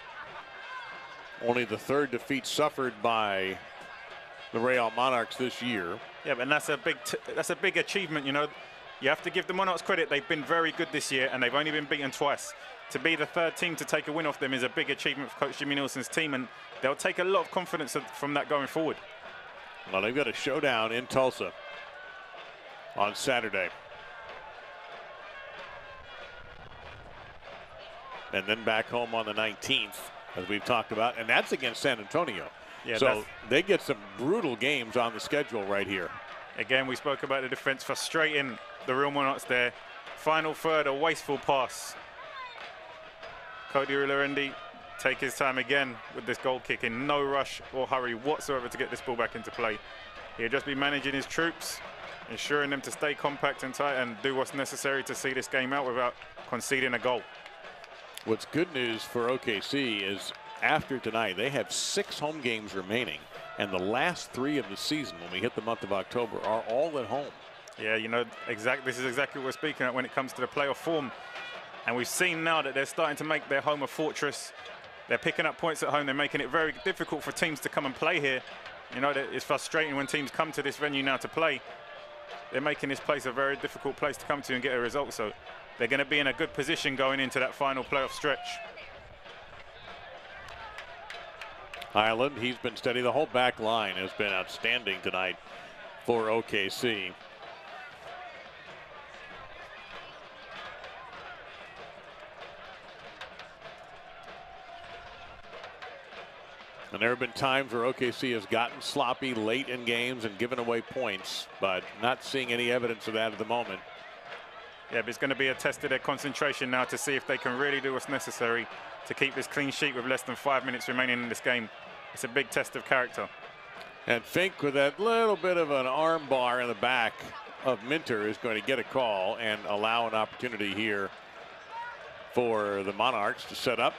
Only the 3rd defeat suffered by the Real Monarchs this year. Yeah, and that's a big achievement. You know, you have to give the Monarchs credit. They've been very good this year, and they've only been beaten twice. To be the 3rd team to take a win off them is a big achievement for Coach Jimmy Nielsen's team, and they'll take a lot of confidence from that going forward. Well, they've got a showdown in Tulsa on Saturday. And then back home on the 19th, as we've talked about, and that's against San Antonio. Yeah, so they get some brutal games on the schedule right here. Again, we spoke about the defense frustrating the Real Monarchs there. Final third, a wasteful pass. Cody Lorendi take his time again with this goal kick, in no rush or hurry whatsoever to get this ball back into play. He'll just be managing his troops, ensuring them to stay compact and tight and do what's necessary to see this game out without conceding a goal. What's good news for OKC is after tonight, they have 6 home games remaining, and the last 3 of the season, when we hit the month of October, are all at home. Yeah, you know, this is exactly what we're speaking at when it comes to the playoff form. And we've seen now that they're starting to make their home a fortress. They're picking up points at home. They're making it very difficult for teams to come and play here. You know, it's frustrating when teams come to this venue now to play. They're making this place a very difficult place to come to and get a result. So they're going to be in a good position going into that final playoff stretch. Highland, he's been steady. The whole back line has been outstanding tonight for OKC. And there have been times where OKC has gotten sloppy late in games and given away points, but not seeing any evidence of that at the moment. Yeah, but it's going to be a test of their concentration now to see if they can really do what's necessary to keep this clean sheet with less than 5 minutes remaining in this game. It's a big test of character. And Fink, with that little bit of an arm bar in the back of Minter, is going to get a call and allow an opportunity here for the Monarchs to set up.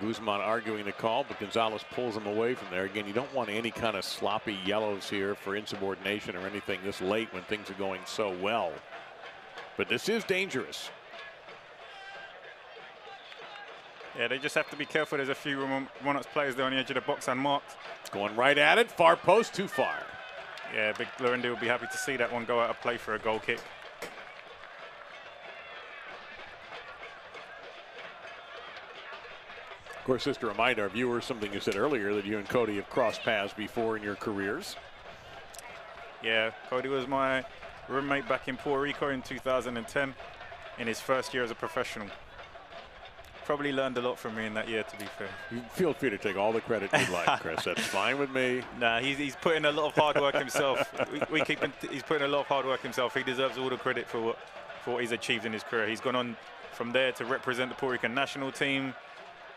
Guzman arguing the call, but Gonzalez pulls him away from there. Again, you don't want any kind of sloppy yellows here for insubordination or anything this late when things are going so well. But this is dangerous. Yeah, they just have to be careful. There's a few Monarchs players there on the edge of the box unmarked. Going right at it, far post, too far. Yeah, Big Lorendi will be happy to see that one go out of play for a goal kick. Of course, just to remind our viewers something you said earlier, that you and Cody have crossed paths before in your careers. Yeah, Cody was my roommate back in Puerto Rico in 2010 in his first year as a professional. probably learned a lot from me in that year, to be fair. You feel free to take all the credit you like, Chris. That's fine with me. Nah, he's putting a lot of hard work himself. He's putting a lot of hard work himself. He deserves all the credit for what he's achieved in his career. He's gone on from there to represent the Puerto Rican national team.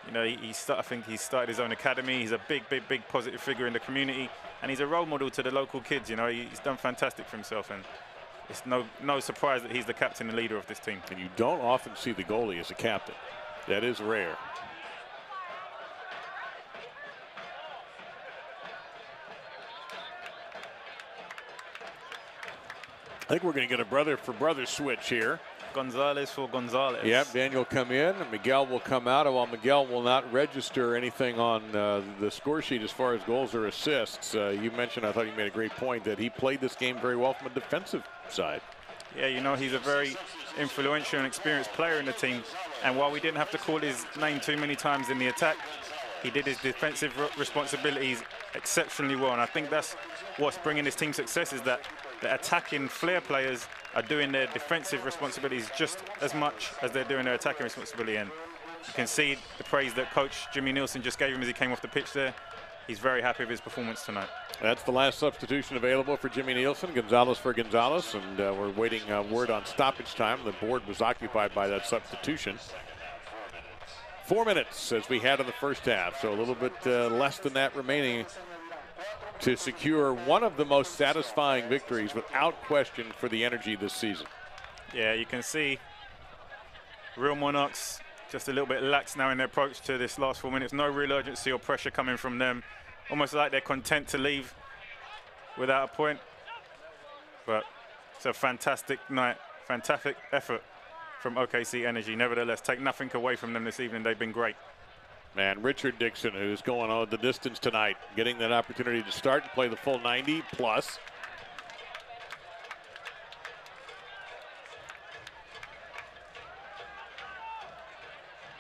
You know, I think he started his own academy. He's a big positive figure in the community, and he's a role model to the local kids. You know, he's done fantastic for himself, and it's no surprise that he's the captain and leader of this team. And you don't often see the goalie as a captain. That is rare. I think we're going to get a brother-for-brother switch here. Gonzalez for Gonzalez. Yep, Daniel come in, and Miguel will come out. While Miguel will not register anything on the score sheet as far as goals or assists. You mentioned, I thought you made a great point, that he played this game very well from a defensive side. Yeah, you know, he's a very influential and experienced player in the team. And while we didn't have to call his name too many times in the attack, he did his defensive responsibilities exceptionally well. And I think that's what's bringing this team success, is that the attacking flair players are doing their defensive responsibilities just as much as they're doing their attacking responsibility. And you can see the praise that Coach Jimmy Nielsen just gave him as he came off the pitch there. He's very happy with his performance tonight. That's the last substitution available for Jimmy Nielsen. Gonzalez for Gonzalez, and we're waiting word on stoppage time. The board was occupied by that substitution. 4 minutes as we had in the first half, so a little bit less than that remaining to secure one of the most satisfying victories without question for the Energy this season. Yeah, you can see Real Monarchs just a little bit lax now in their approach to this last 4 minutes. No real urgency or pressure coming from them. Almost like they're content to leave without a point. But it's a fantastic night, fantastic effort from OKC Energy. Nevertheless, take nothing away from them this evening. They've been great. And Richard Dixon, who's going on the distance tonight, getting that opportunity to start and play the full 90 plus.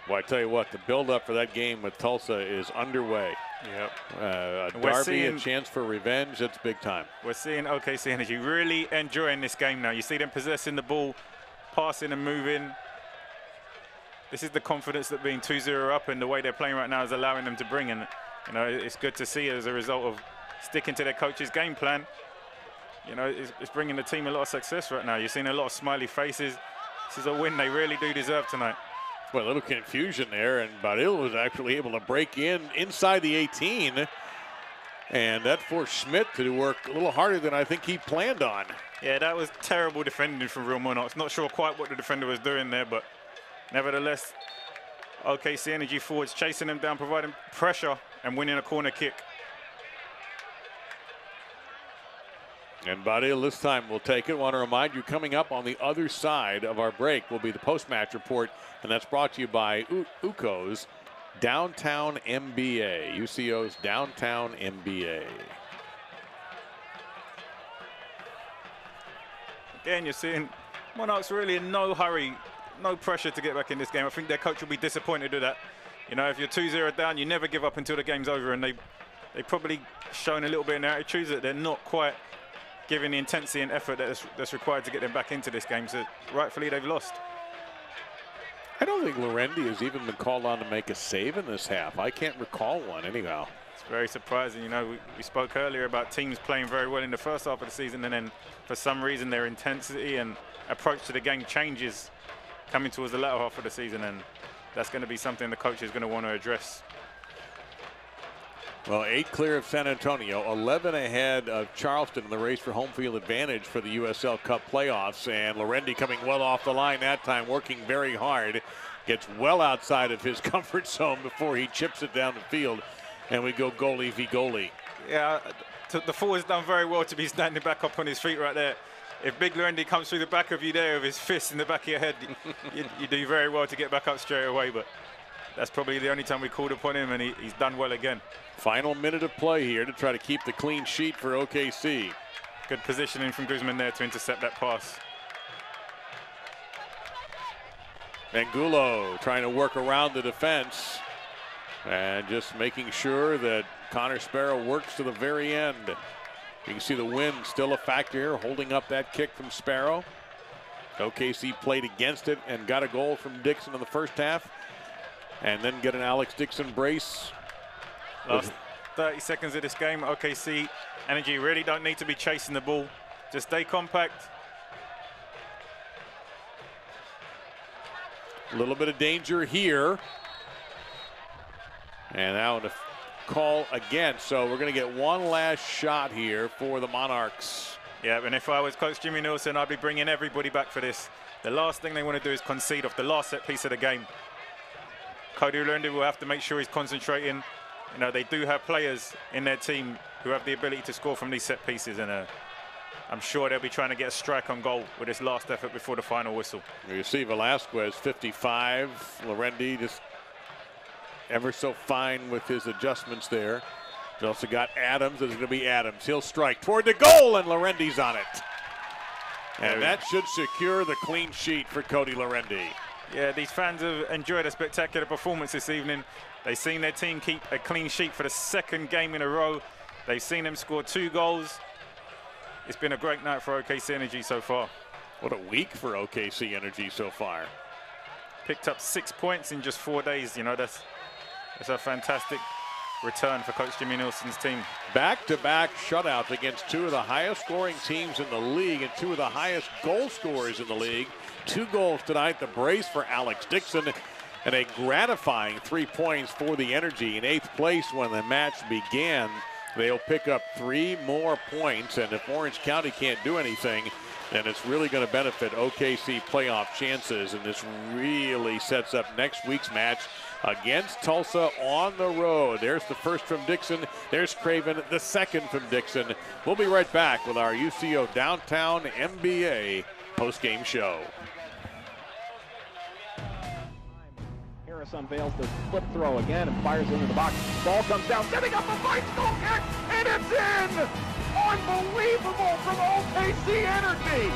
Well, I tell you what, the build-up for that game with Tulsa is underway. Yep. A derby, a chance for revenge. It's big time. We're seeing OKC Energy really enjoying this game now. You see them possessing the ball, passing and moving. This is the confidence that being 2-0 up and the way they're playing right now is allowing them to bring. And you know, it's good to see as a result of sticking to their coach's game plan. You know, it's bringing the team a lot of success right now. You're seeing a lot of smiley faces. This is a win they really do deserve tonight. Well, a little confusion there, and Baril was actually able to break inside the 18, and that forced Schmidt to work a little harder than I think he planned on. Yeah, that was terrible defending from Real Monarchs. Not sure quite what the defender was doing there, but nevertheless, OKC Energy forwards chasing them down, providing pressure and winning a corner kick. And Baril this time will take it. Want to remind you, coming up on the other side of our break will be the post-match report, and that's brought to you by UCO's Downtown MBA, UCO's Downtown MBA. Again, you're seeing Monarchs really in no hurry, no pressure to get back in this game. I think their coach will be disappointed with that. You know, if you're 2-0 down, you never give up until the game's over, and they probably shown a little bit in their attitudes that they're not quite giving the intensity and effort that's required to get them back into this game. So rightfully, they've lost. I don't think Lorendi has even been called on to make a save in this half. I can't recall one anyhow. It's very surprising. You know, we spoke earlier about teams playing very well in the first half of the season, and then for some reason their intensity and approach to the game changes coming towards the latter half of the season, and that's going to be something the coach is going to want to address. Well, 8 clear of San Antonio, 11 ahead of Charleston in the race for home field advantage for the USL Cup playoffs. And Lorendi coming well off the line that time, working very hard. Gets well outside of his comfort zone before he chips it down the field. And we go goalie v goalie. Yeah, the forward's done very well to be standing back up on his feet right there. If Big Lorendi comes through the back of you there with his fist in the back of your head, you do very well to get back up straight away. But that's probably the only time we called upon him, and he's done well again. Final minute of play here to try to keep the clean sheet for OKC. Good positioning from Guzman there to intercept that pass. Angulo trying to work around the defense and just making sure that Connor Sparrow works to the very end. You can see the wind still a factor here, holding up that kick from Sparrow. OKC played against it and got a goal from Dixon in the first half. and then get an Alex Dixon brace. Last 30 seconds of this game, OKC Energy really don't need to be chasing the ball. Just stay compact. A little bit of danger here. And now to call again. So we're going to get one last shot here for the Monarchs. Yeah, and if I was Coach Jimmy Nielsen, I'd be bringing everybody back for this. The last thing they want to do is concede off the last set piece of the game. Cody Lurendi will have to make sure he's concentrating. You know, they do have players in their team who have the ability to score from these set pieces, and I'm sure they'll be trying to get a strike on goal with this last effort before the final whistle. You see Velasquez, 55. Lurendi just ever so fine with his adjustments there. You also got Adams. It's going to be Adams. He'll strike toward the goal, and Lurendi's on it. And that should secure the clean sheet for Cody Lurendi. Yeah, these fans have enjoyed a spectacular performance this evening. They've seen their team keep a clean sheet for the second game in a row. They've seen them score 2 goals. It's been a great night for OKC Energy so far. What a week for OKC Energy so far. Picked up 6 points in just 4 days. You know, that's a fantastic return for Coach Jimmy Nielsen's team. Back-to-back shutouts against 2 of the highest scoring teams in the league and 2 of the highest goal scorers in the league. 2 goals tonight, the brace for Alex Dixon, and a gratifying 3 points for the Energy. In 8th place when the match began, they'll pick up 3 more points, and if Orange County can't do anything, then it's really going to benefit OKC playoff chances, and this really sets up next week's match against Tulsa on the road. There's the first from Dixon. There's Craven, the second from Dixon. We'll be right back with our UCO Downtown NBA postgame show. Harris unveils the flip throw again and fires into the box. Ball comes down, setting up a fight, goal kick, and it's in! Unbelievable from OKC Energy!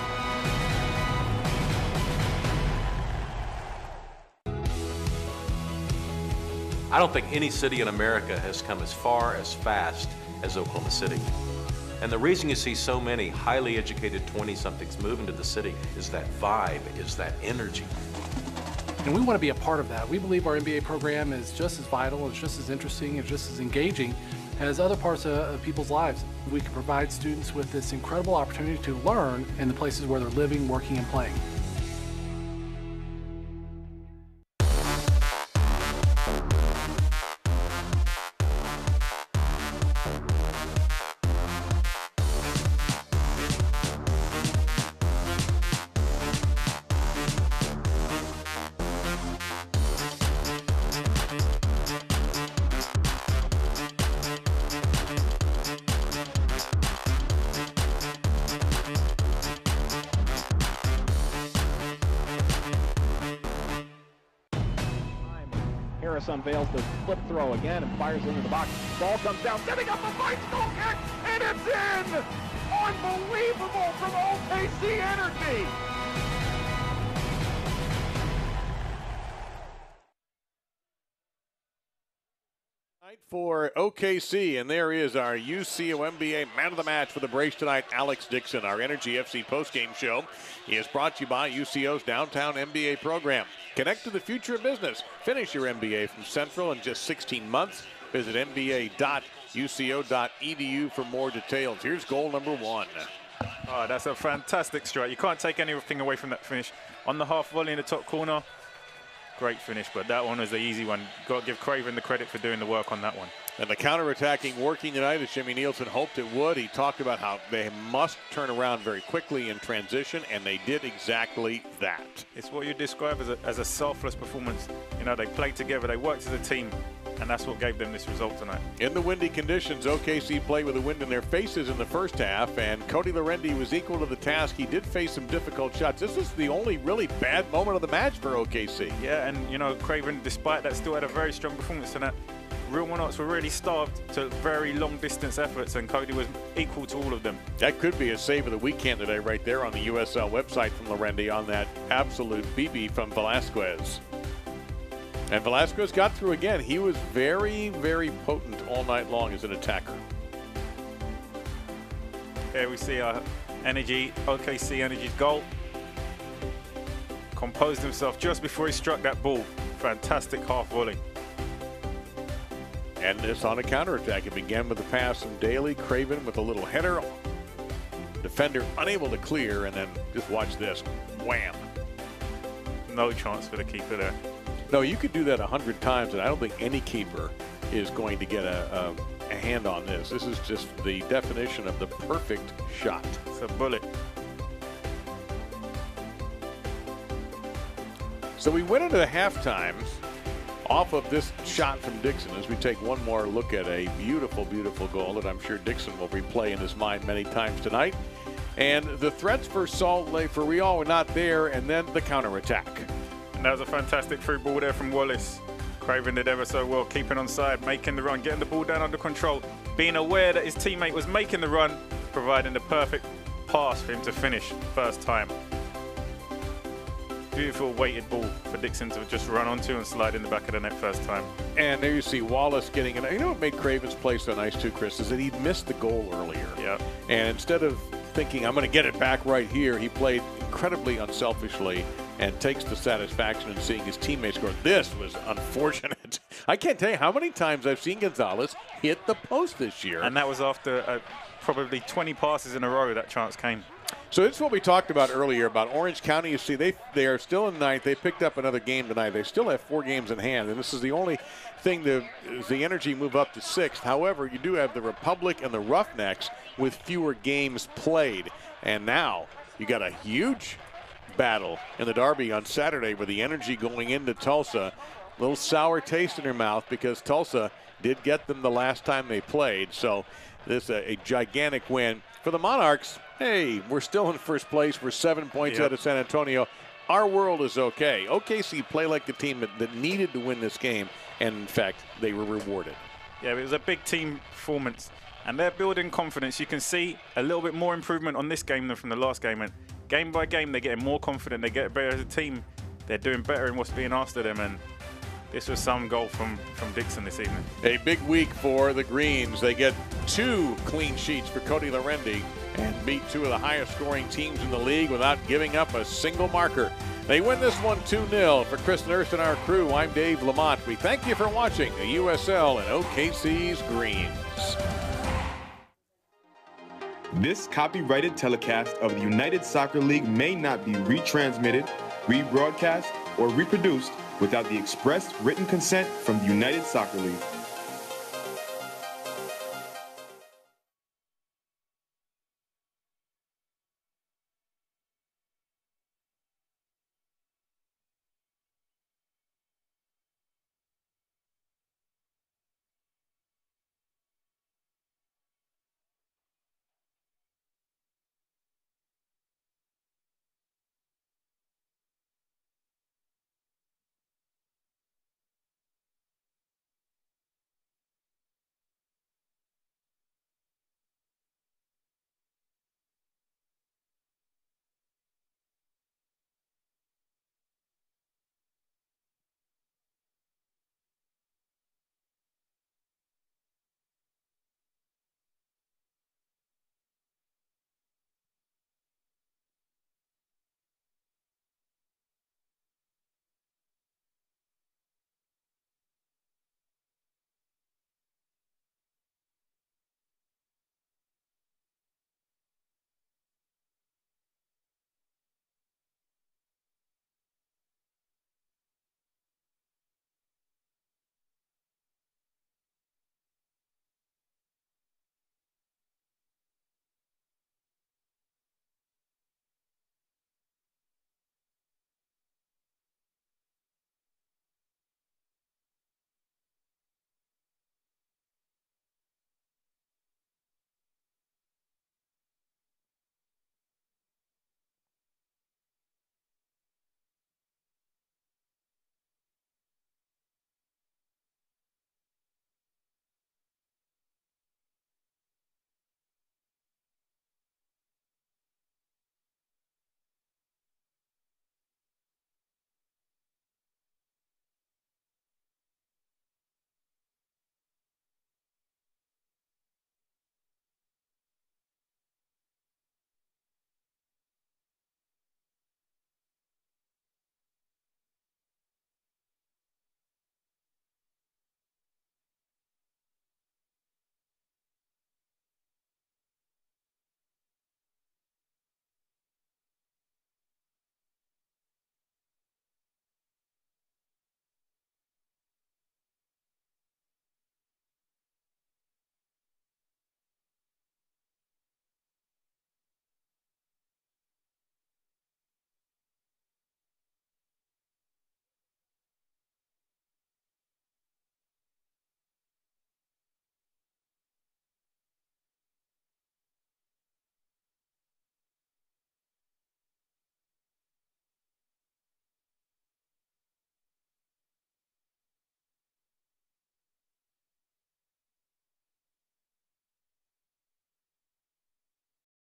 I don't think any city in America has come as far as fast as Oklahoma City. And the reason you see so many highly educated 20-somethings move into the city is that vibe, is that energy. And we want to be a part of that. We believe our MBA program is just as vital, it's just as interesting, it's just as engaging as other parts of people's lives. We can provide students with this incredible opportunity to learn in the places where they're living, working, and playing. Harris unveils the flip throw again and fires into the box. Ball comes down, setting up a fight, goal kick, and it's in! Unbelievable from OKC Energy! For OKC, and there is our UCO NBA man of the match for the brace tonight, Alex Dixon. Our Energy FC postgame show is brought to you by UCO's Downtown MBA program. Connect to the future of business. Finish your MBA from Central in just 16 months. Visit mba.uco.edu for more details. Here's goal number 1. Oh, that's a fantastic strike. You can't take anything away from that finish. On the half volley in the top corner, great finish, but that one was the easy one. Got to give Craven the credit for doing the work on that one. And the counterattacking working tonight, as Jimmy Nielsen hoped it would. He talked about how they must turn around very quickly in transition, and they did exactly that. It's what you describe as a selfless performance. You know, they played together, they worked as a team, and that's what gave them this result tonight. In the windy conditions, OKC played with the wind in their faces in the first half, and Cody Lurendi was equal to the task. He did face some difficult shots. This was the only really bad moment of the match for OKC. Yeah, and you know, Craven, despite that, still had a very strong performance tonight. Real Monarchs were really starved to very long distance efforts, and Cody was equal to all of them. That could be a save of the week candidate right there on the USL website from Lurendi on that absolute BB from Velasquez. And Velasquez got through again. He was very, very potent all night long as an attacker. Here we see our OKC Energy's goal. Composed himself just before he struck that ball. Fantastic half volley. And this on a counterattack. It began with a pass from Daly. Craven with a little header. Defender unable to clear, and then just watch this. Wham. No chance for the keeper there. No, you could do that 100 times, and I don't think any keeper is going to get a hand on this. This is just the definition of the perfect shot. It's a bullet. So we went into the halftime off of this shot from Dixon as we take one more look at a beautiful, beautiful goal that I'm sure Dixon will replay in his mind many times tonight. And the threats for Salt Lake, for Real, were not there, and then the counterattack. And that was a fantastic through ball there from Wallace. Craven did ever so well, keeping on side, making the run, getting the ball down under control, being aware that his teammate was making the run, providing the perfect pass for him to finish first time. Beautiful weighted ball for Dixon to just run onto and slide in the back of the net first time. And there you see Wallace getting it. You know what made Craven's play so nice too, Chris, is that he'd missed the goal earlier. Yeah. And instead of thinking, I'm going to get it back right here, he played incredibly unselfishly and takes the satisfaction in seeing his teammates score. This was unfortunate. I can't tell you how many times I've seen Gonzalez hit the post this year. And that was after probably 20 passes in a row that chance came. So it's what we talked about earlier about Orange County. You see, they are still in ninth. They picked up another game tonight. They still have 4 games in hand, and this is the only thing the Energy move up to 6th. However, you do have the Republic and the Roughnecks with fewer games played. And now you got a huge battle in the Derby on Saturday with the Energy going into Tulsa. A little sour taste in their mouth because Tulsa did get them the last time they played. So this is a gigantic win. For the Monarchs, hey, we're still in first place. We're 7 points out of San Antonio. Our world is okay. OKC play like the team that needed to win this game, and in fact, they were rewarded. Yeah, it was a big team performance, and they're building confidence. You can see a little bit more improvement on this game than from the last game, and game by game, they're getting more confident. They get better as a team. They're doing better in what's being asked of them, and this was some goal from Dixon this evening. A big week for the Greens. They get 2 clean sheets for Cody Larendi and beat 2 of the highest scoring teams in the league without giving up a single marker. They win this one 2-0. For Chris Nurse and our crew, I'm Dave Lamont. We thank you for watching the USL and OKC's Greens. This copyrighted telecast of the United Soccer League may not be retransmitted, rebroadcast, or reproduced without the express written consent from the United Soccer League.